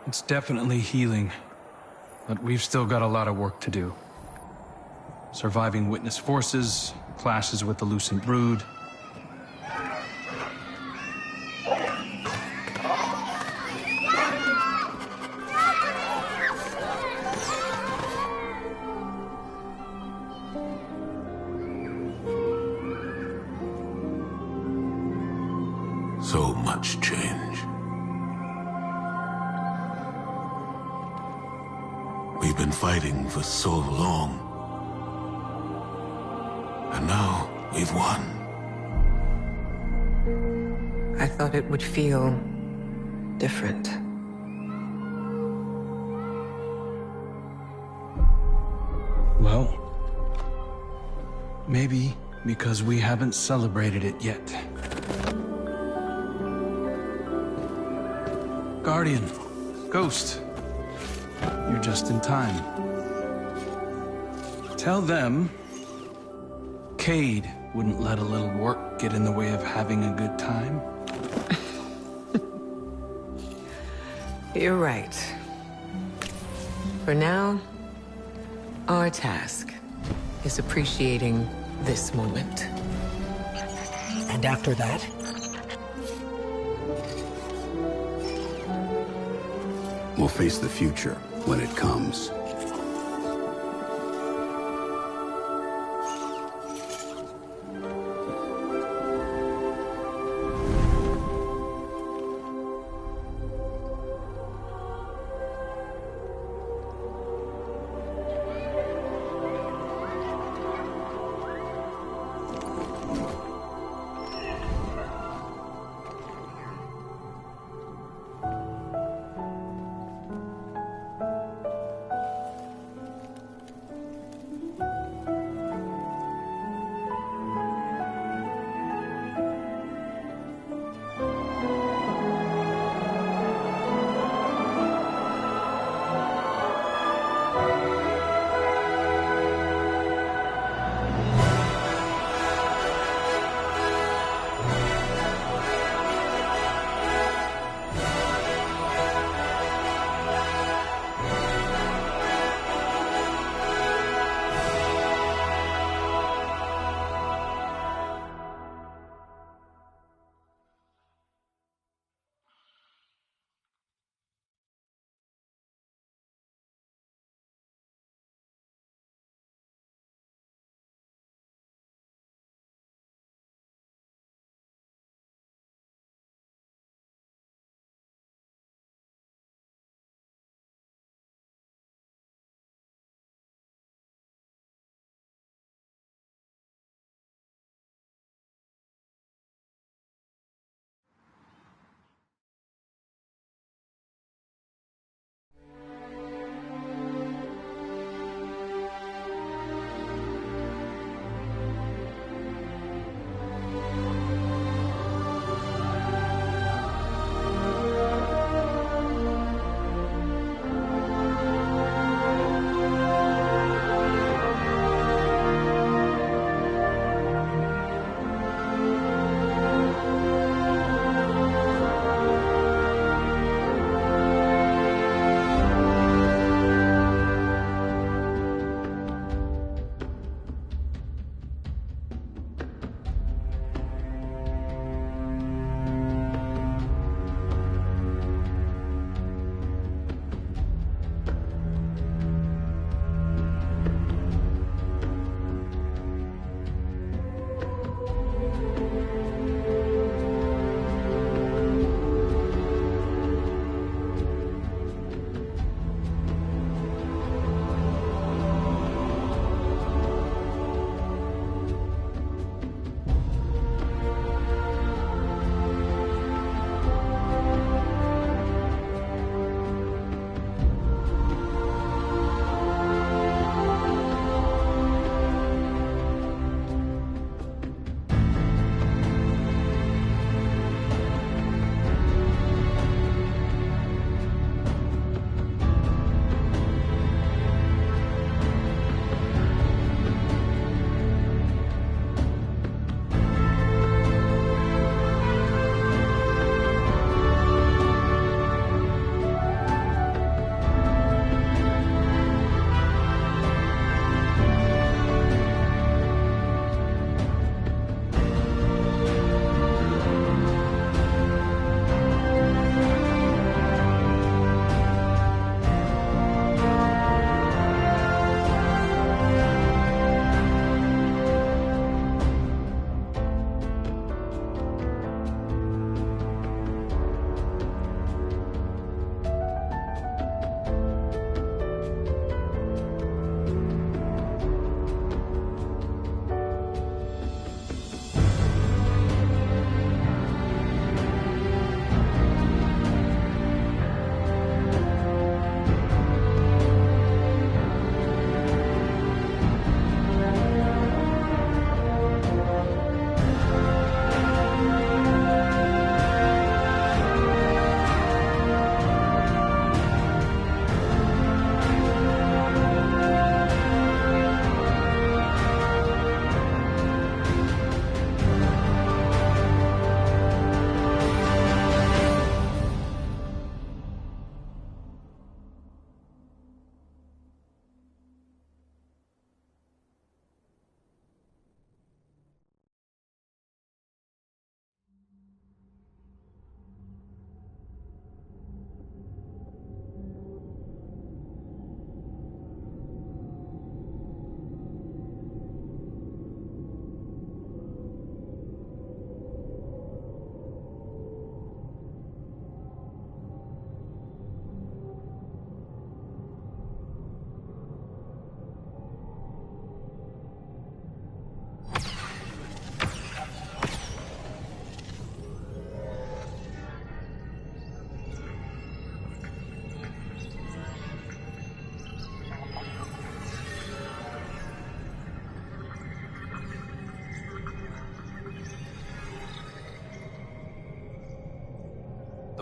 It's definitely healing, but we've still got a lot of work to do. Surviving Witness forces, clashes with the Lucent Brood. So much change. We've been fighting for so long. And now we've won. I thought it would feel different. Well, maybe because we haven't celebrated it yet. Guardian, Ghost, you're just in time. Tell them Cayde wouldn't let a little work get in the way of having a good time. You're right. For now, our task is appreciating this moment. And after that? We'll face the future when it comes.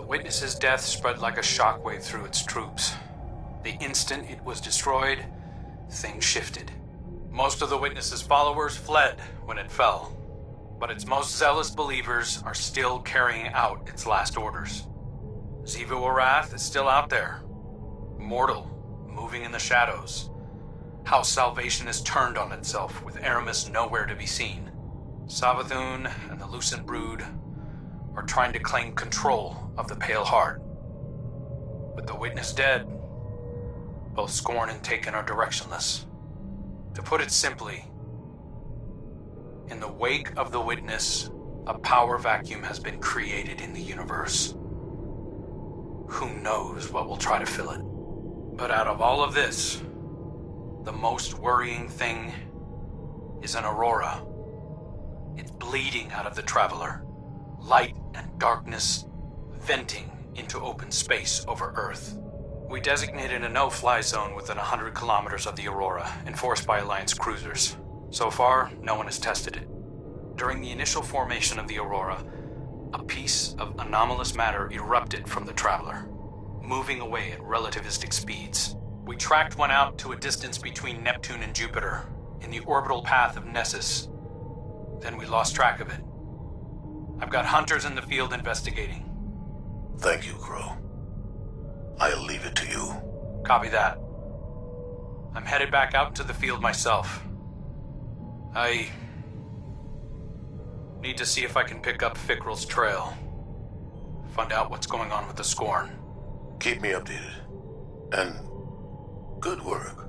Witness's death spread like a shockwave through its troops. The instant it was destroyed, things shifted. Most of the Witness's followers fled when it fell, but its most zealous believers are still carrying out its last orders. Xivu Arath is still out there, mortal, moving in the shadows. House Salvation is turned on itself, with Aramis nowhere to be seen. Savathun and the Lucent Brood are trying to claim control of the Pale Heart. With the Witness dead, both Scorn and Taken are directionless. To put it simply, in the wake of the Witness, a power vacuum has been created in the universe. Who knows what will try to fill it? But out of all of this, the most worrying thing is an aurora. It's bleeding out of the Traveler. Light and darkness venting into open space over Earth. We designated a no-fly zone within 100 kilometers of the Aurora, enforced by Alliance cruisers. So far, no one has tested it. During the initial formation of the Aurora, a piece of anomalous matter erupted from the Traveler, moving away at relativistic speeds. We tracked one out to a distance between Neptune and Jupiter, in the orbital path of Nessus. Then we lost track of it. I've got hunters in the field investigating. Thank you, Crow. I'll leave it to you. Copy that. I'm headed back out into the field myself. I need to see if I can pick up Fickrell's trail. Find out what's going on with the Scorn. Keep me updated. And good work.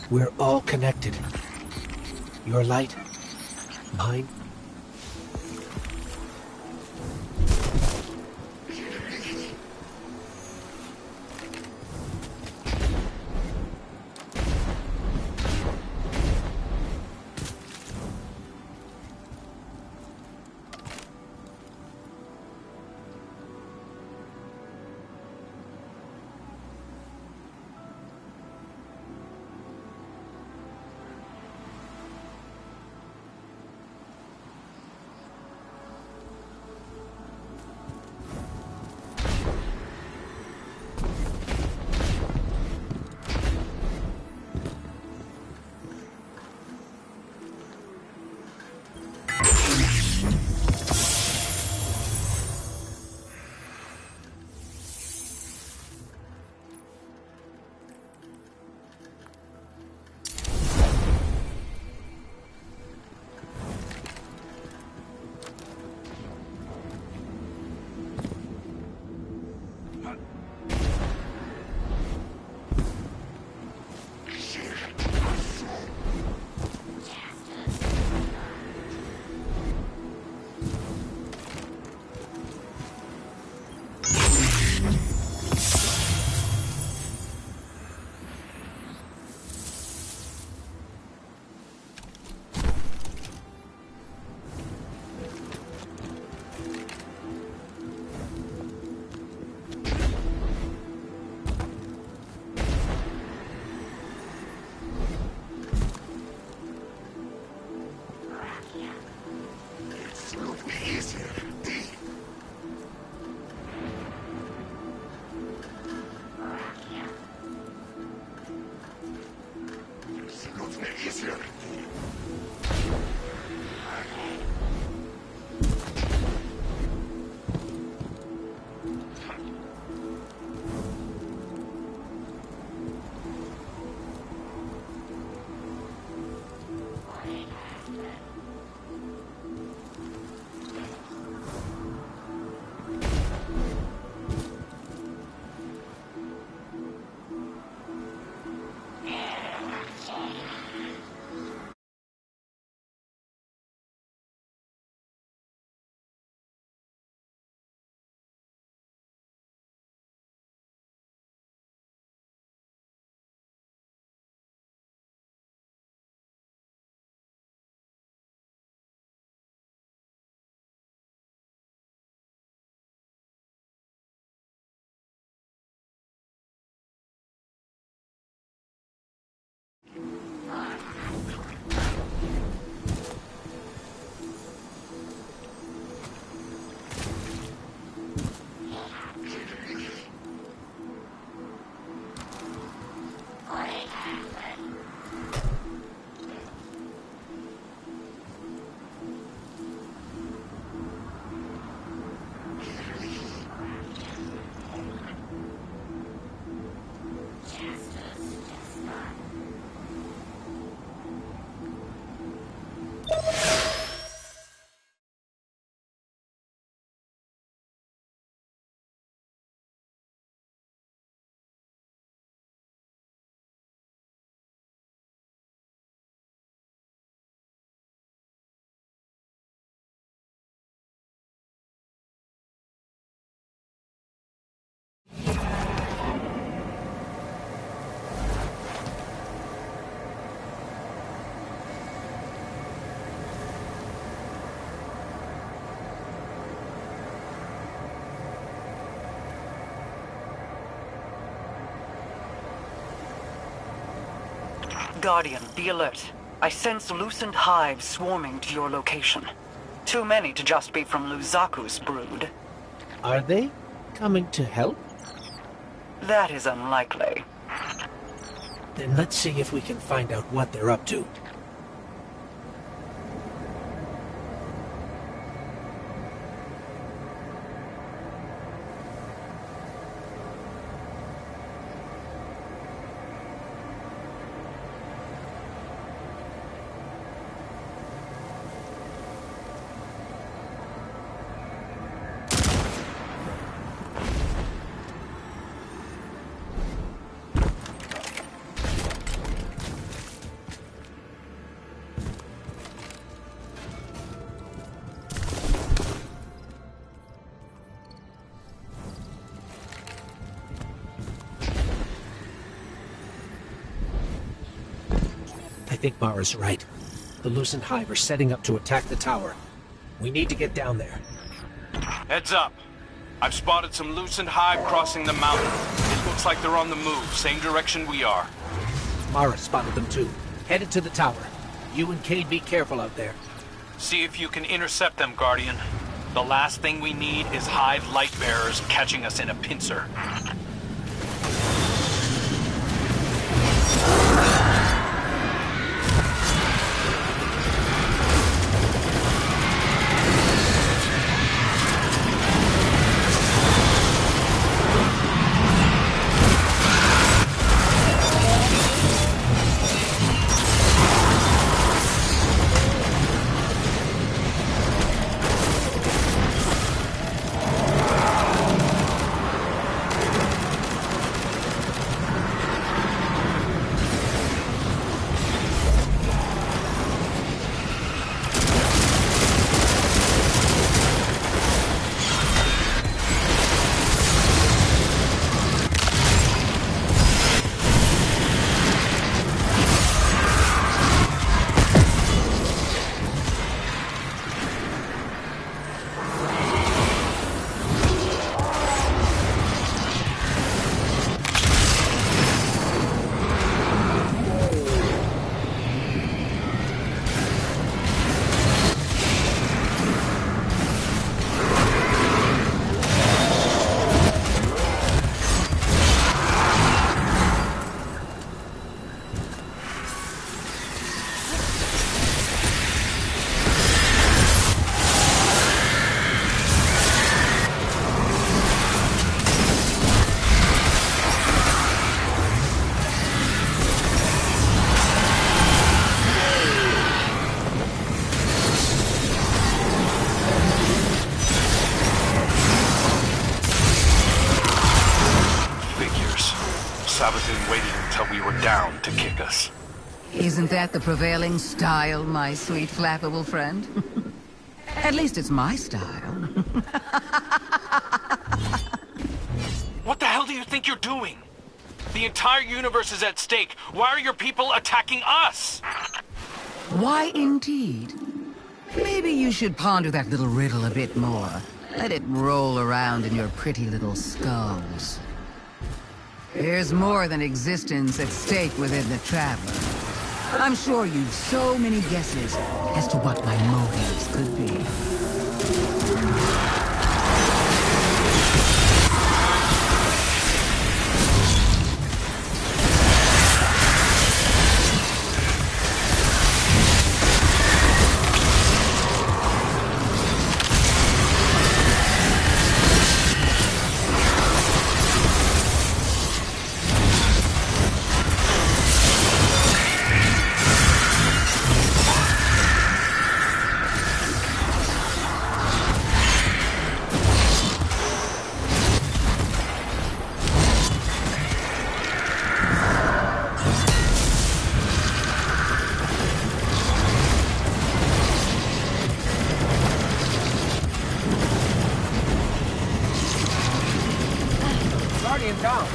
We're all connected. Your light, mine. Guardian, be alert. I sense loosened hives swarming to your location. Too many to just be from Luzaku's brood. Are they coming to help? That is unlikely. Then let's see if we can find out what they're up to. I think Mara's right. The Lucent Hive are setting up to attack the tower. We need to get down there. Heads up. I've spotted some Lucent Hive crossing the mountain. It looks like they're on the move, same direction we are. Mara spotted them too. Headed to the tower. You and Cade be careful out there. See if you can intercept them, Guardian. The last thing we need is Hive light bearers catching us in a pincer. Savathun waited until we were down to kick us. Isn't that the prevailing style, my sweet flappable friend? At least it's my style. What the hell do you think you're doing? The entire universe is at stake. Why are your people attacking us? Why indeed? Maybe you should ponder that little riddle a bit more. Let it roll around in your pretty little skulls. There's more than existence at stake within the Traveler. I'm sure you've so many guesses as to what my motives could be. Guardian down.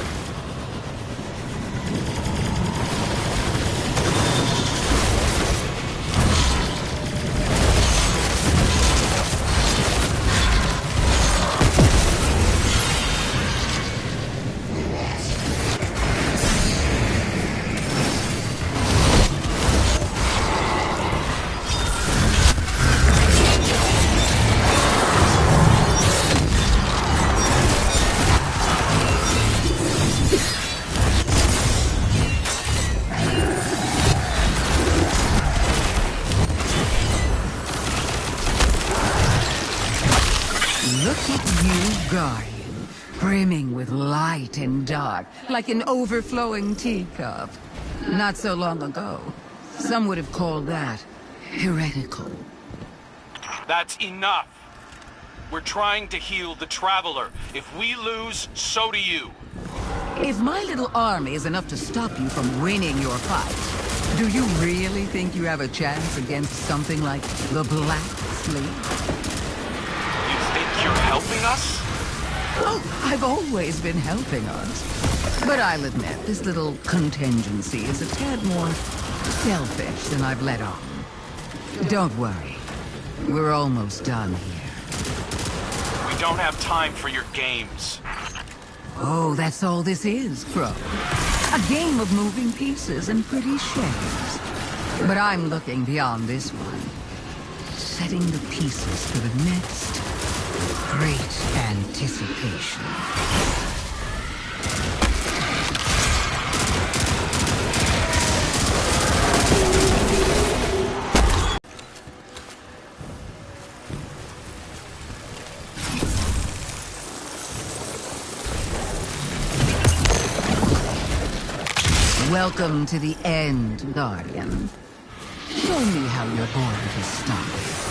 Look at you, Guardian, brimming with light and dark, like an overflowing teacup. Not so long ago, some would have called that heretical. That's enough. We're trying to heal the Traveler. If we lose, so do you. If my little army is enough to stop you from winning your fight, do you really think you have a chance against something like the Black Fleet? You're helping us? Oh, I've always been helping us. But I'll admit, this little contingency is a tad more selfish than I've let on. Don't worry. We're almost done here. We don't have time for your games. Oh, that's all this is, Crow. A game of moving pieces and pretty shapes. But I'm looking beyond this one. Setting the pieces for the next great anticipation. Welcome to the end, Guardian. Show me how you're going to stop it.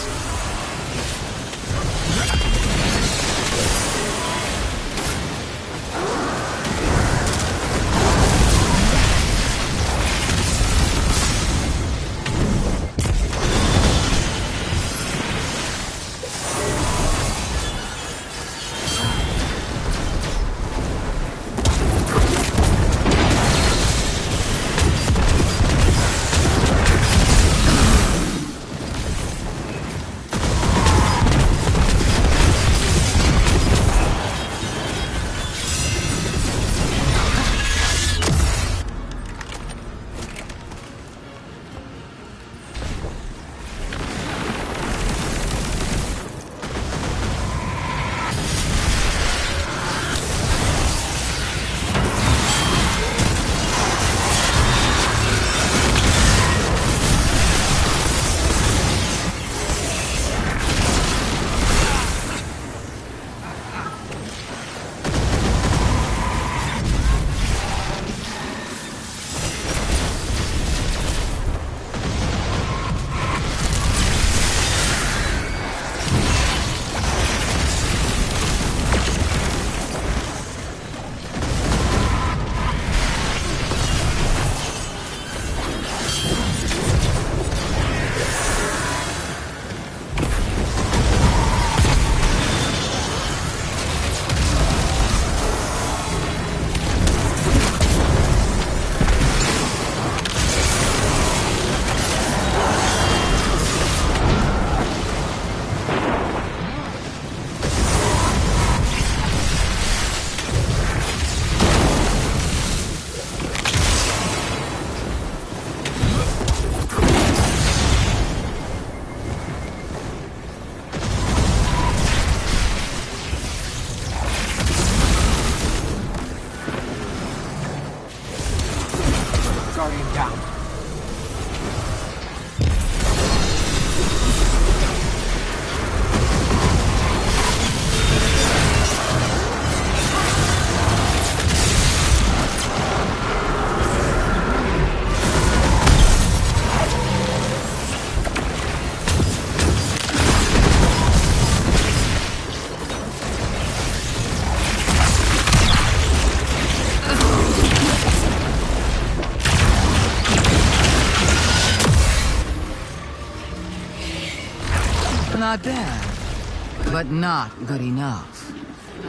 Not bad, but not good enough.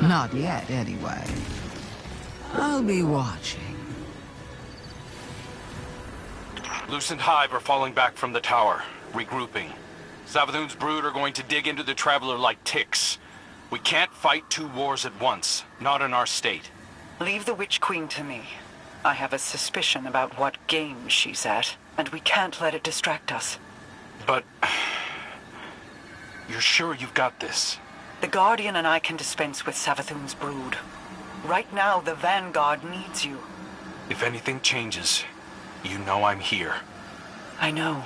Not yet, anyway. I'll be watching. Lucent Hive are falling back from the tower, regrouping. Savathun's brood are going to dig into the Traveler like ticks. We can't fight two wars at once, not in our state. Leave the Witch Queen to me. I have a suspicion about what game she's at, and we can't let it distract us. But... you're sure you've got this? The Guardian and I can dispense with Savathun's brood. Right now, the Vanguard needs you. If anything changes, you know I'm here. I know.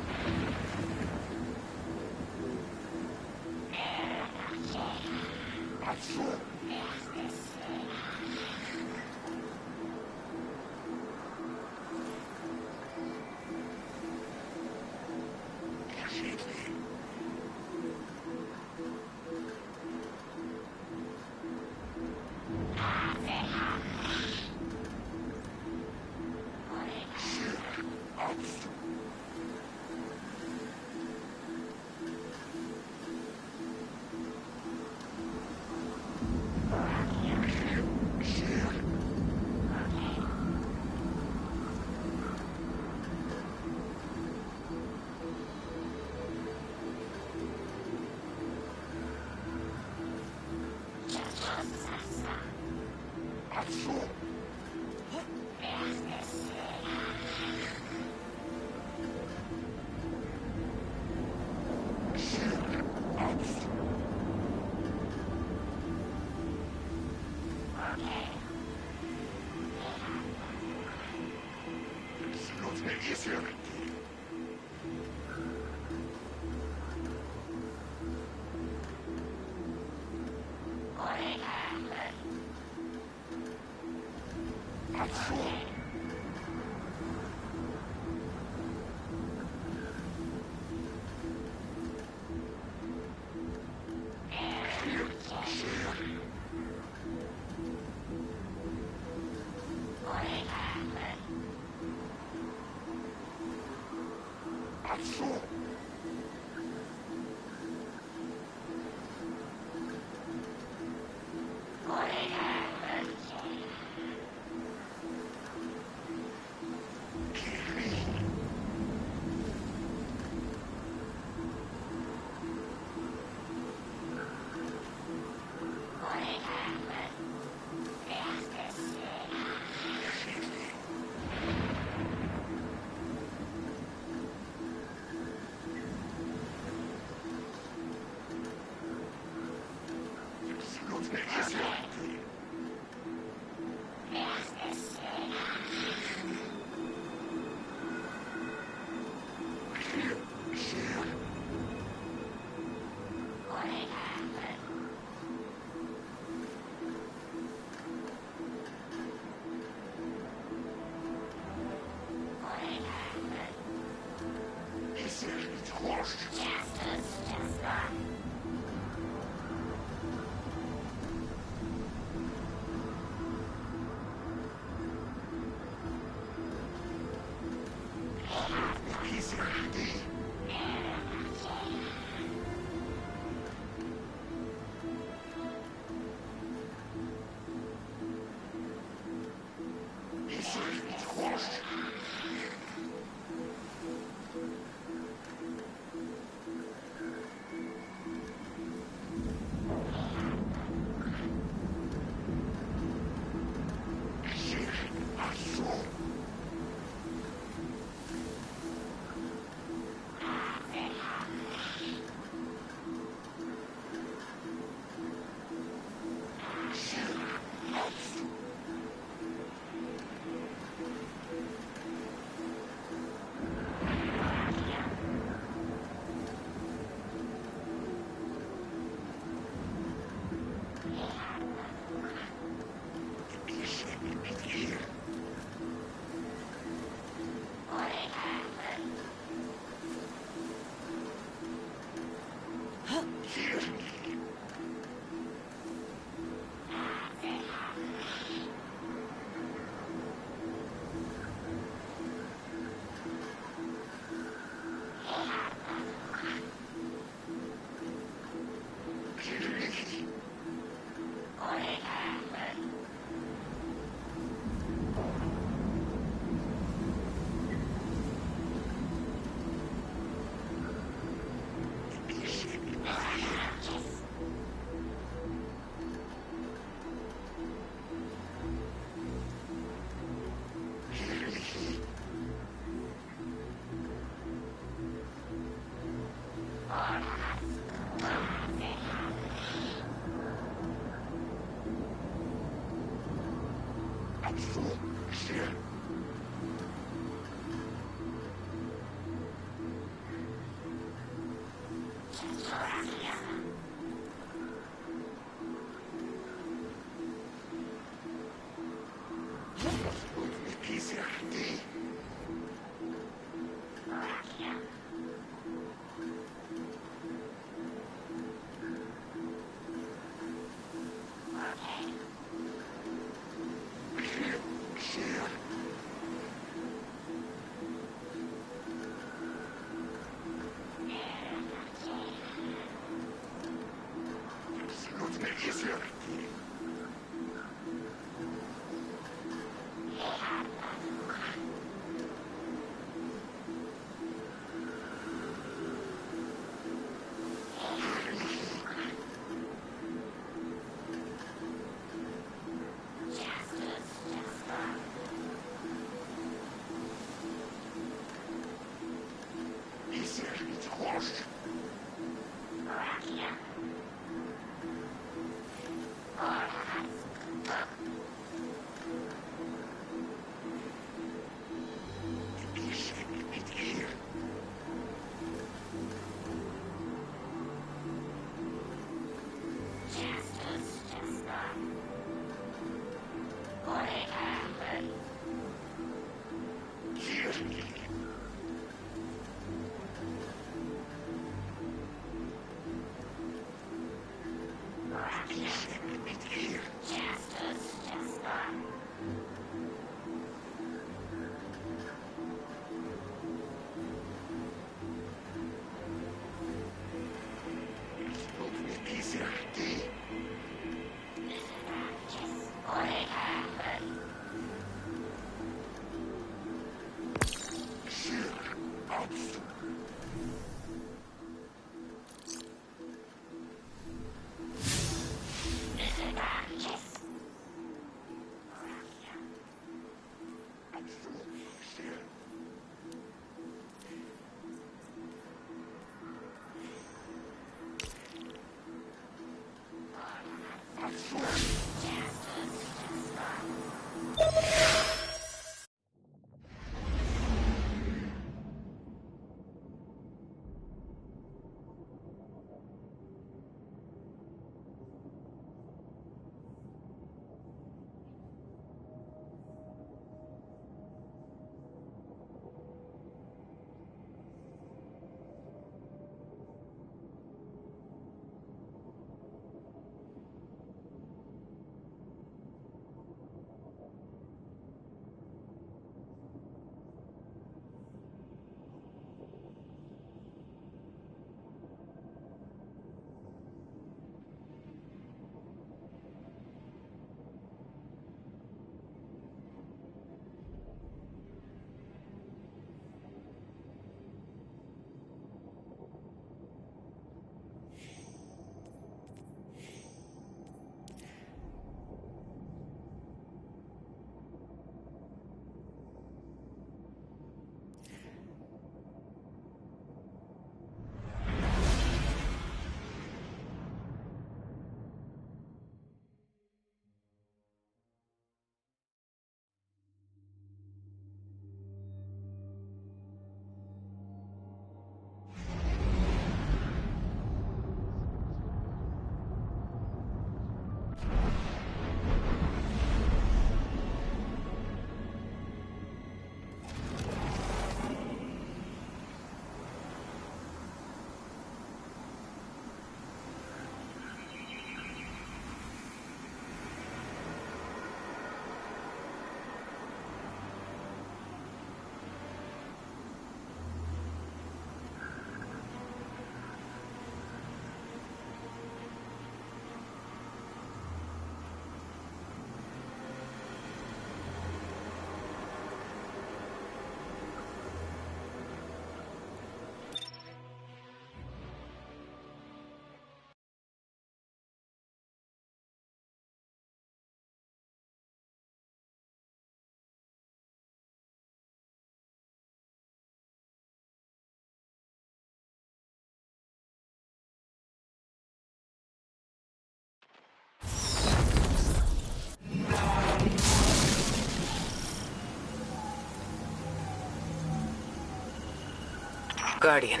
Guardian,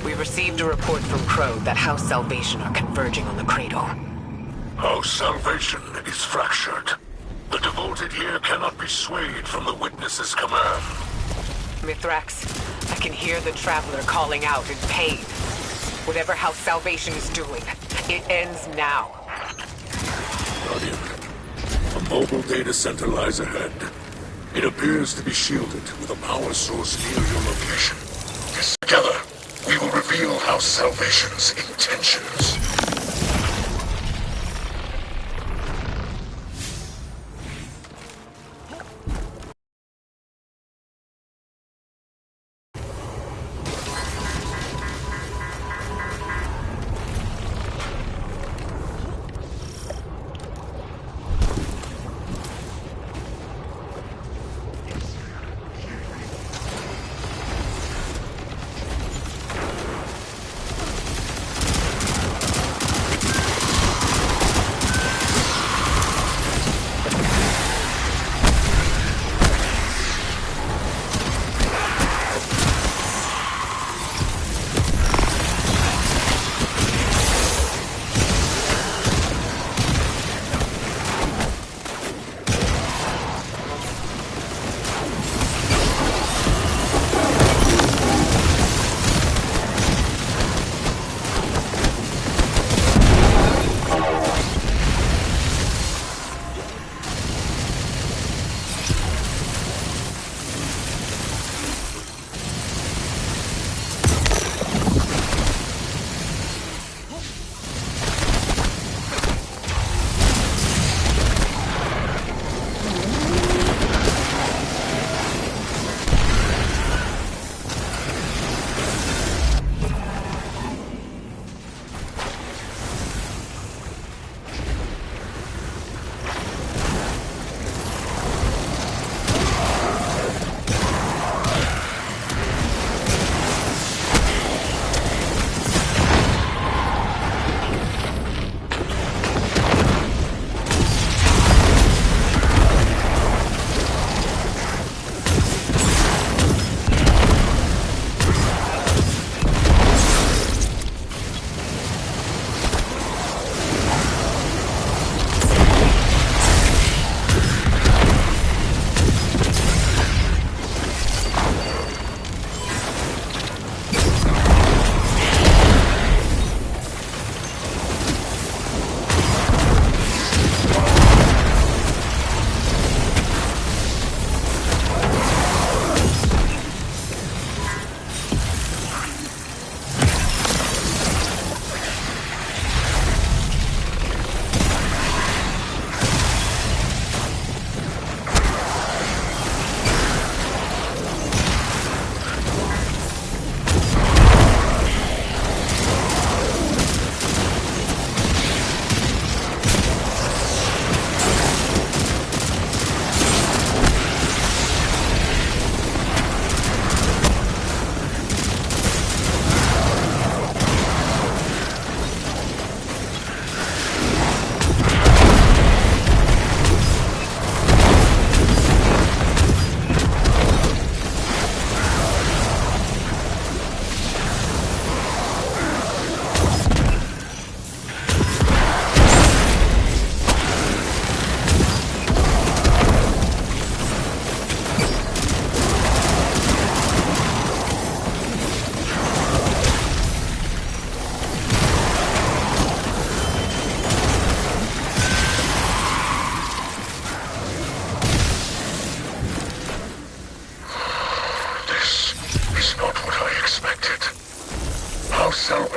we received a report from Crow that House Salvation are converging on the Cradle. House Salvation is fractured. The devoted here cannot be swayed from the Witness's command. Mithrax, I can hear the Traveler calling out in pain. Whatever House Salvation is doing, it ends now. Guardian, a mobile data center lies ahead. It appears to be shielded with a power source near your location. Together, we will reveal House Salvation's intentions.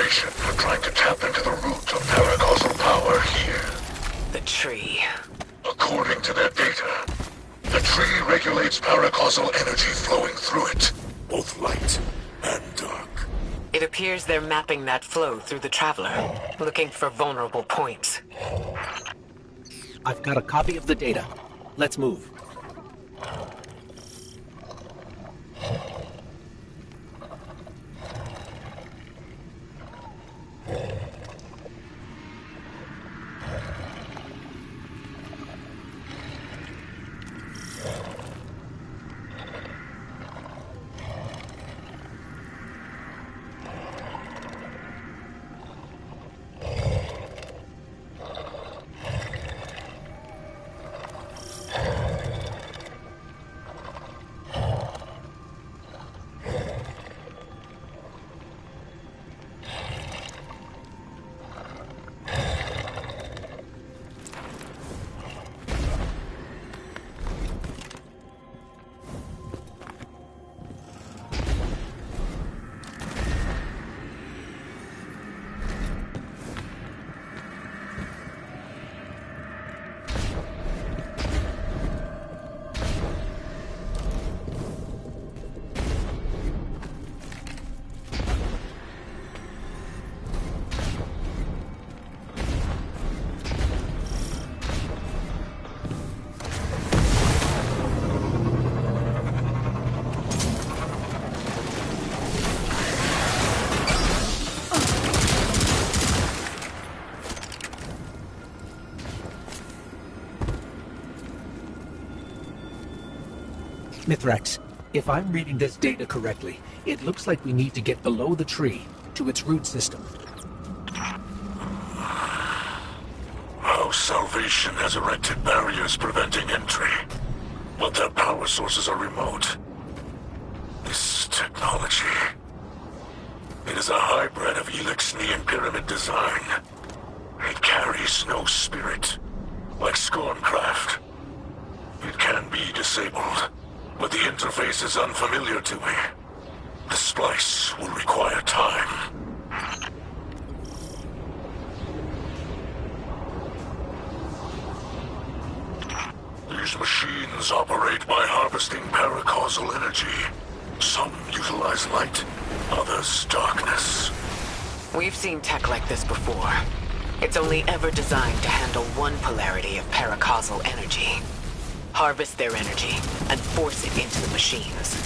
Salvation are trying to tap into the root of paracausal power here. The tree. According to their data, the tree regulates paracausal energy flowing through it, both light and dark. It appears they're mapping that flow through the Traveler, looking for vulnerable points. I've got a copy of the data. Let's move. Mithrax, if I'm reading this data correctly, it looks like we need to get below the tree, to its root system. House Salvation has erected barriers preventing entry, but their power sources are remote. This technology... it is a hybrid of Elixni and Pyramid design. It carries no spirit, like Scorncraft. It can be disabled, but the interface is unfamiliar to me. The splice will require time. These machines operate by harvesting paracausal energy. Some utilize light, others darkness. We've seen tech like this before. It's only ever designed to handle one polarity of paracausal energy. Harvest their energy and force it into the machines.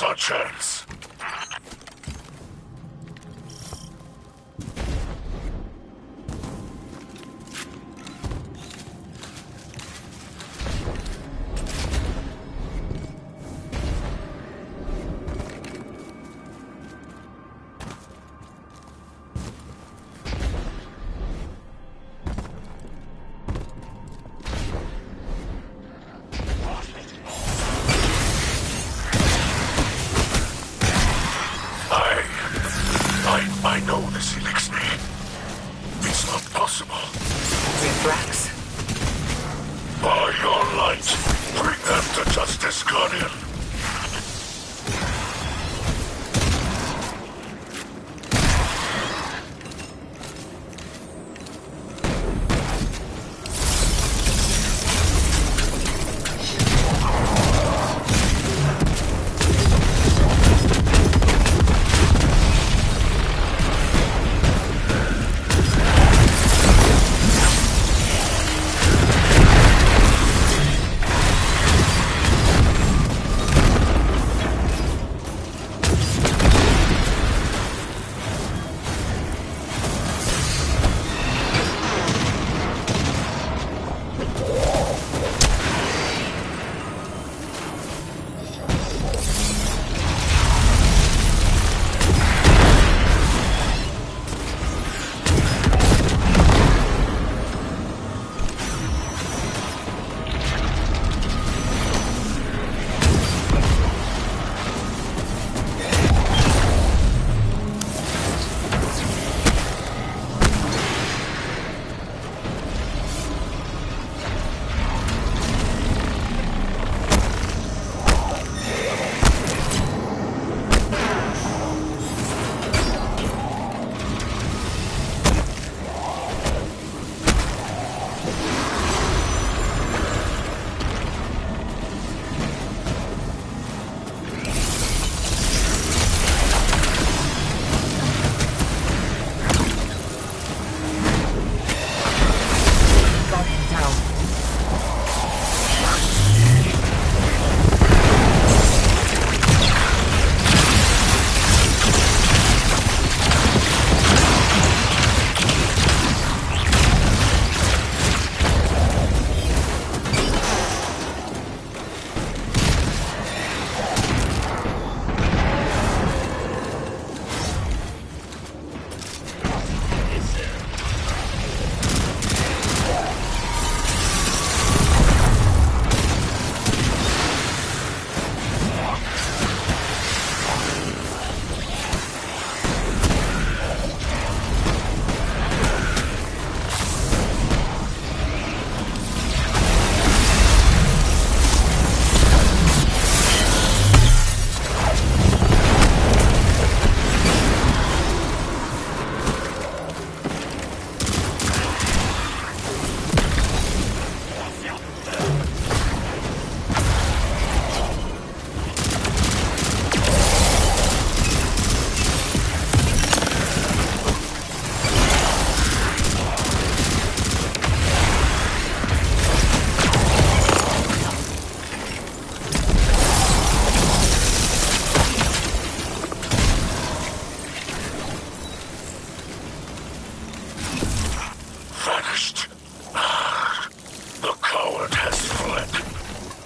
Now's our chance. I know this, Elixir. It's not possible. Mithrax? By your light, bring them to justice, Guardian.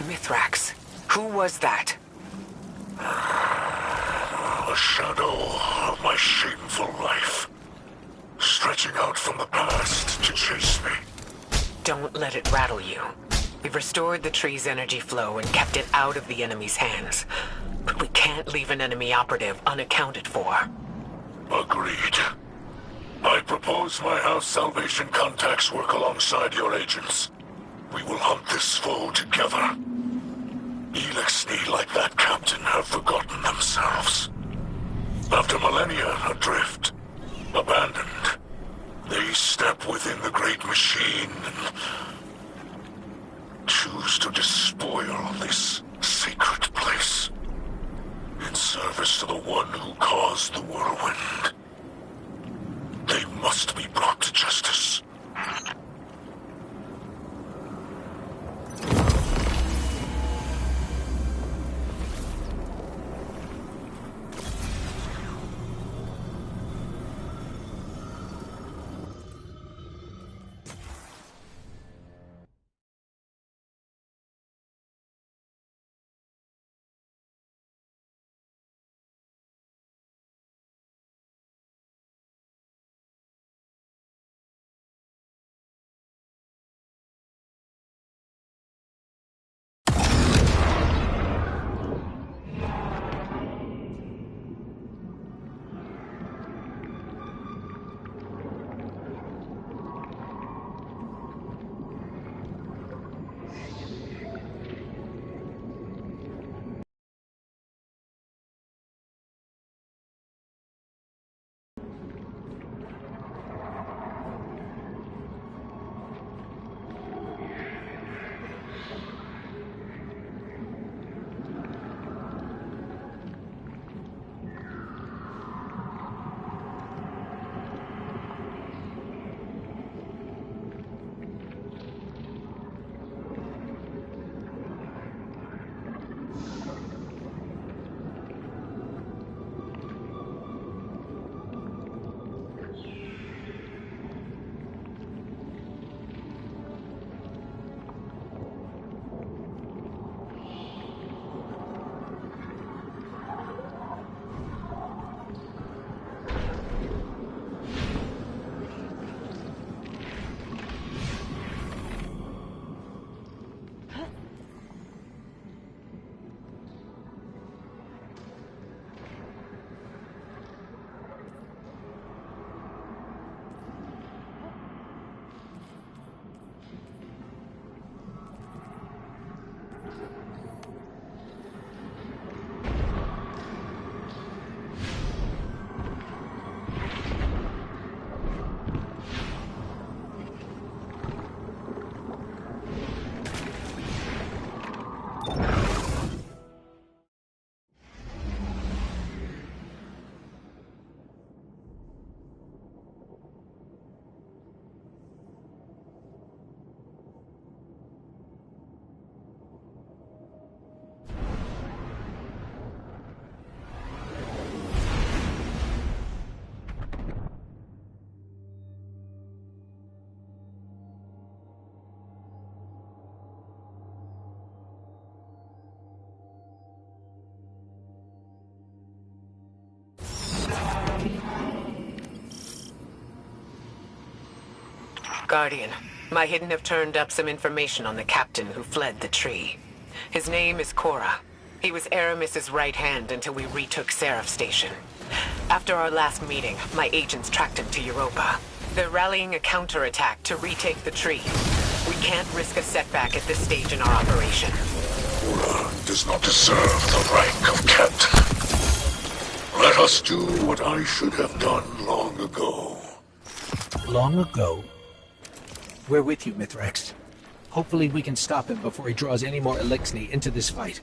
Mithrax, who was that? A shadow of my shameful life, stretching out from the past to chase me. Don't let it rattle you. We've restored the tree's energy flow and kept it out of the enemy's hands. But we can't leave an enemy operative unaccounted for. Agreed. I propose my House Salvation contacts work alongside your agents. We will hunt this foe together. Elixir, like that captain, have forgotten themselves. After millennia adrift, abandoned, they step within the great machine and choose to despoil this sacred place in service to the one who caused the whirlwind. They must be brought to justice. Guardian, my Hidden have turned up some information on the captain who fled the tree. His name is Cora. He was Aramis's right hand until we retook Seraph Station. After our last meeting, my agents tracked him to Europa. They're rallying a counterattack to retake the tree. We can't risk a setback at this stage in our operation. Cora does not deserve the rank of captain. Let us do what I should have done long ago. Long ago? We're with you, Mithrax. Hopefully we can stop him before he draws any more Elixni into this fight.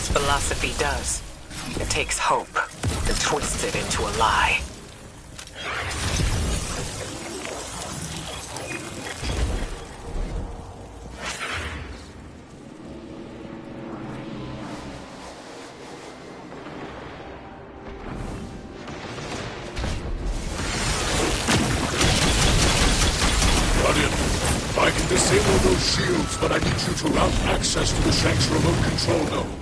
Philosophy does. It takes hope and twists it into a lie. Guardian, I can disable those shields, but I need you to route access to the Shank's remote control node.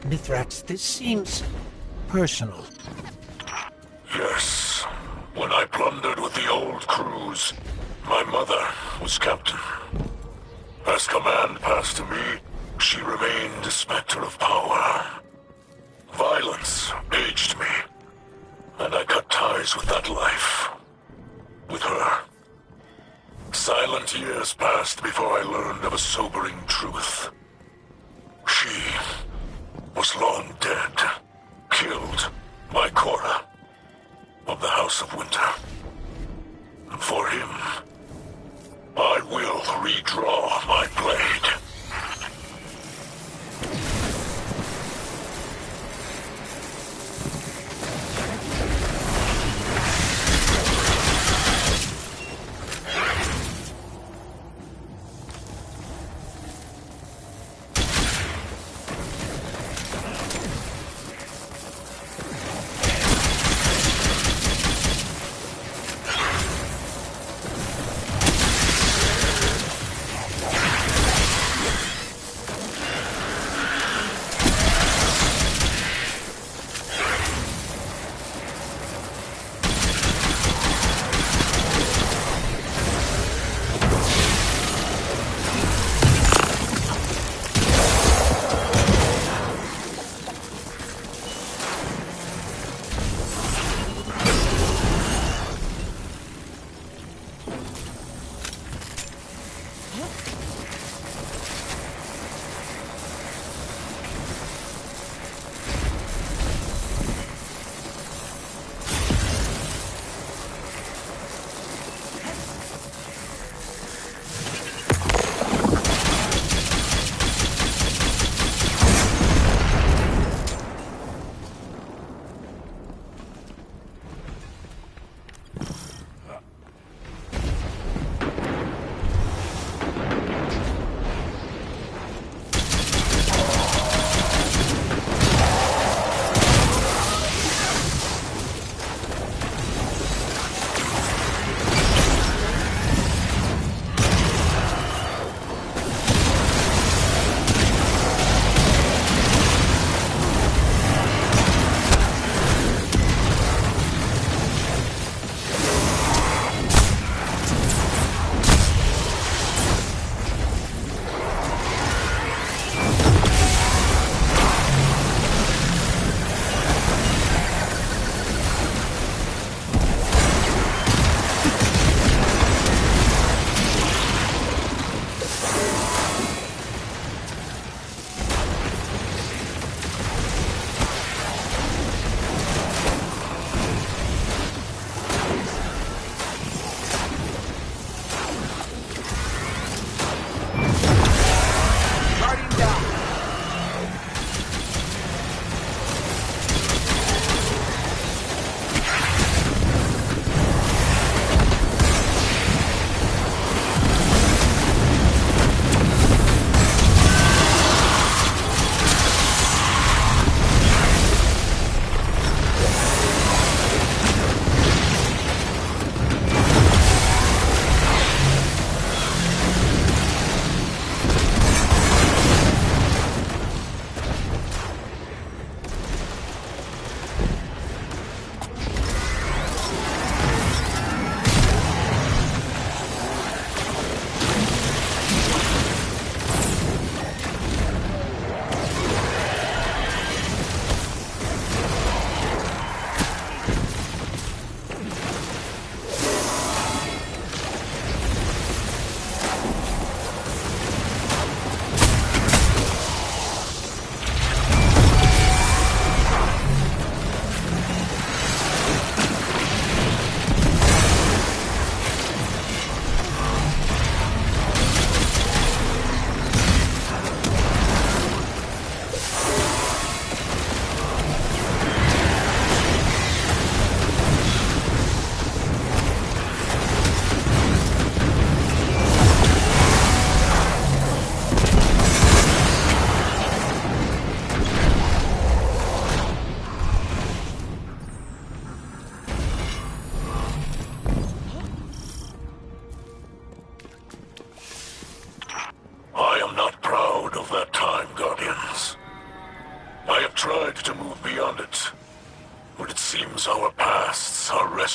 Mithrax, this seems personal. Yes. When I plundered with the old crews, my mother was captain. As command passed to me, she remained a specter of power. Violence aged me, and I cut ties with that life. With her. Silent years passed before I learned of a sobering truth. She was long dead, killed by Cora of the House of Winter. And for him, I will redraw my blade.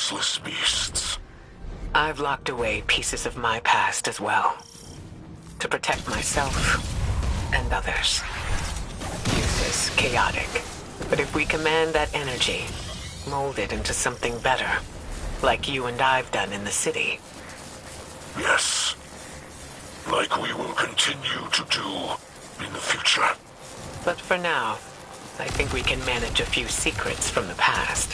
senseless beasts. I've locked away pieces of my past as well. To protect myself and others. Youth is chaotic. But if we command that energy, mold it into something better, like you and I've done in the city. Yes. Like we will continue to do in the future. But for now, I think we can manage a few secrets from the past.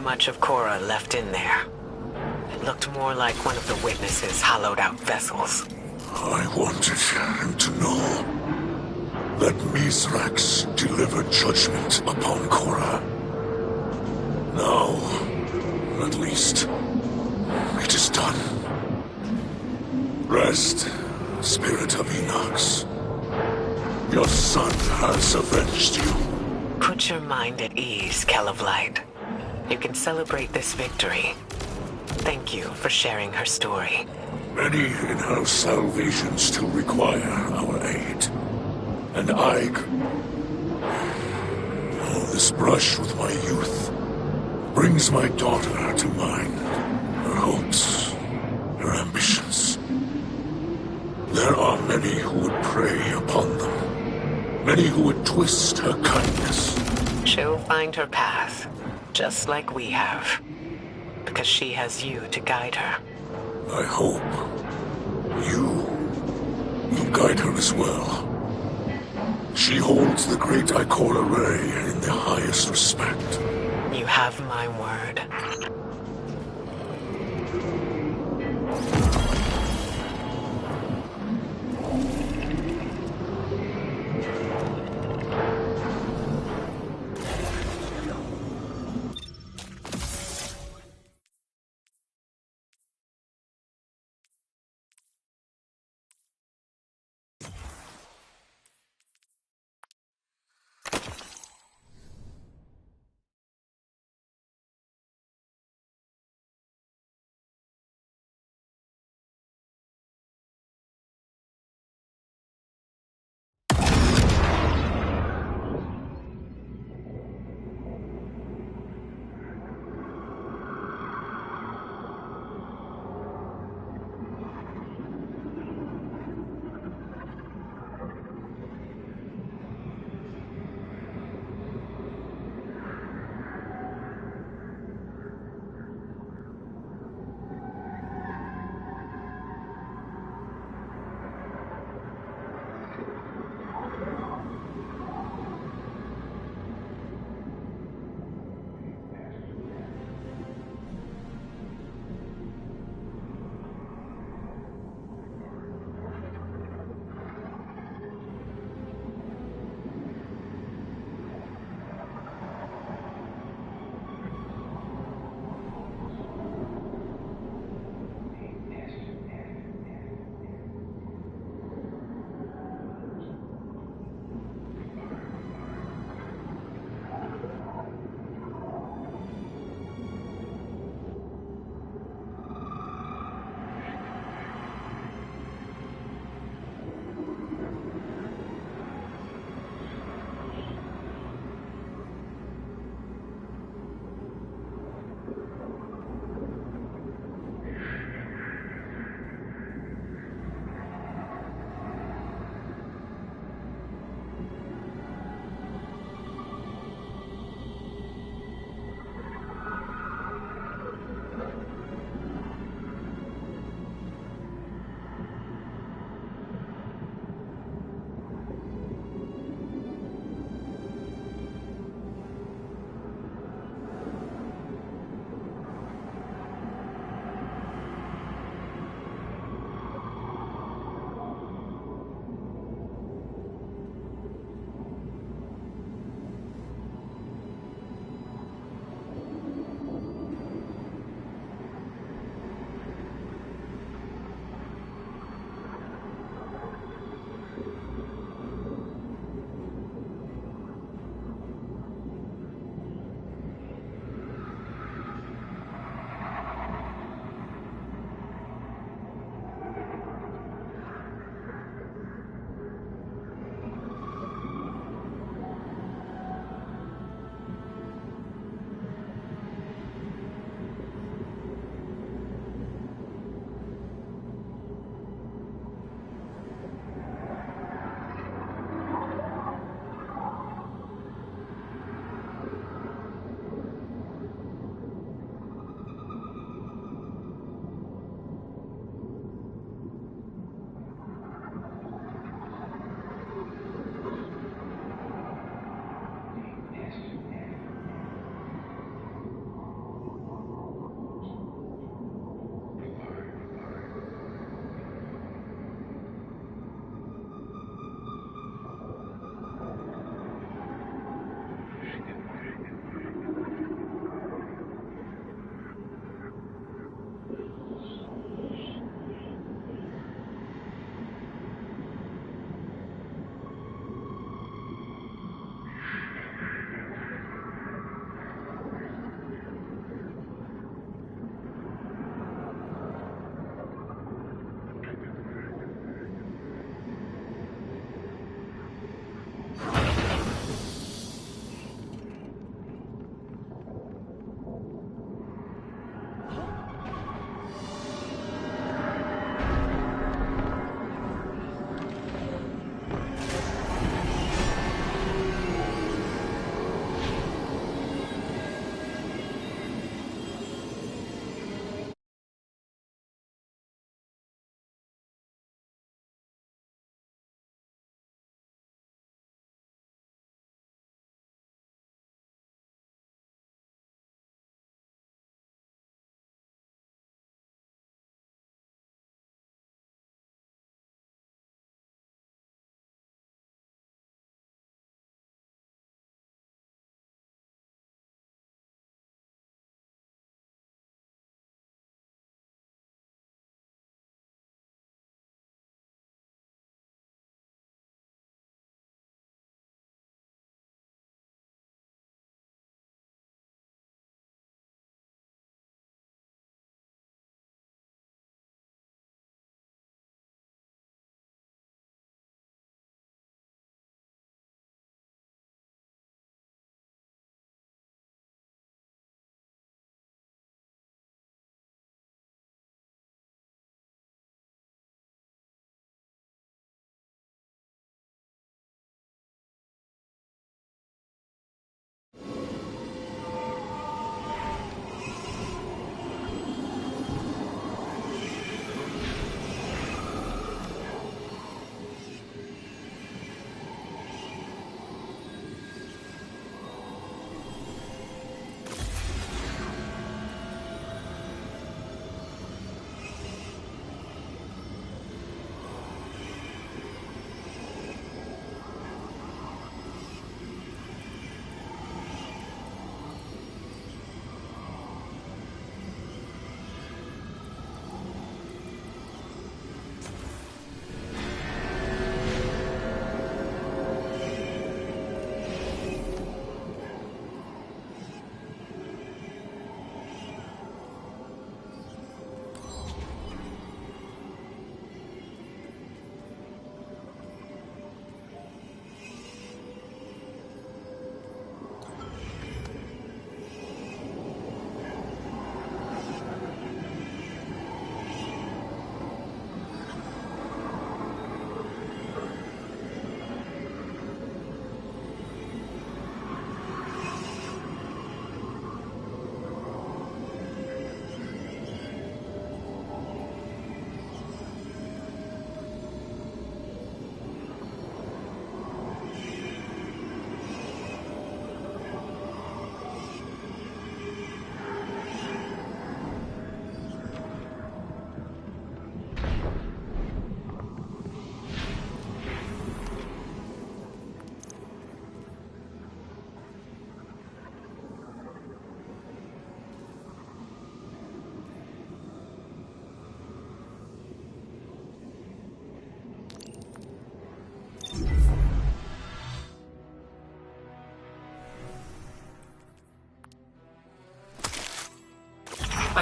much of Korra left in there. It looked more like one of the witnesses' hollowed-out vessels. I wanted him to know that Mithrax delivered judgment upon Korra. Now, at least, it is done. Rest, Spirit of Enox. Your son has avenged you. Put your mind at ease, Kell of Light. You can celebrate this victory. Thank you for sharing her story. Many in her salvation still require our aid. And this brush with my youth brings my daughter to mind. Her hopes, her ambitions. There are many who would prey upon them. Many who would twist her kindness. She'll find her path, just like we have. Because she has you to guide her. I hope you guide her as well. She holds the great Ikora Rey in the highest respect. You have my word.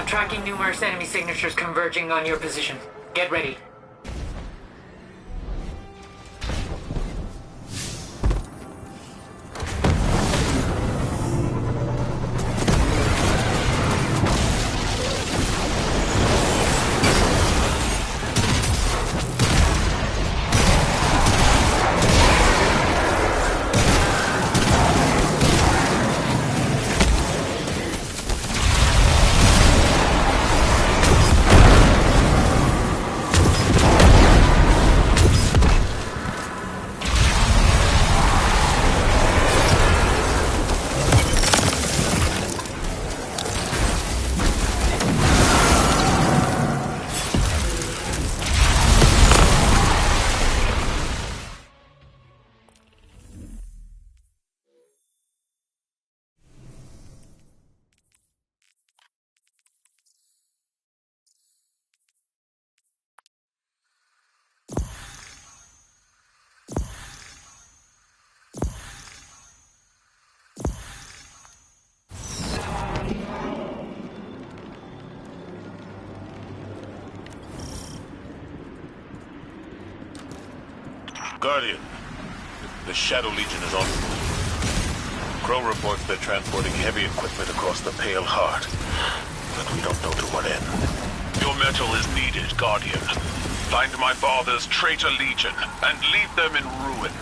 tracking numerous enemy signatures converging on your position. Get ready. Guardian, the Shadow Legion is on the move. Crow reports they're transporting heavy equipment across the Pale Heart, but we don't know to what end. Your metal is needed, Guardian. Find my father's traitor legion and leave them in ruin.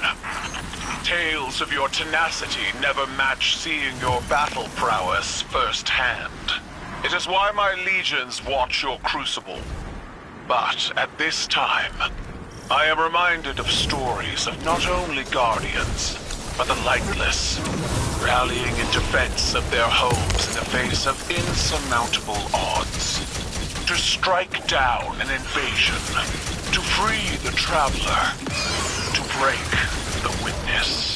Tales of your tenacity never match seeing your battle prowess firsthand. It is why my legions watch your crucible. But at this time, I am reminded of stories of not only Guardians, but the lightless, rallying in defense of their homes in the face of insurmountable odds. To strike down an invasion, to free the Traveler, to break the Witness.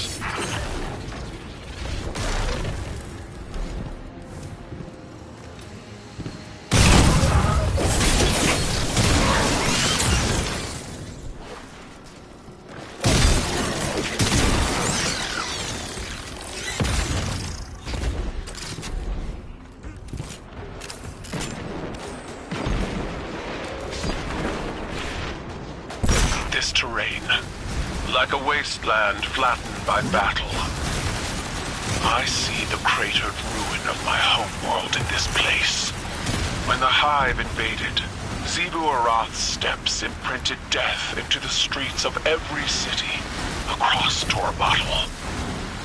This terrain, like a wasteland flattened by battle. I see the cratered ruin of my homeworld in this place. When the Hive invaded, Zebu Arath's steps imprinted death into the streets of every city across Torbottle.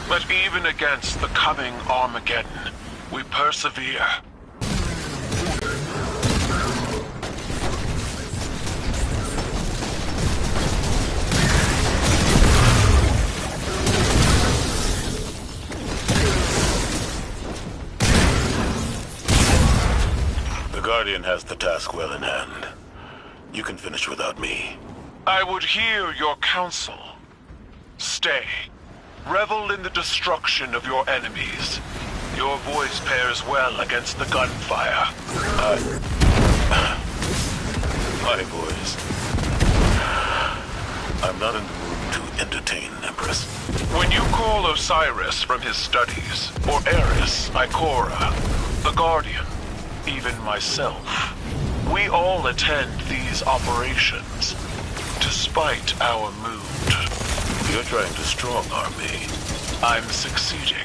But even against the coming Armageddon, we persevere. The Guardian has the task well in hand. You can finish without me. I would hear your counsel. Stay. Revel in the destruction of your enemies. Your voice pairs well against the gunfire. My voice. I'm not in the mood to entertain, Empress. When you call Osiris from his studies, or Eris, Ikora, the Guardian, even myself, we all attend these operations, despite our mood. You're trying to strong-arm me. I'm succeeding.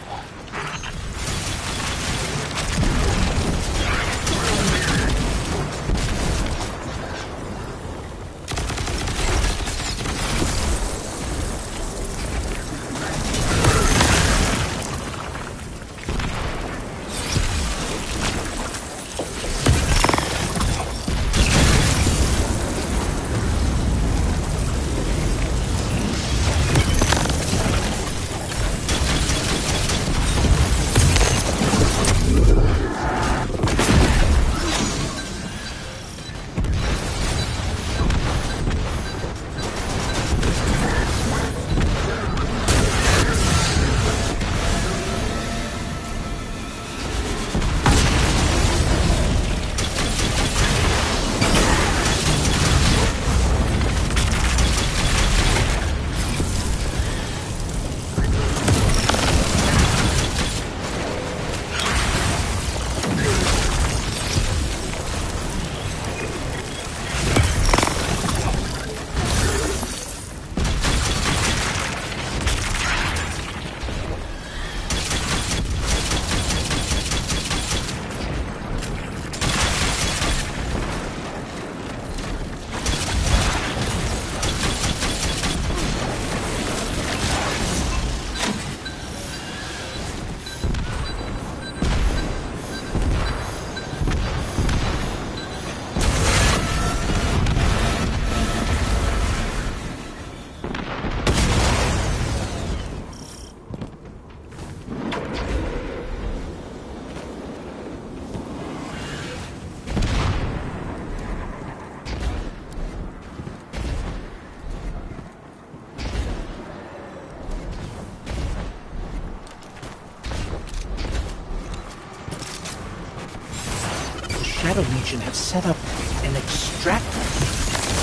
Shadow Legion have set up an extractor.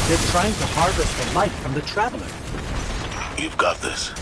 They're trying to harvest the light from the Traveler. You've got this.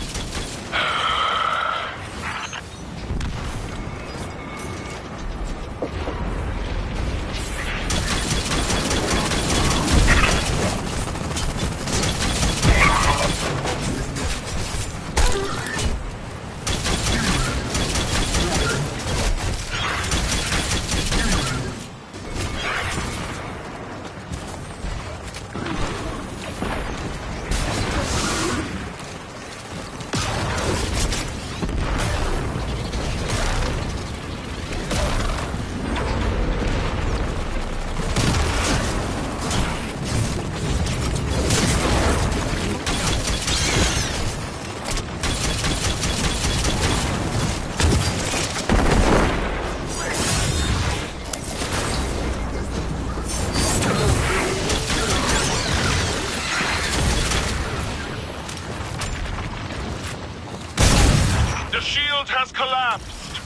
Has collapsed.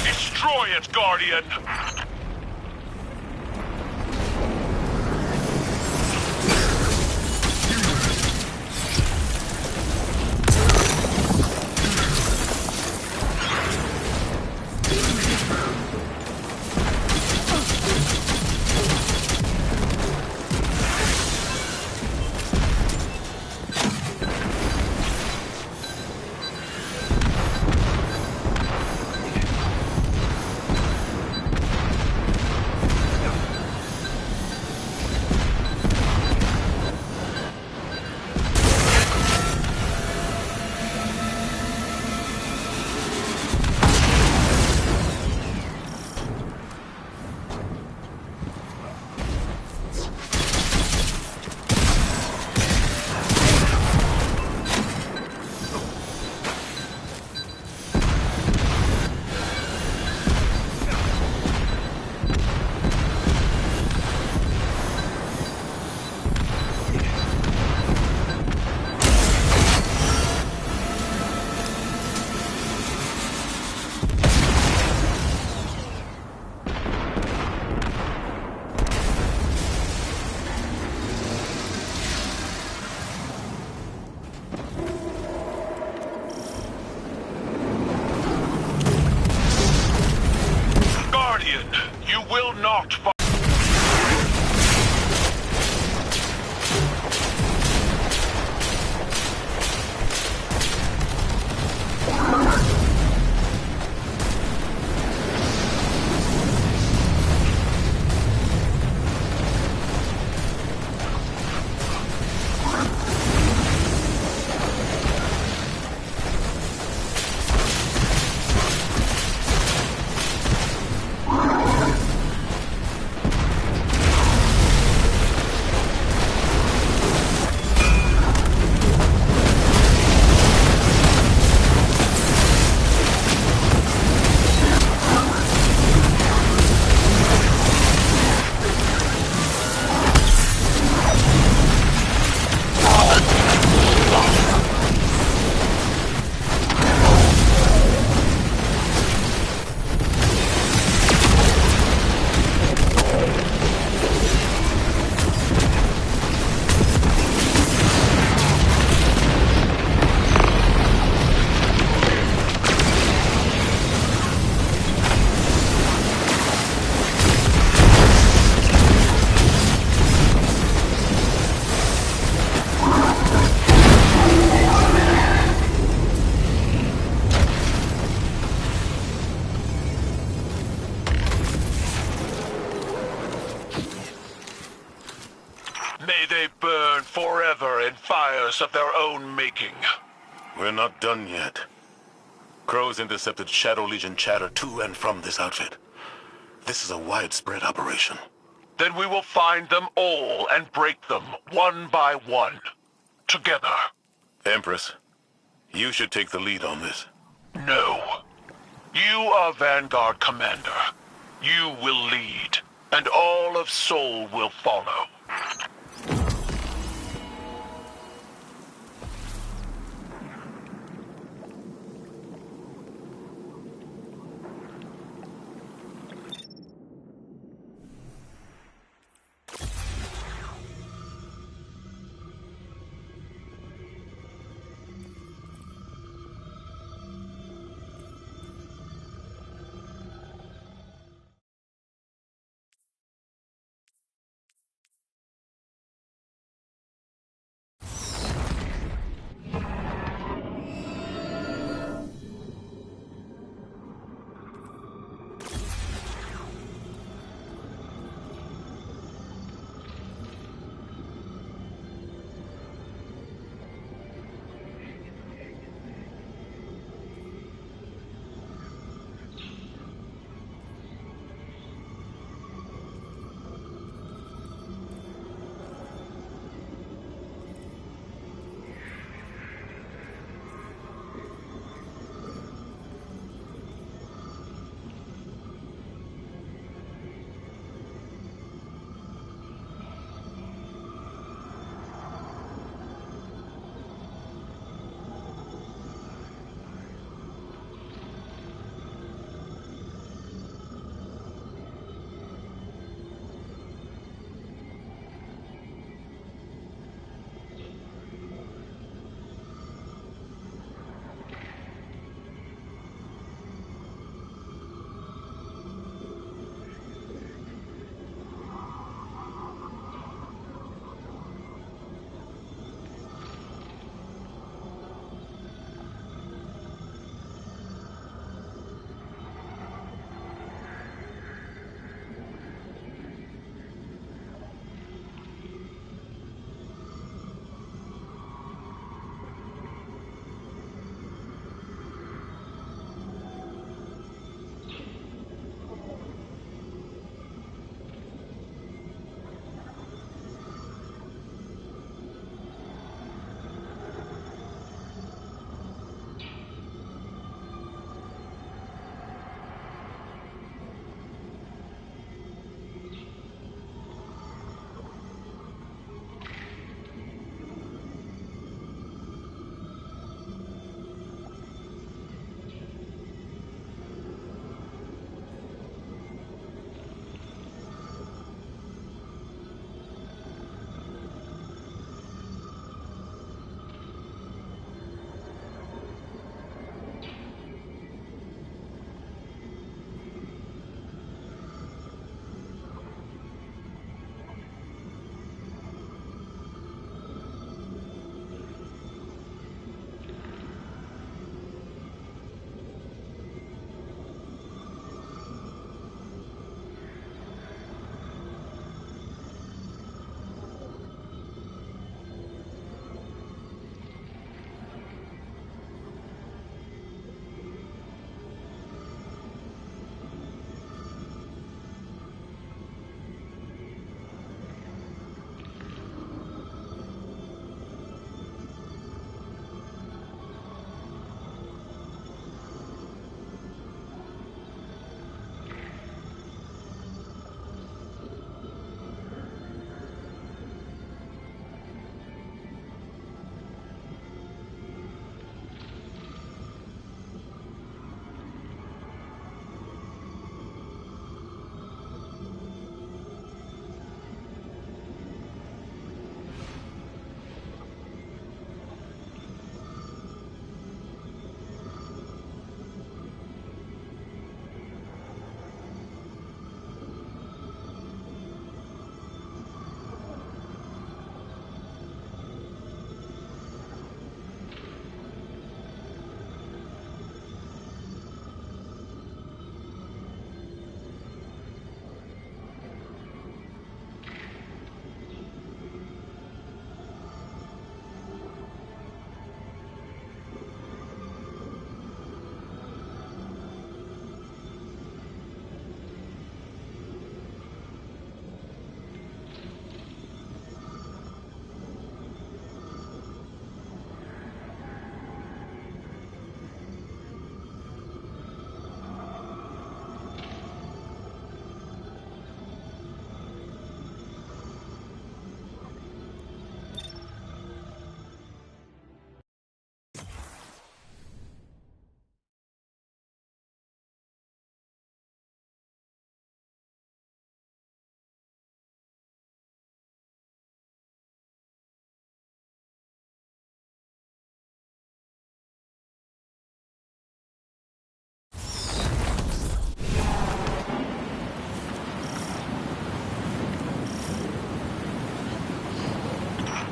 Destroy it, Guardian. You will not fight. May they burn forever in fires of their own making. We're not done yet. Crows intercepted Shadow Legion chatter to and from this outfit. This is a widespread operation. Then we will find them all and break them, one by one. Together. Empress, you should take the lead on this. No. You are Vanguard Commander. You will lead, and all of Sol will follow.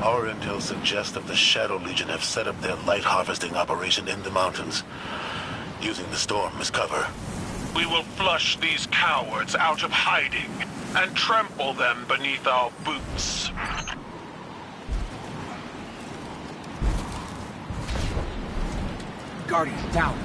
Our intel suggests that the Shadow Legion have set up their light harvesting operation in the mountains, using the storm as cover. We will flush these cowards out of hiding and trample them beneath our boots. Guardian, down.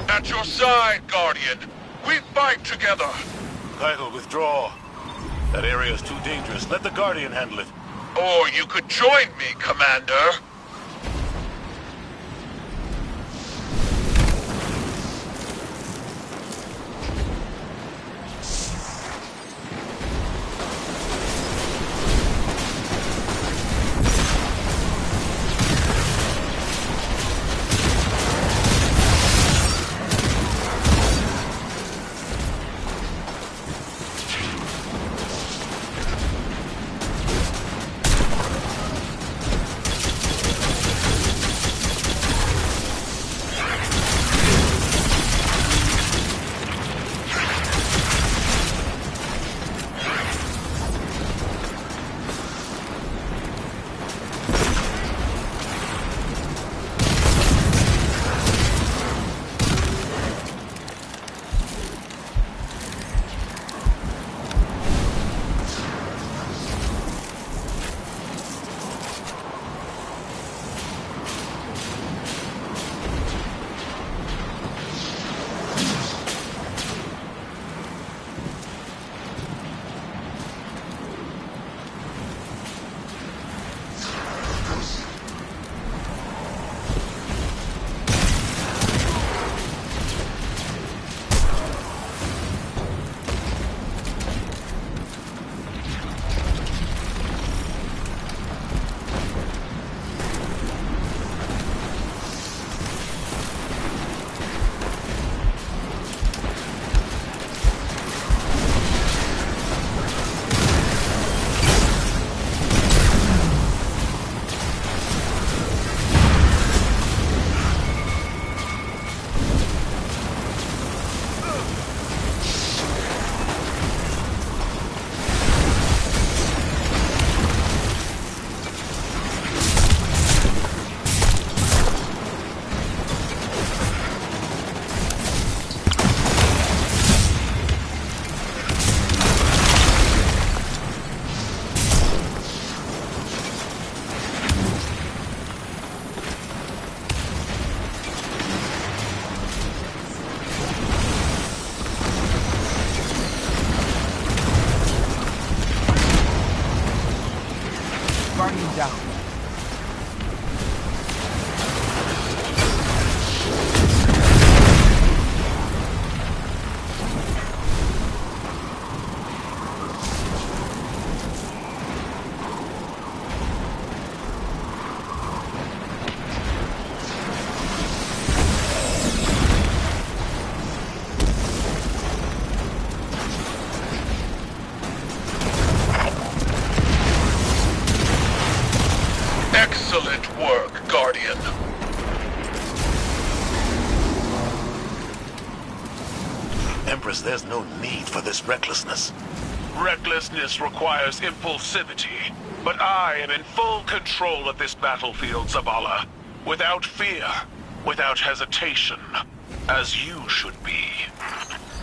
At your side, Guardian. We fight together. Keitel, withdraw. That area is too dangerous. Let the Guardian handle it. Or you could join me, Commander. Guardian down. Excellent work, Guardian. Empress, there's no need for this recklessness. Recklessness requires impulsivity, but I am in full control of this battlefield, Zavala. Without fear, without hesitation, as you should be.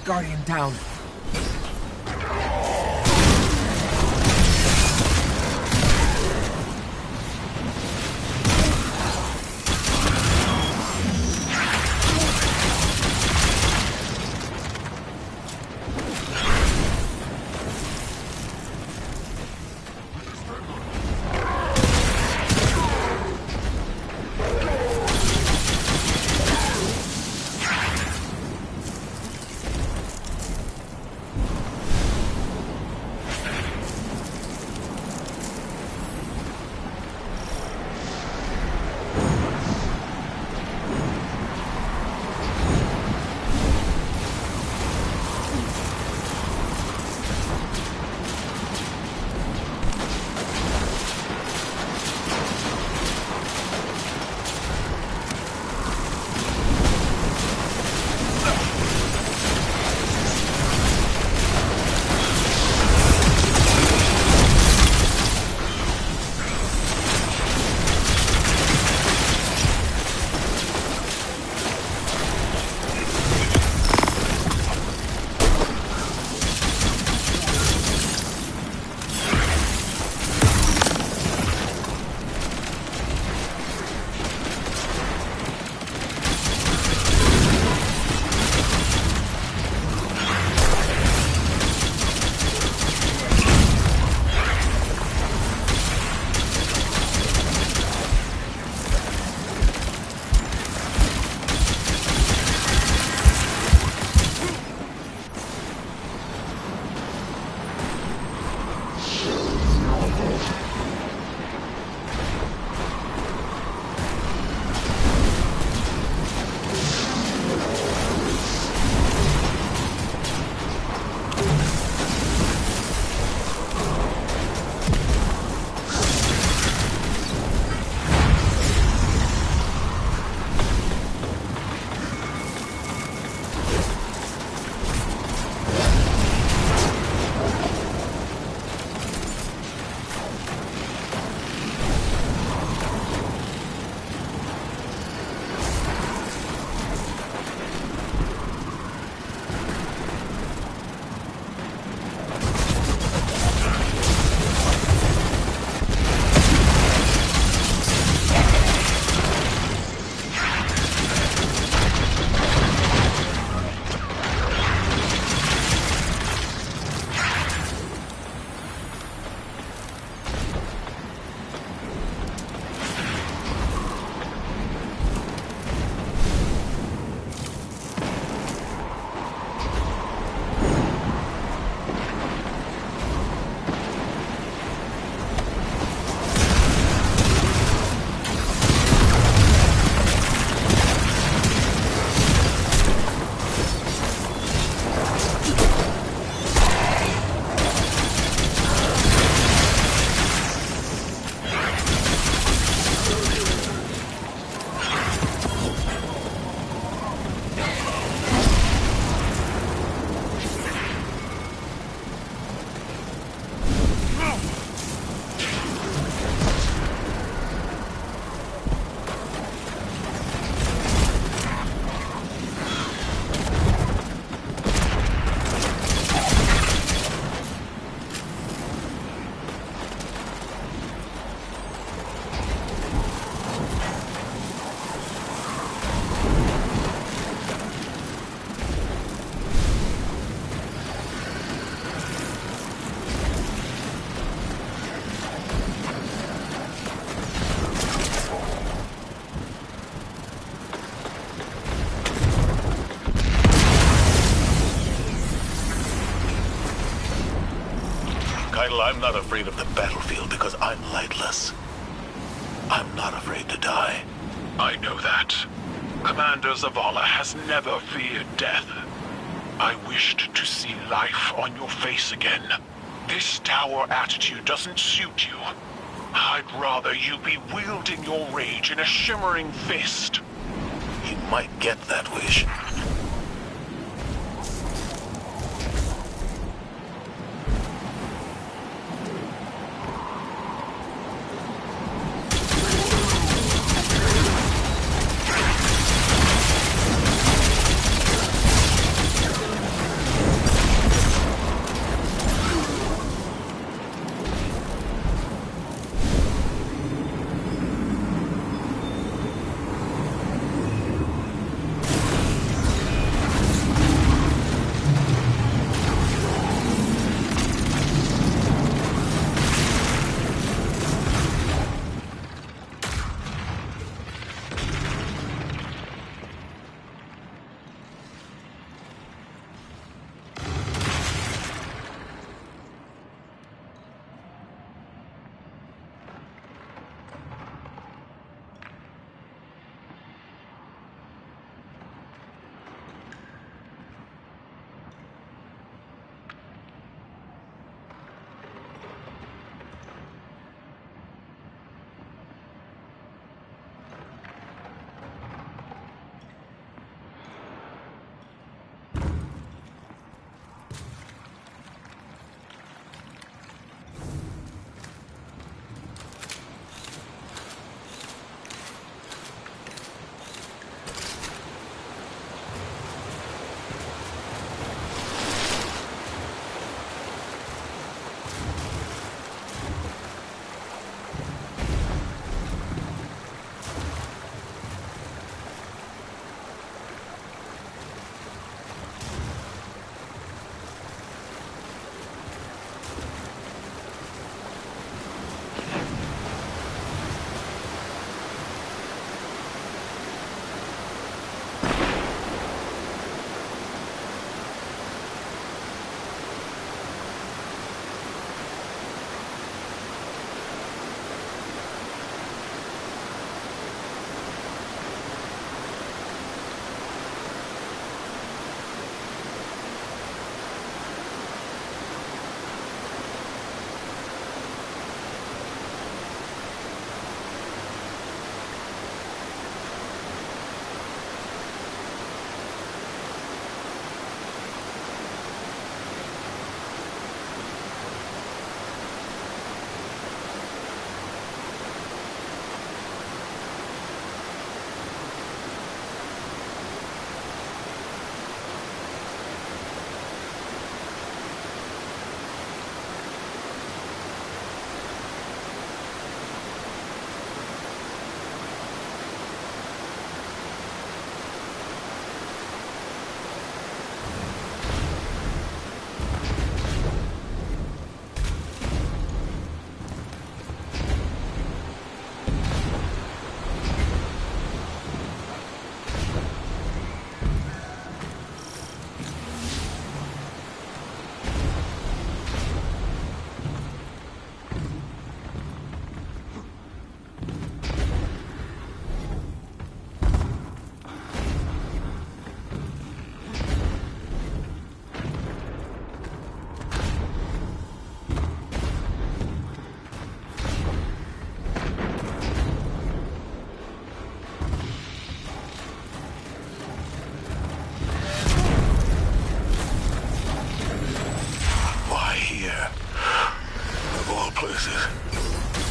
Guardian down. I'm not afraid of the battlefield because I'm lightless. I'm not afraid to die. I know that. Commander Zavala has never feared death. I wished to see life on your face again. This tower attitude doesn't suit you. I'd rather you be wielding your rage in a shimmering fist. You might get that wish.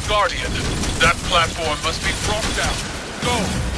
Guardian, that platform must be brought down. Go!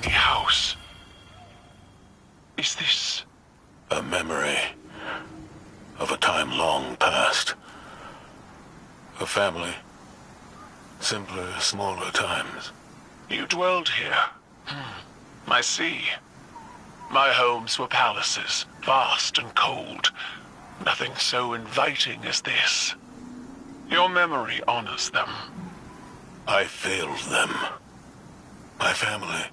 tiny house. Is this a memory of a time long past? A family. Simpler, smaller times. You dwelled here. I see. My homes were palaces, vast and cold. Nothing so inviting as this. Your memory honors them. I failed them. My family.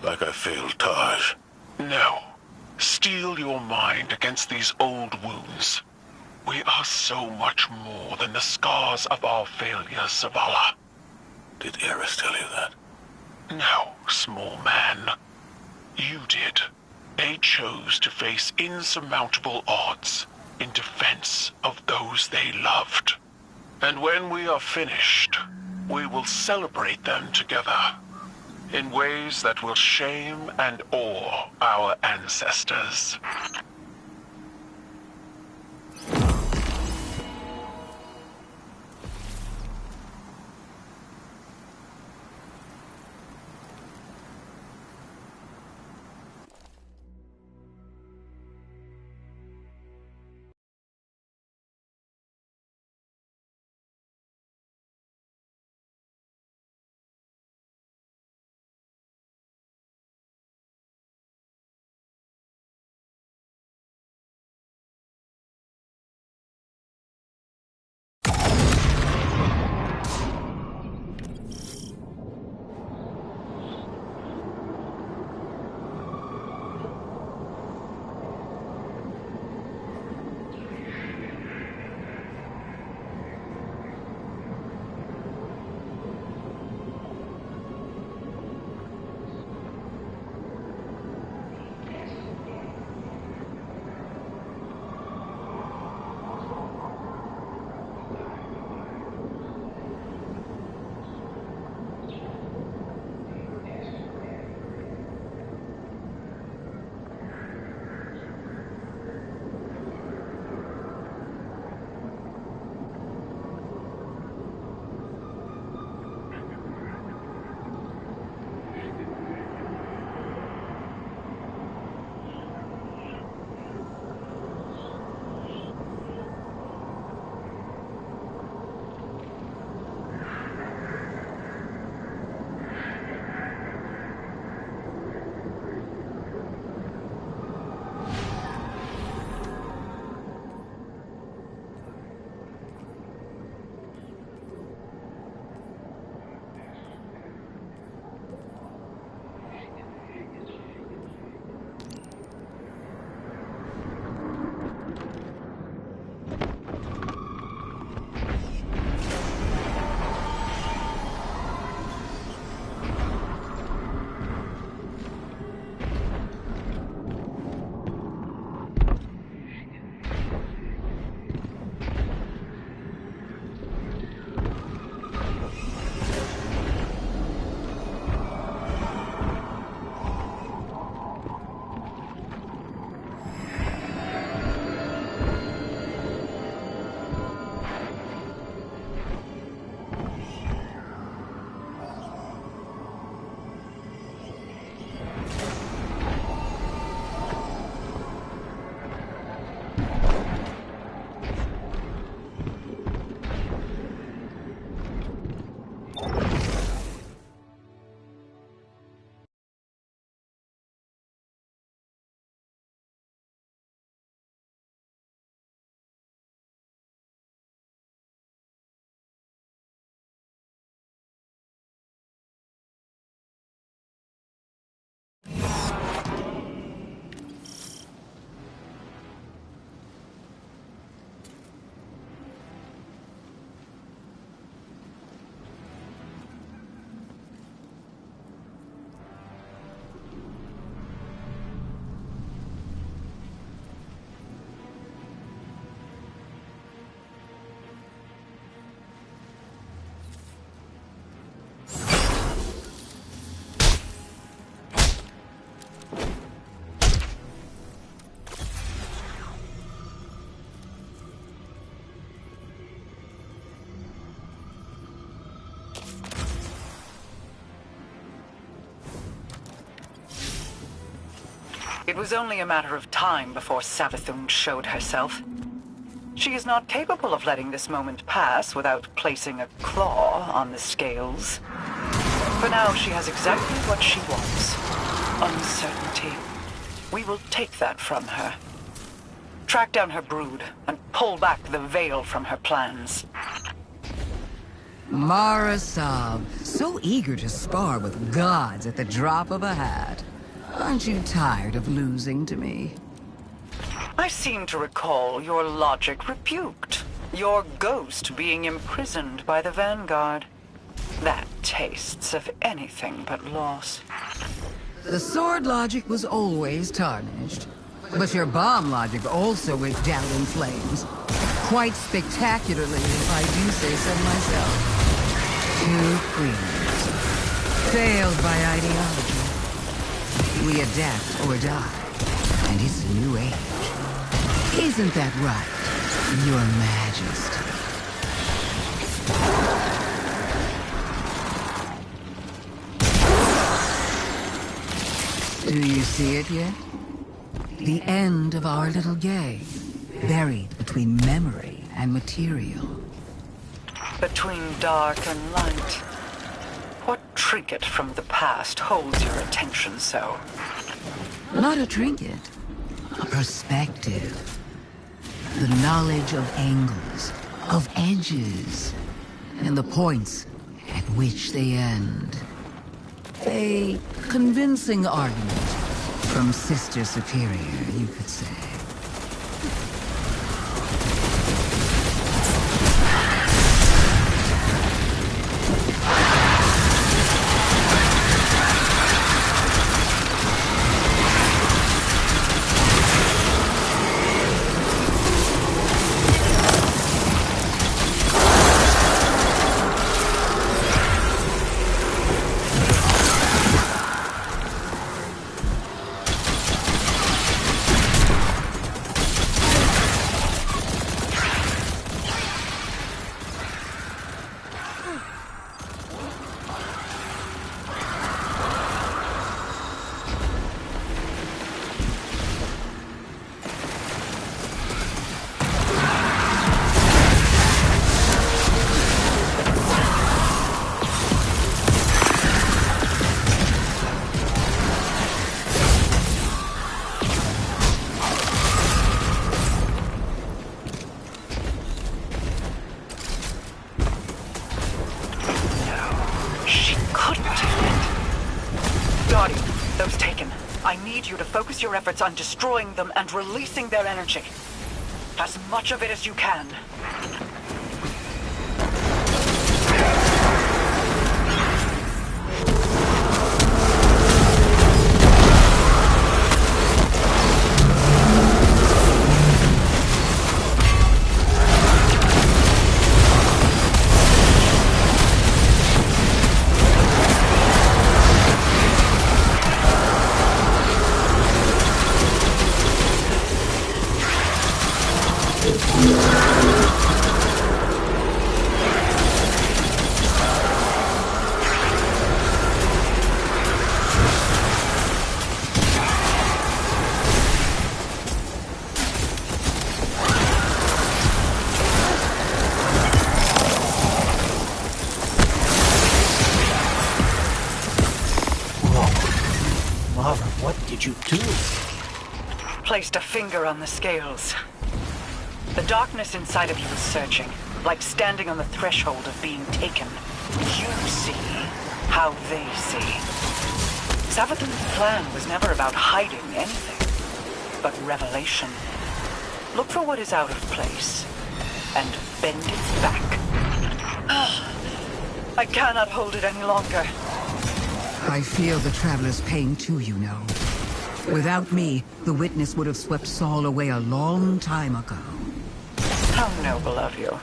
Like I failed Taj. No. Steel your mind against these old wounds. We are so much more than the scars of our failures, Zavala. Did Eris tell you that? No, small man. You did. They chose to face insurmountable odds in defense of those they loved. And when we are finished, we will celebrate them together in ways that will shame and awe our ancestors. It was only a matter of time before Savathun showed herself. She is not capable of letting this moment pass without placing a claw on the scales. For now, she has exactly what she wants. Uncertainty. We will take that from her. Track down her brood and pull back the veil from her plans. Mara Sov, so eager to spar with gods at the drop of a hat. Aren't you tired of losing to me? I seem to recall your logic rebuked. Your ghost being imprisoned by the Vanguard. That tastes of anything but loss. The sword logic was always tarnished. But your bomb logic also went down in flames. Quite spectacularly, if I do say so myself. 2 queens. Failed by ideology. We adapt or die. And it's a new age. Isn't that right, Your Majesty? Do you see it yet? The end of our little game, buried between memory and material. Between dark and light. What trinket from the past holds your attention so? Not a trinket, a perspective. The knowledge of angles, of edges, and the points at which they end. A convincing argument from Sister Superior, you could say. Focus your efforts on destroying them and releasing their energy. As much of it as you can. Placed a finger on the scales. The darkness inside of you is searching, like standing on the threshold of being taken. You see how they see. Savathun's plan was never about hiding anything, but revelation. Look for what is out of place, and bend it back. I cannot hold it any longer. I feel the Traveler's pain too, you know. Without me, the Witness would have swept Saul away a long time ago. How noble of you.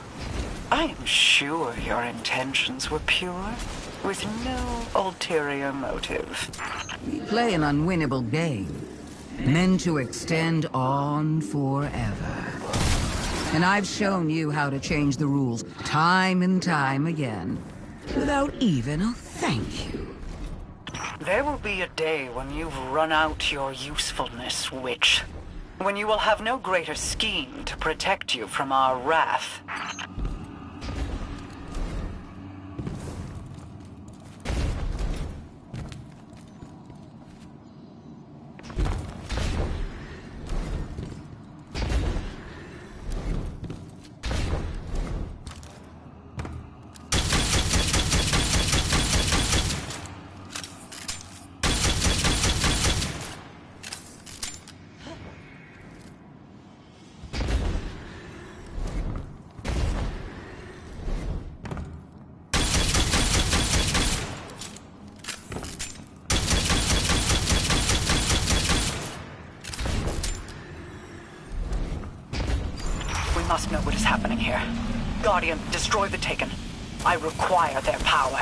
I am sure your intentions were pure, with no ulterior motive. We play an unwinnable game, meant to extend on forever. And I've shown you how to change the rules time and time again, without even a thank you. There will be a day when you've run out your usefulness, witch. When you will have no greater scheme to protect you from our wrath. We must know what is happening here. Guardian, destroy the Taken. I require their power.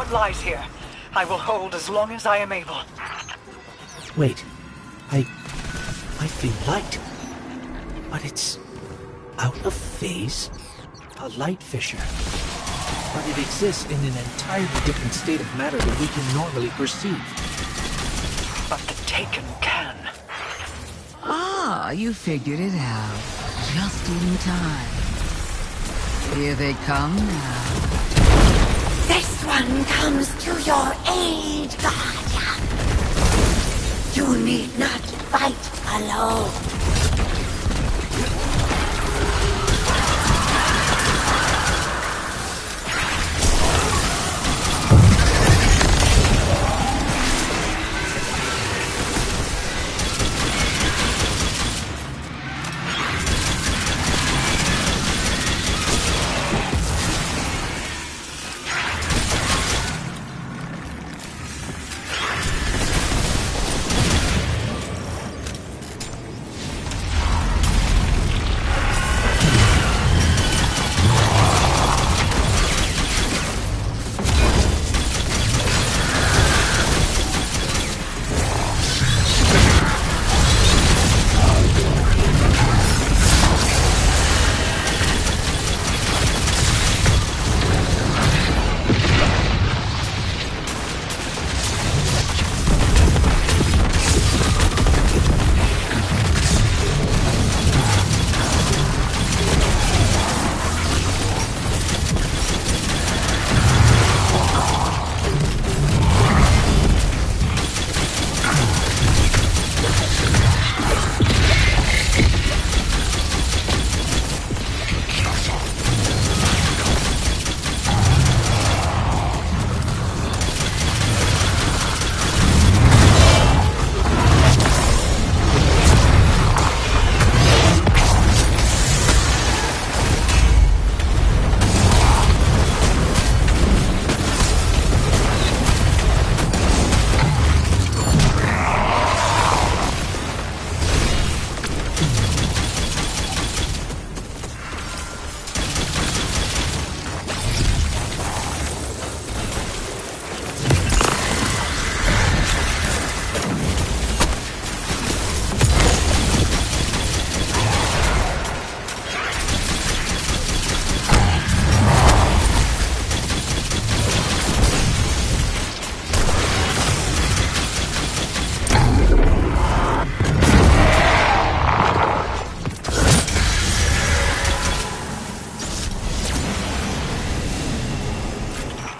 Lies here. I will hold as long as I am able. Wait. I feel light. But it's out of phase? A light fissure. But it exists in an entirely different state of matter than we can normally perceive. But the Taken can. Ah, you figured it out. Just in time. Here they come now. This one comes to your aid, Guardian. You need not fight alone.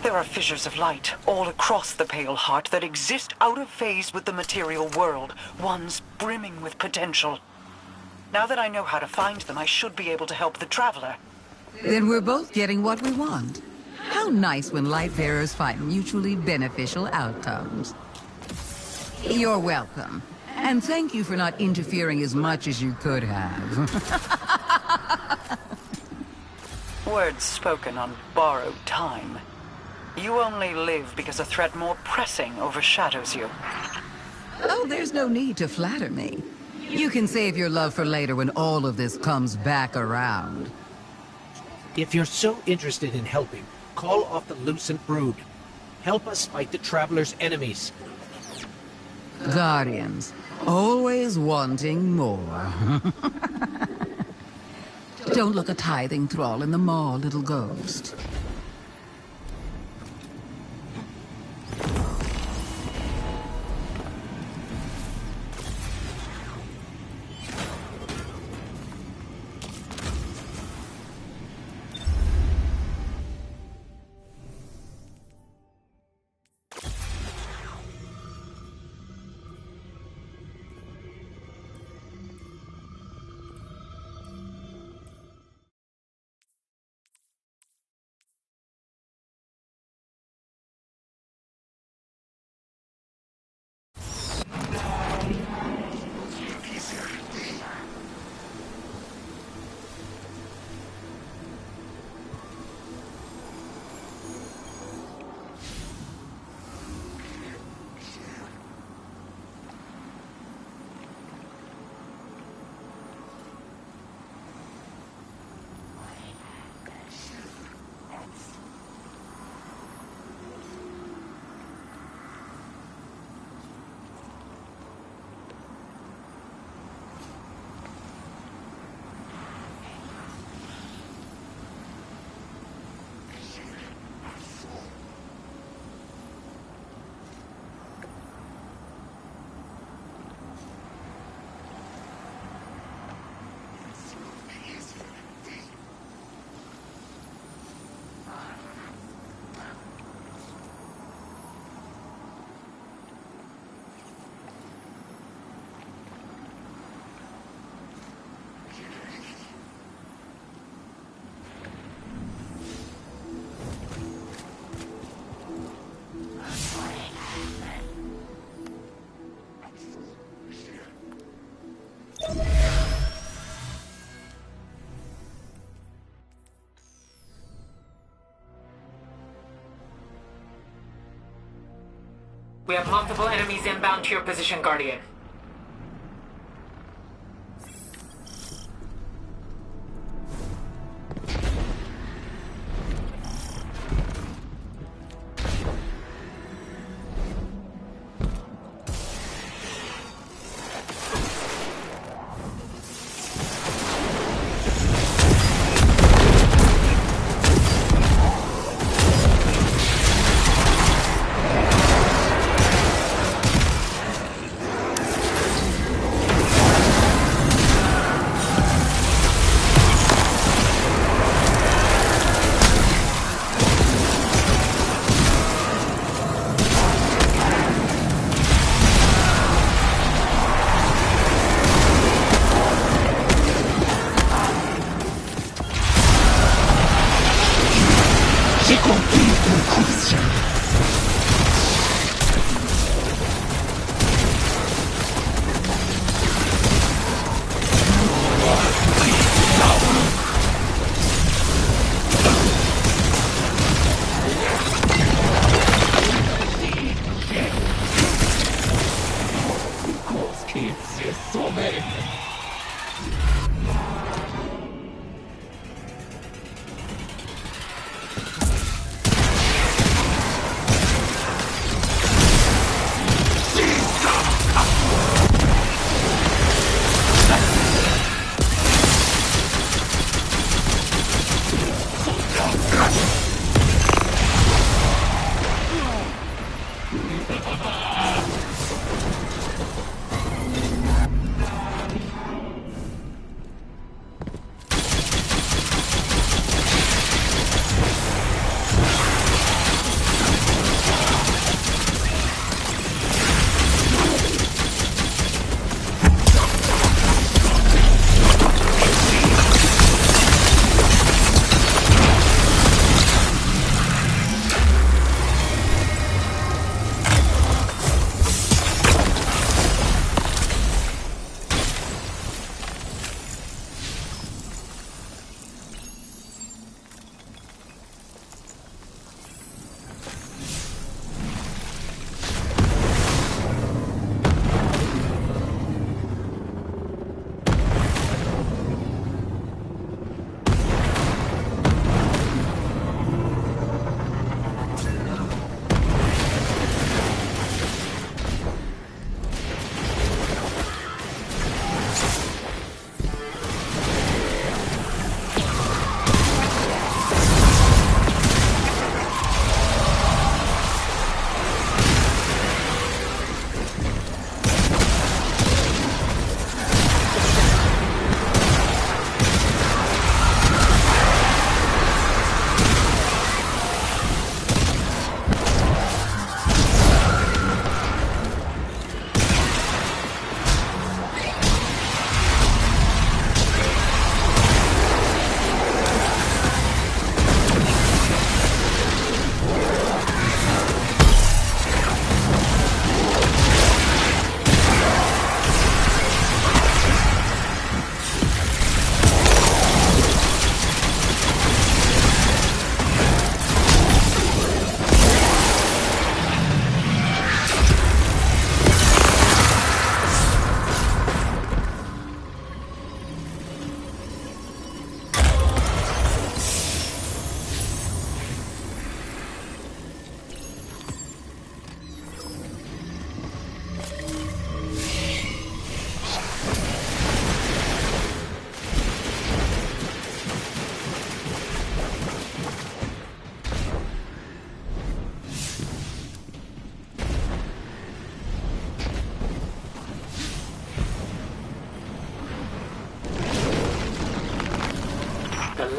There are fissures of light all across the Pale Heart that exist out of phase with the material world, ones brimming with potential. Now that I know how to find them, I should be able to help the Traveler. Then we're both getting what we want. How nice when light-bearers find mutually beneficial outcomes. You're welcome. And thank you for not interfering as much as you could have. Words spoken on borrowed time. You only live because a threat more pressing overshadows you. Oh, there's no need to flatter me. You can save your love for later when all of this comes back around. If you're so interested in helping, call off the Lucent Brood. Help us fight the Traveler's enemies. Guardians, always wanting more. Don't look a tithing thrall in the maw, little ghost. We have multiple enemies inbound to your position, Guardian.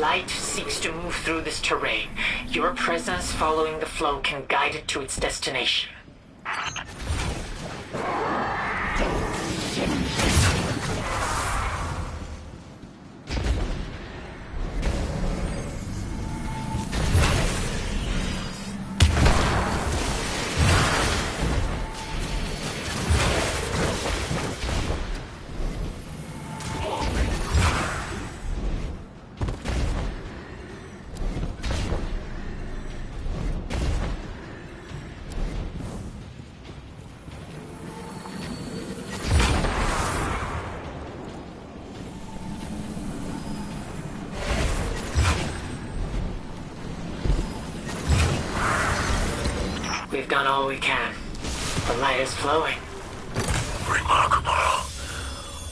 light seeks to move through this terrain, your presence following the flow can guide it to its destination. We've done all we can. The light is flowing. Remarkable.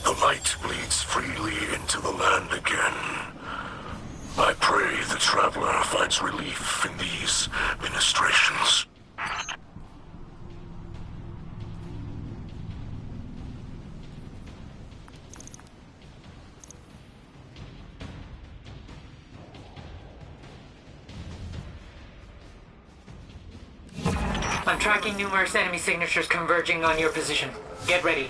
The light bleeds freely into the land again. I pray the traveler finds relief in these ministrations. I'm tracking numerous enemy signatures converging on your position. Get ready.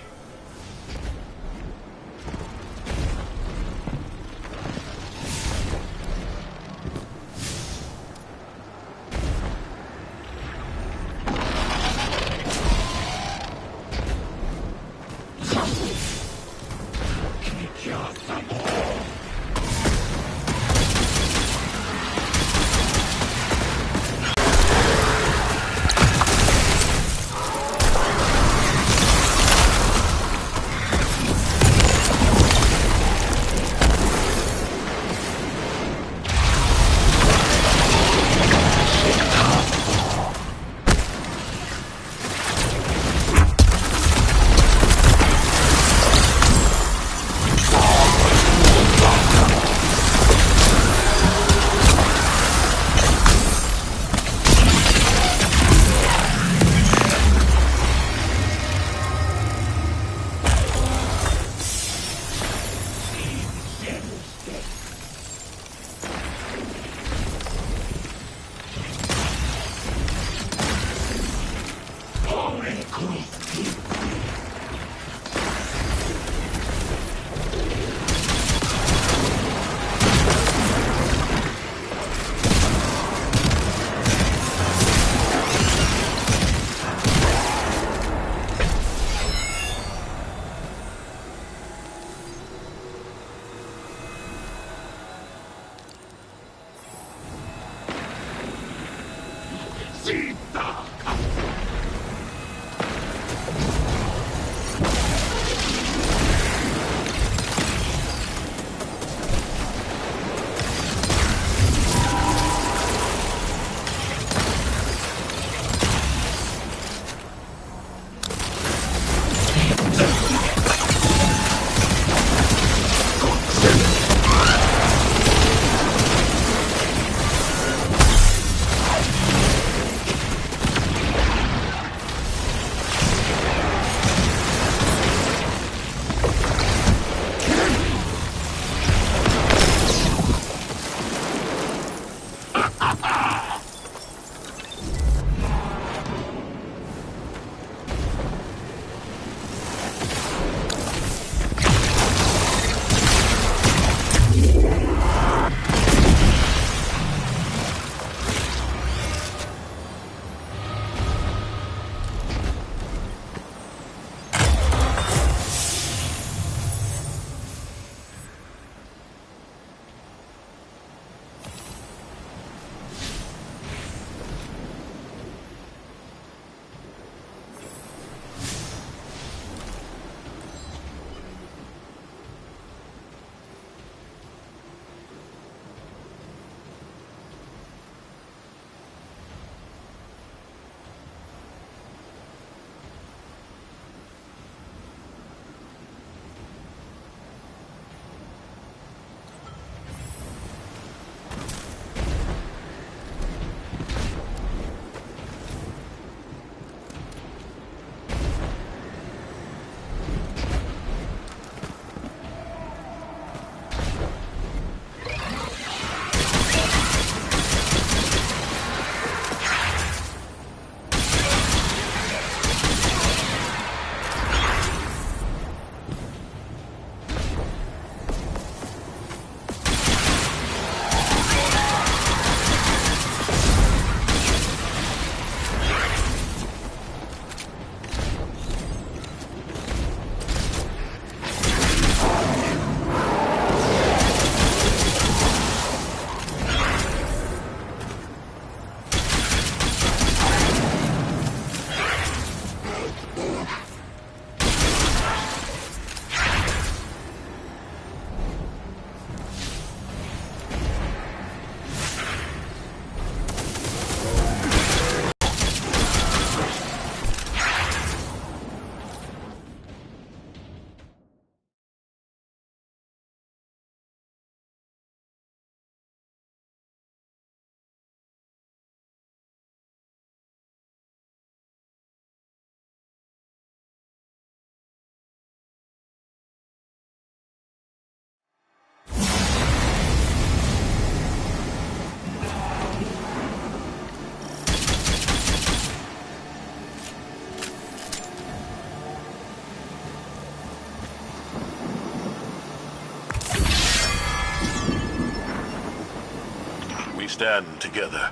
stand together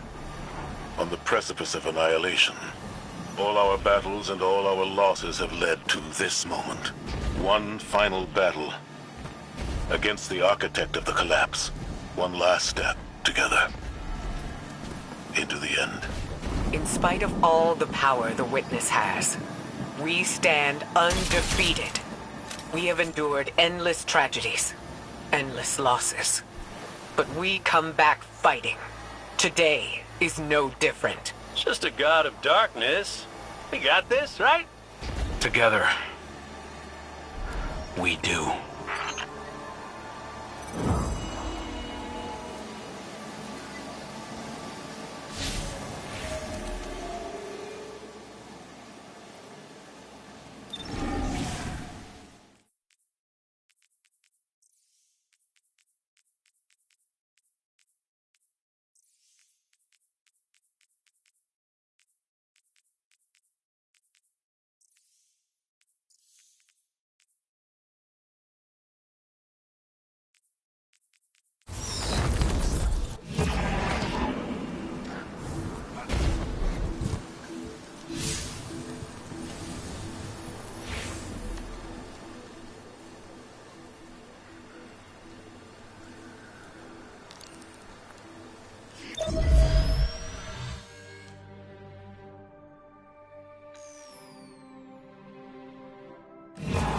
on the precipice of annihilation. All our battles and all our losses have led to this moment. One final battle against the architect of the collapse. One last step together into the end. In spite of all the power the Witness has, we stand undefeated. We have endured endless tragedies, endless losses. But we come back fighting. Today is no different. It's just a god of darkness. We got this, right? Together, we do.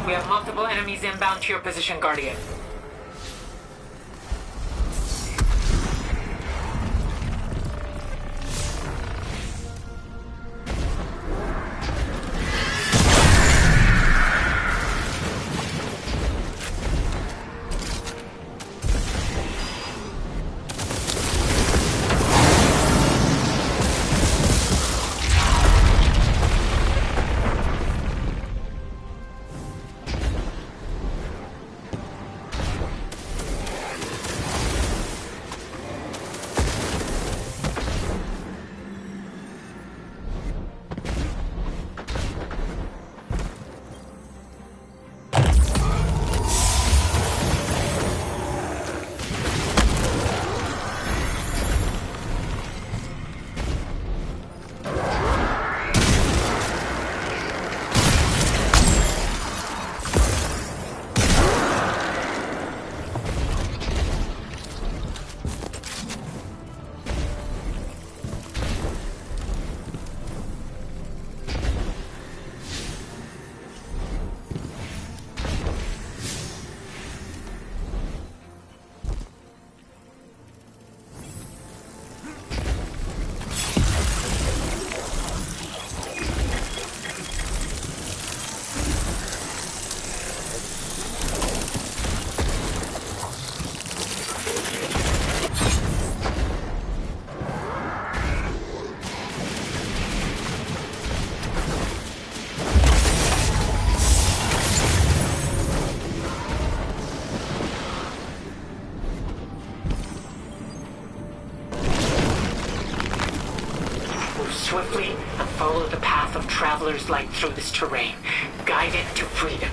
We have multiple enemies inbound to your position, Guardian. Swiftly and follow the path of Traveler's Light through this terrain. Guide it to freedom.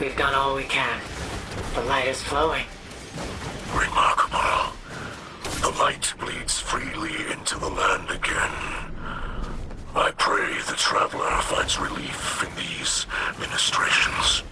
We've done all we can. The light is flowing. Remarkable. The light bleeds freely into the land again. I pray the Traveler finds relief in these ministrations.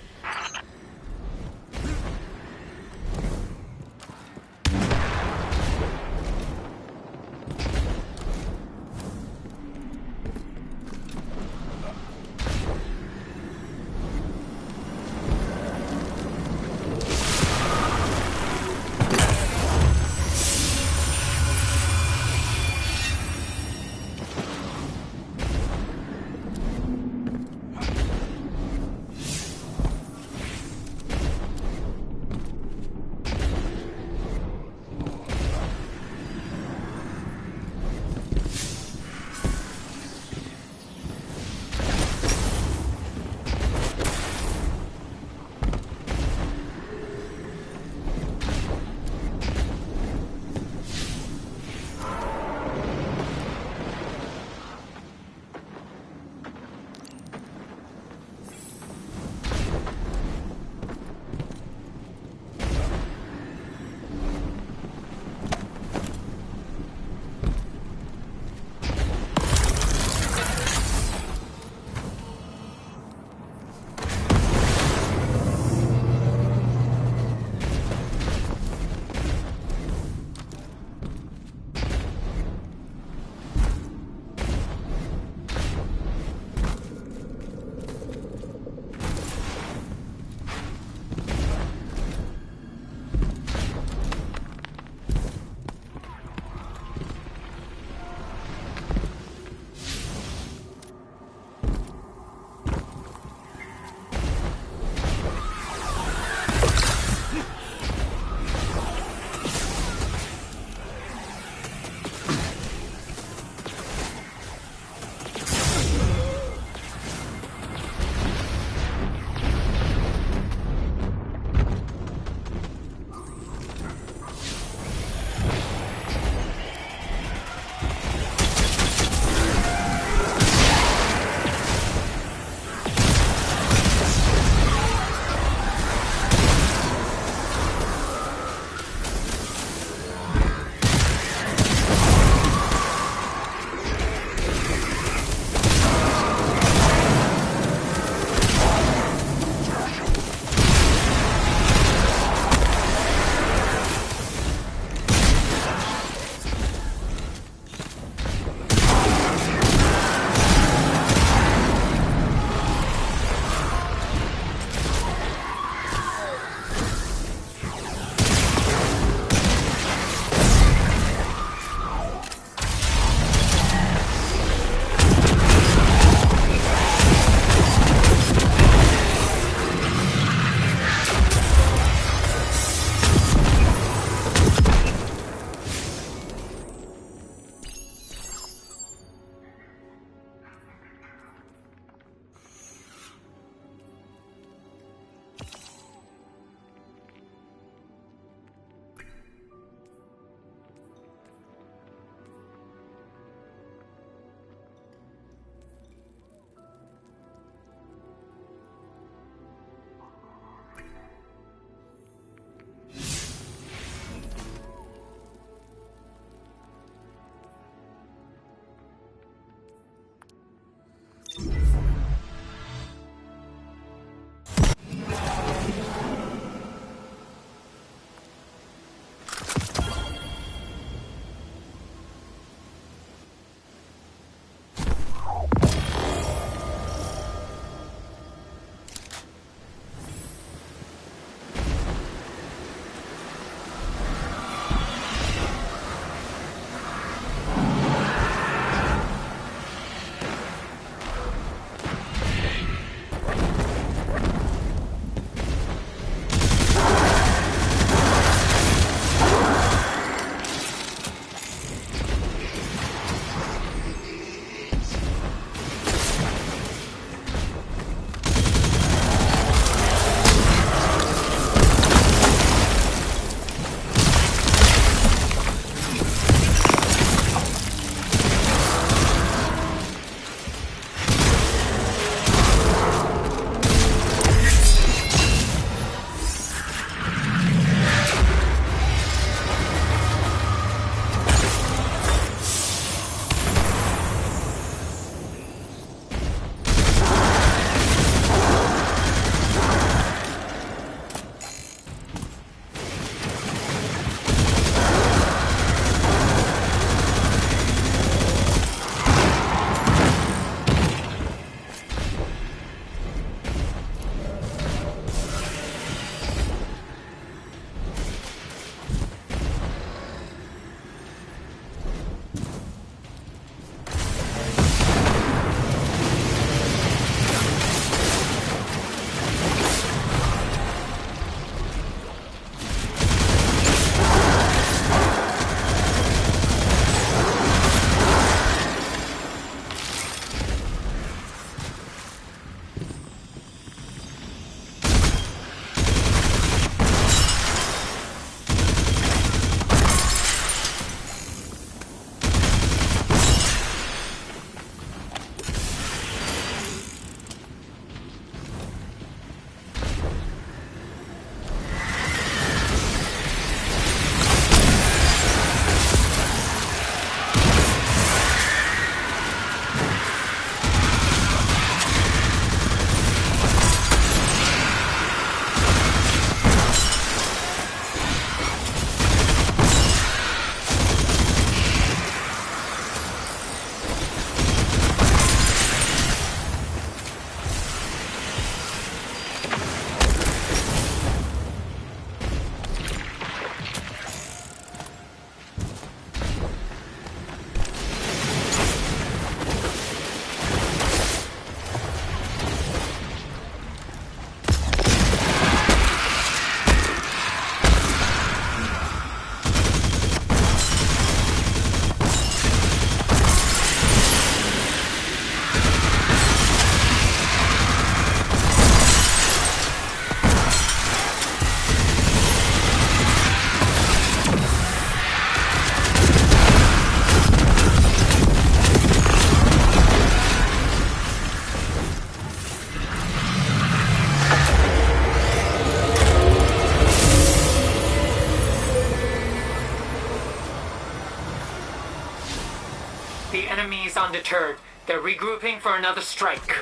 undeterred. They're regrouping for another strike.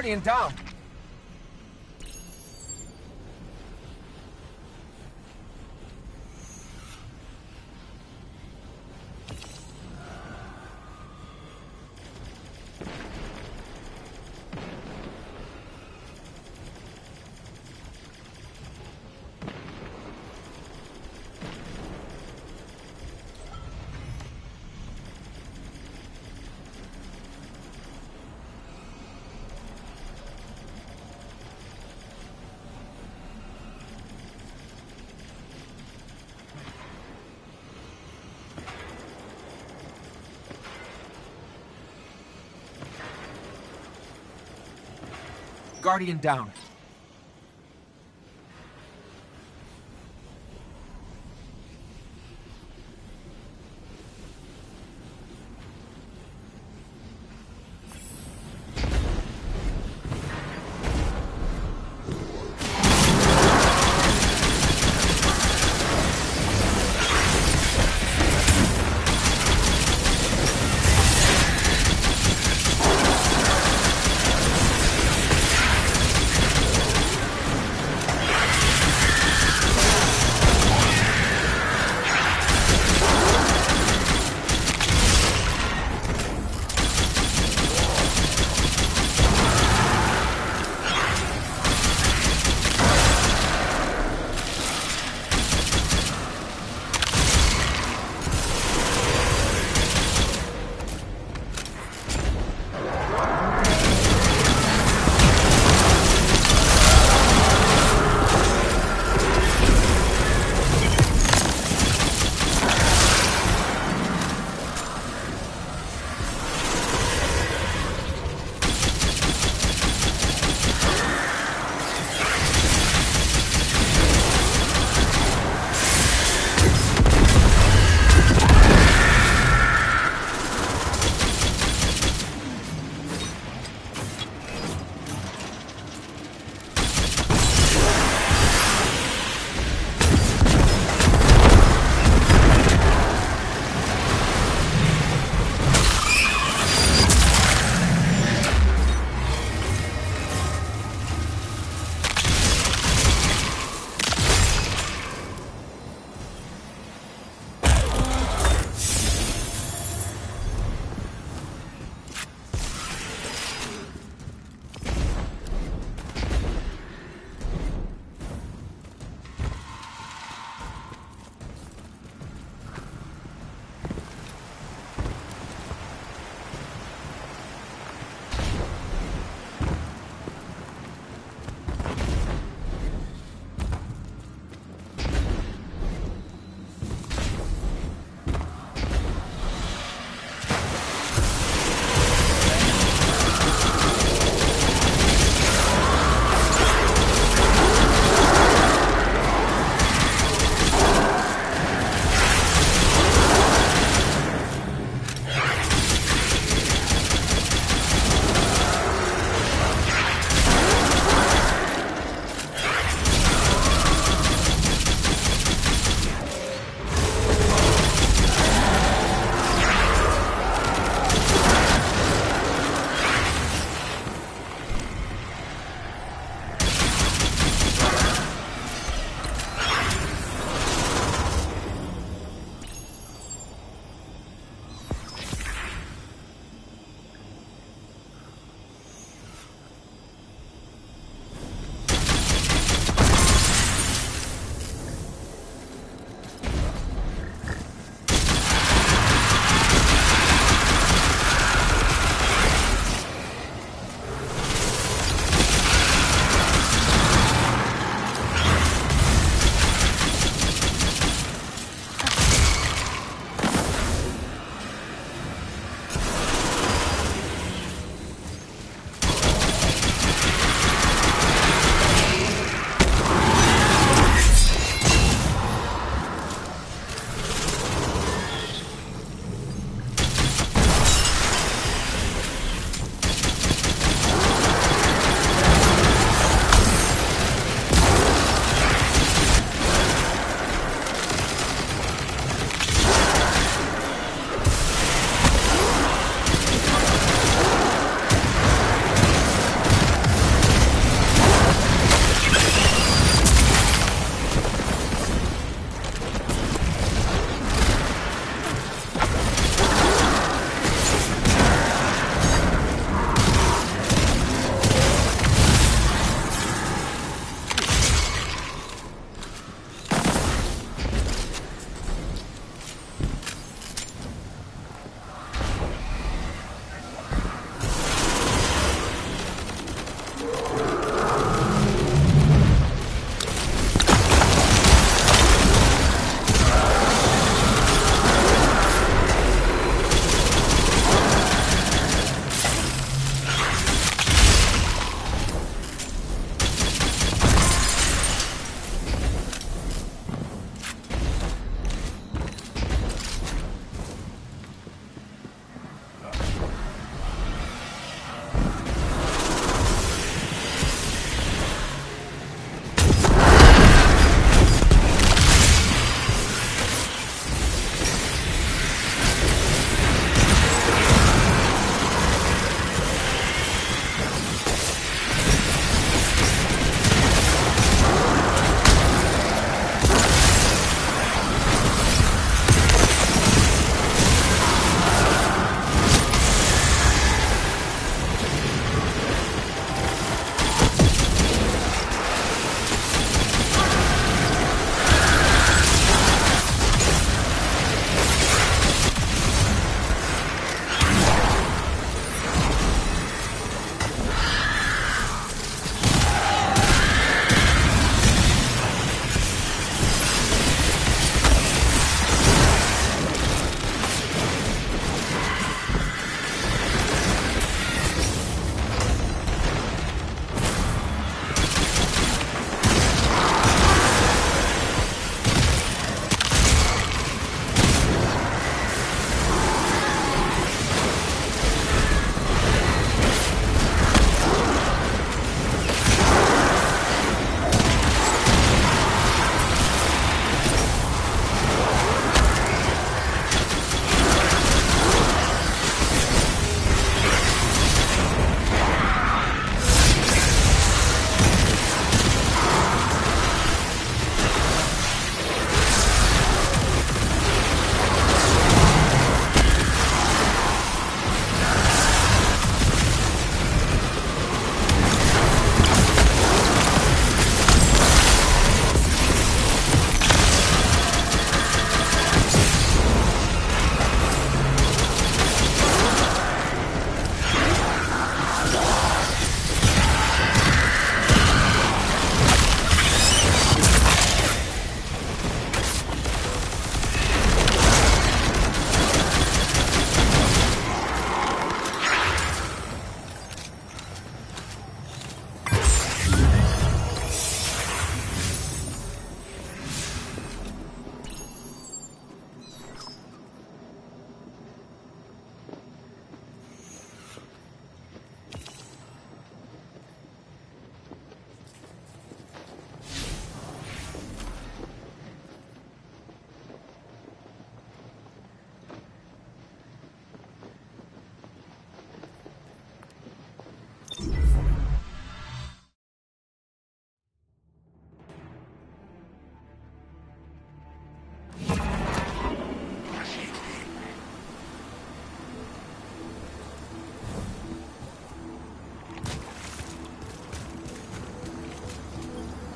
Guardian down. Guardian down.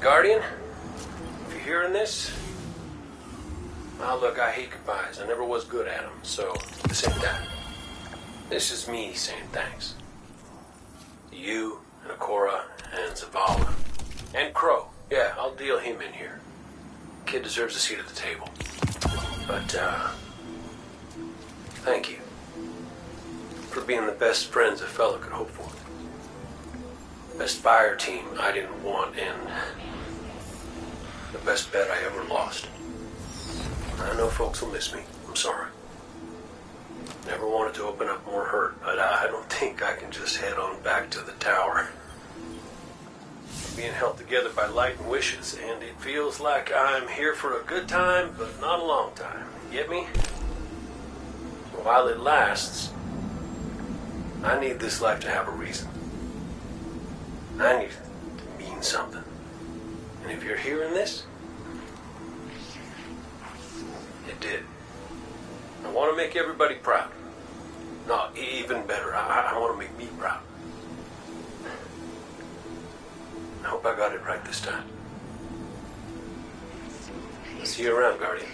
Guardian, if you're hearing this, well, look, I hate goodbyes. I never was good at them, so this ain't that. This is me saying thanks. To you, and Ikora, and Zavala. And Crow. Yeah, I'll deal him in here. Kid deserves a seat at the table. But, thank you. For being the best friends a fella could hope for. Best fire team I didn't want, and the best bet I ever lost. I know folks will miss me. I'm sorry. Never wanted to open up more hurt, but I don't think I can just head on back to the tower. Being held together by light and wishes, and it feels like I'm here for a good time, but not a long time. You get me? While it lasts, I need this life to have a reason. I need it to mean something. And if you're hearing this, it did. I want to make everybody proud. No, even better, I want to make me proud. I hope I got it right this time. See you around, Guardian.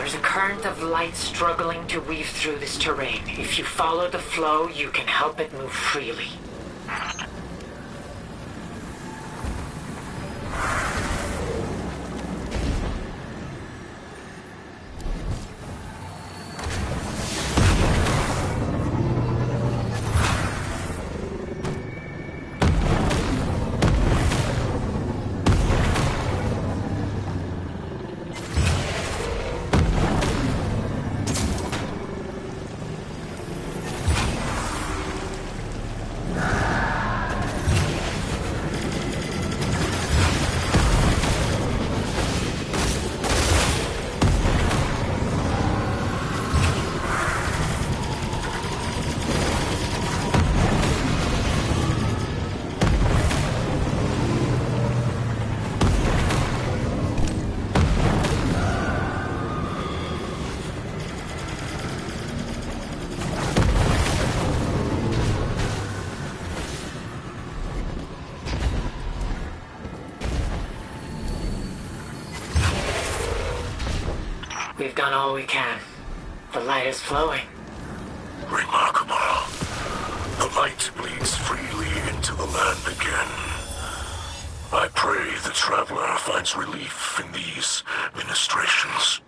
There's a current of light struggling to weave through this terrain. If you follow the flow, you can help it move freely. We've done all we can. The light is flowing. Remarkable. The light bleeds freely into the land again. I pray the traveler finds relief in these ministrations.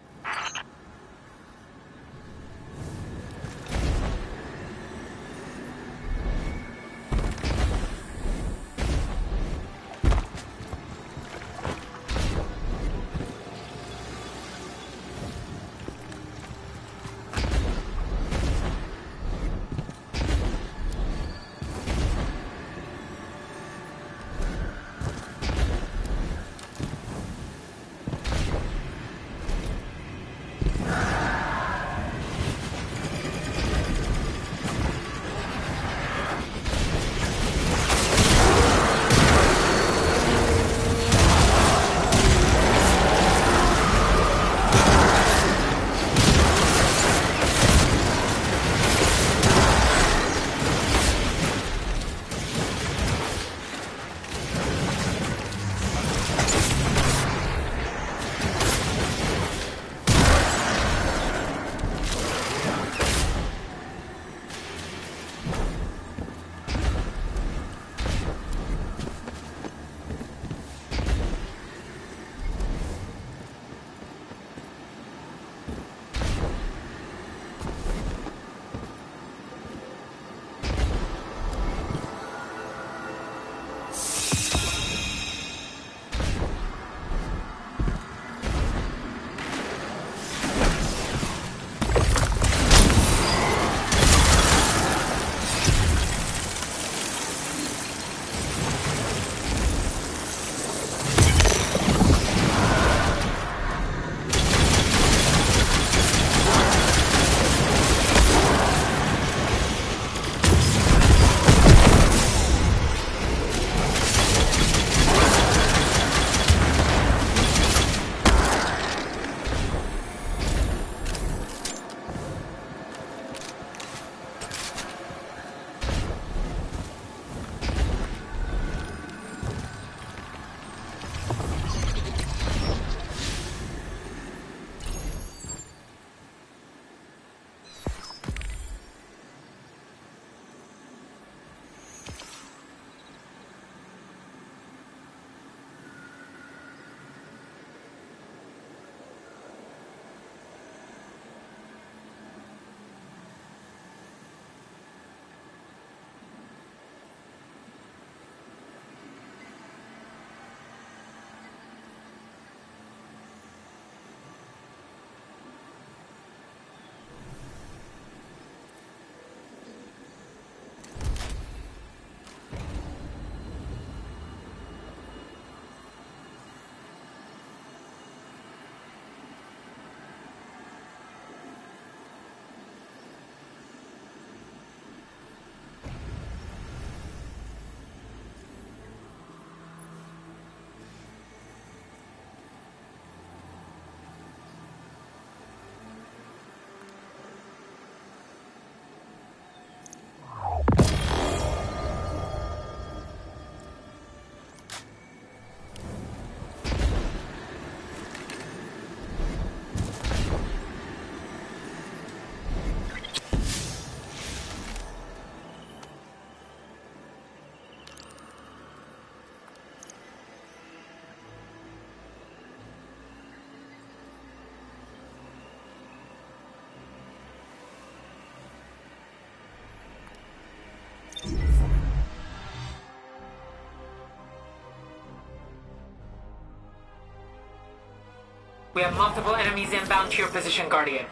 We have multiple enemies inbound to your position, Guardian.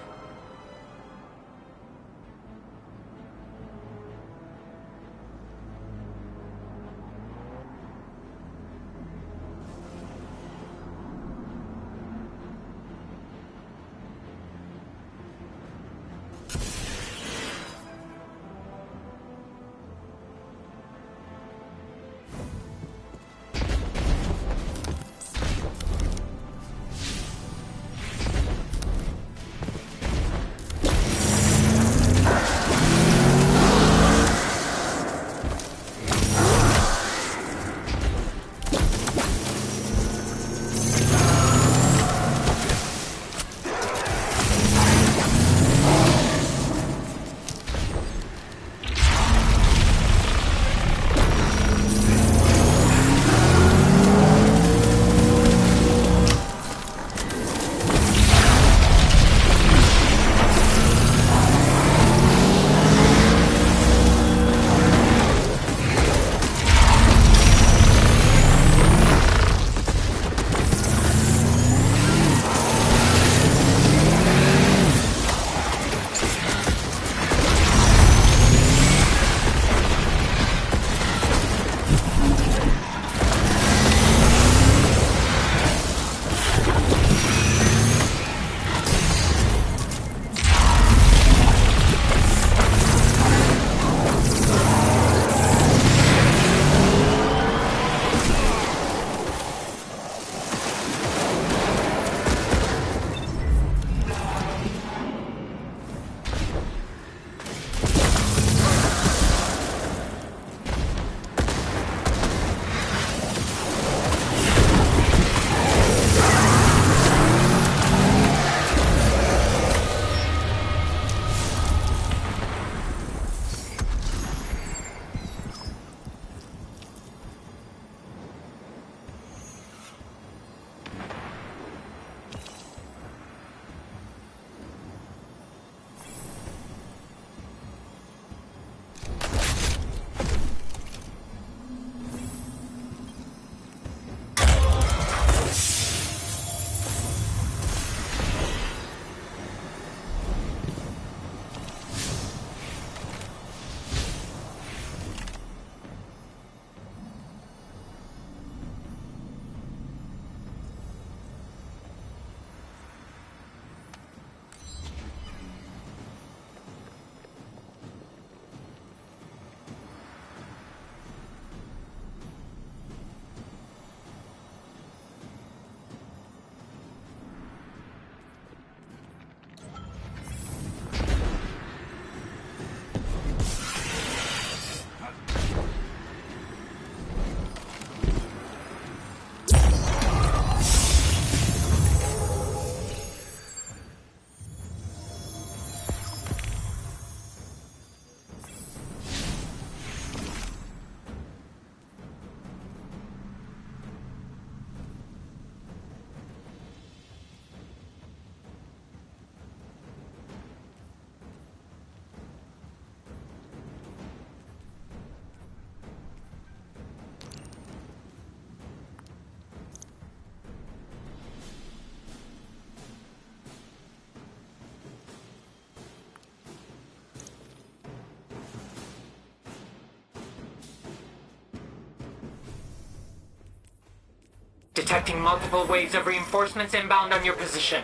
Detecting multiple waves of reinforcements inbound on your position.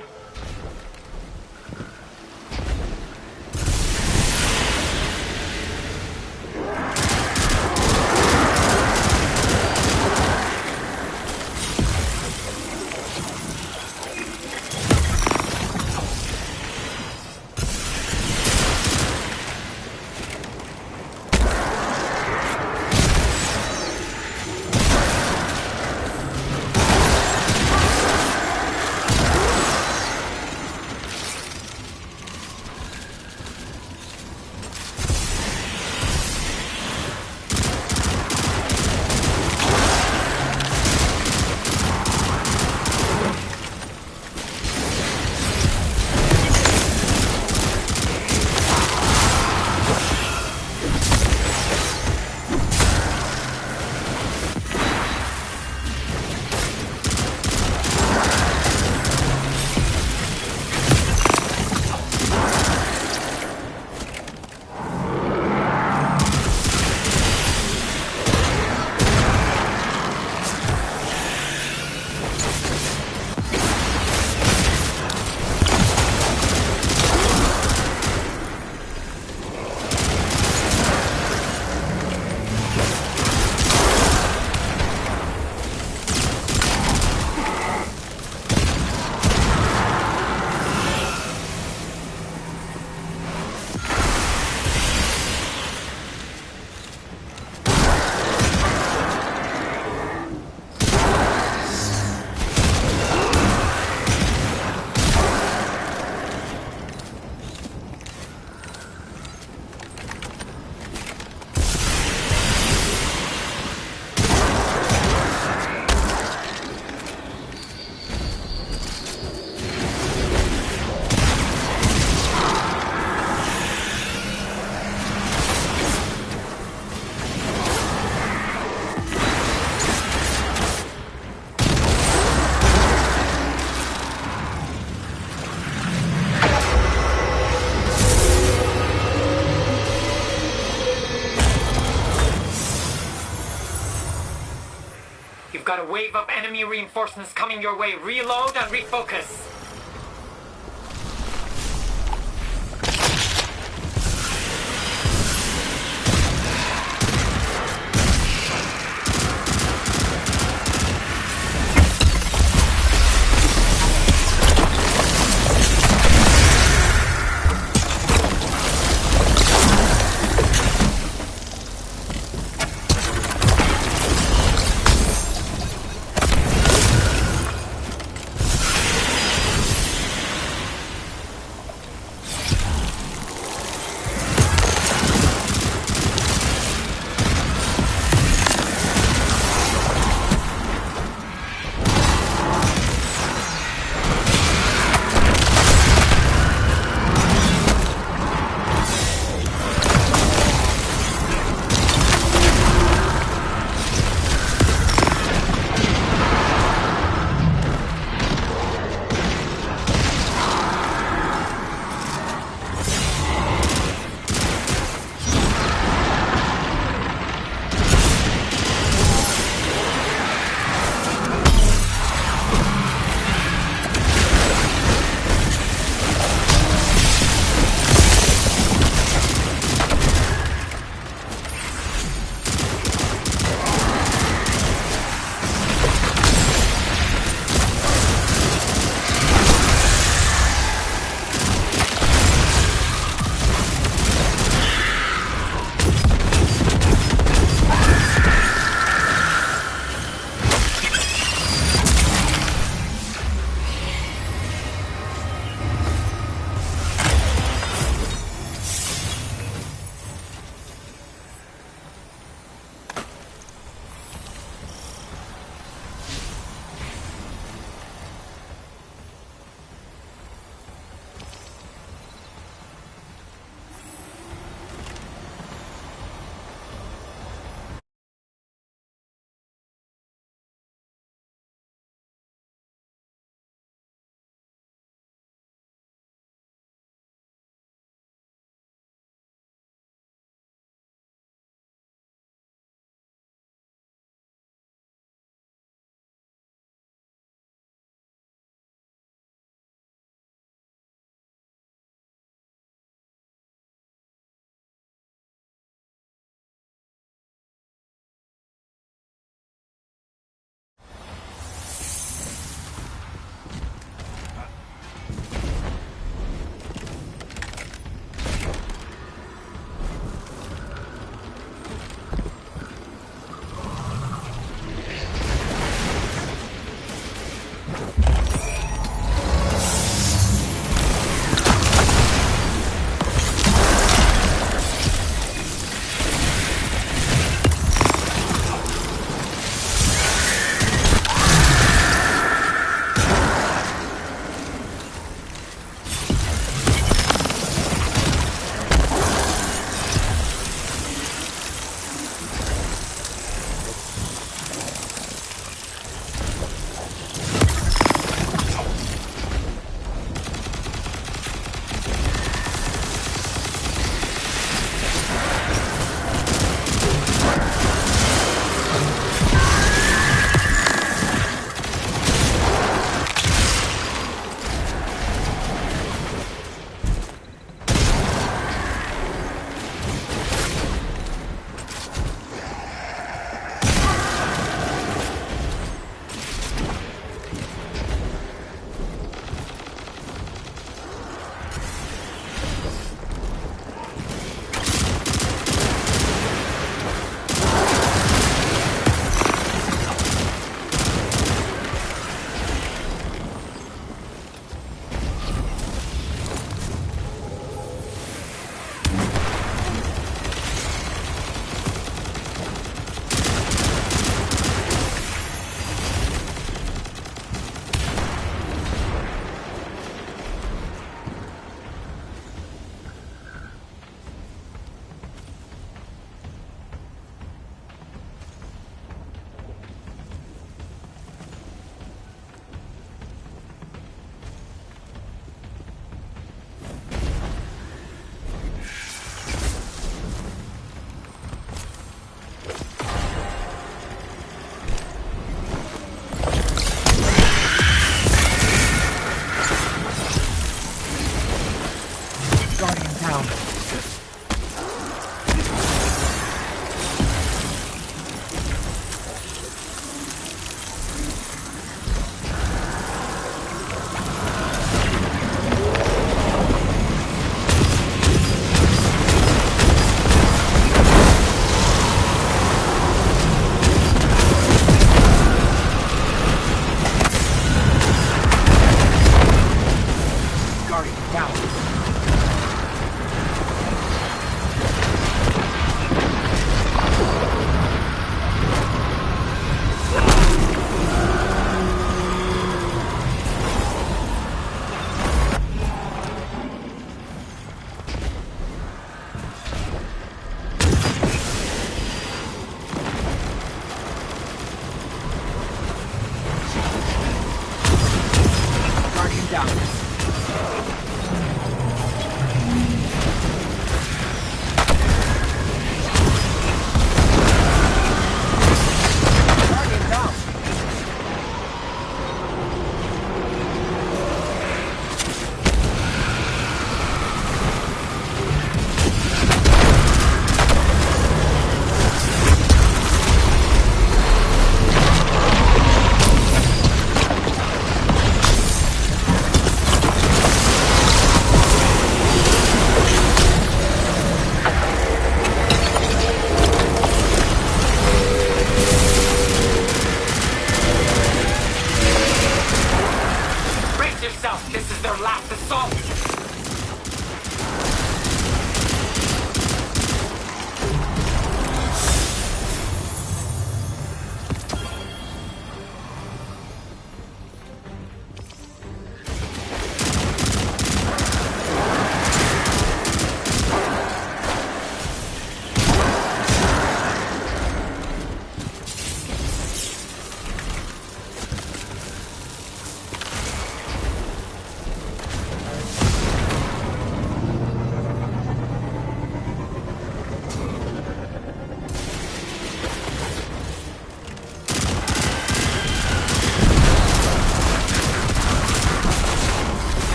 You've got a wave of enemy reinforcements coming your way. Reload and refocus.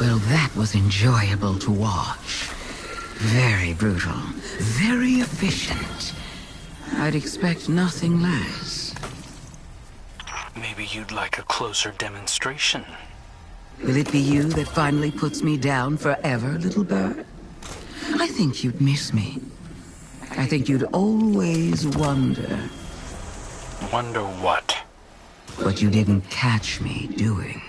Well, that was enjoyable to watch. Very brutal. Very efficient. I'd expect nothing less. Maybe you'd like a closer demonstration. Will it be you that finally puts me down forever, little bird? I think you'd miss me. I think you'd always wonder. Wonder what? What you didn't catch me doing.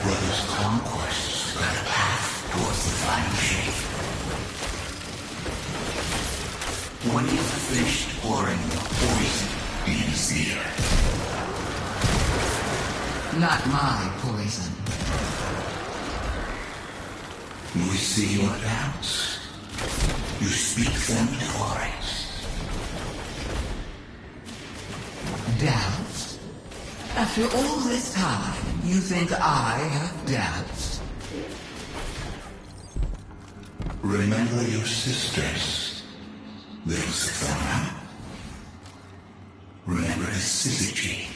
brother's conquests led a path towards the final shape. When you've finished pouring the poison in his ear. Not my poison. We see your doubts. You speak them to Horace. Doubts? After all this time, you think I have doubts? Remember your sisters, little Savannah. Remember the Syzygy.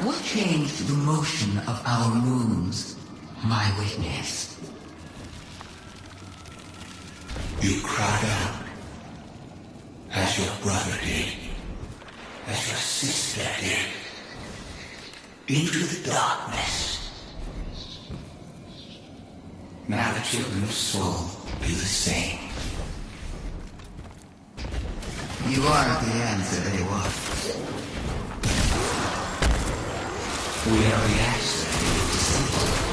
What changed the motion of our moons, my witness? You cried out, as your brother did, as your sister did, into the darkness. Now the children of Soul do the same. You aren't the answer they want. We are the answer they need to see.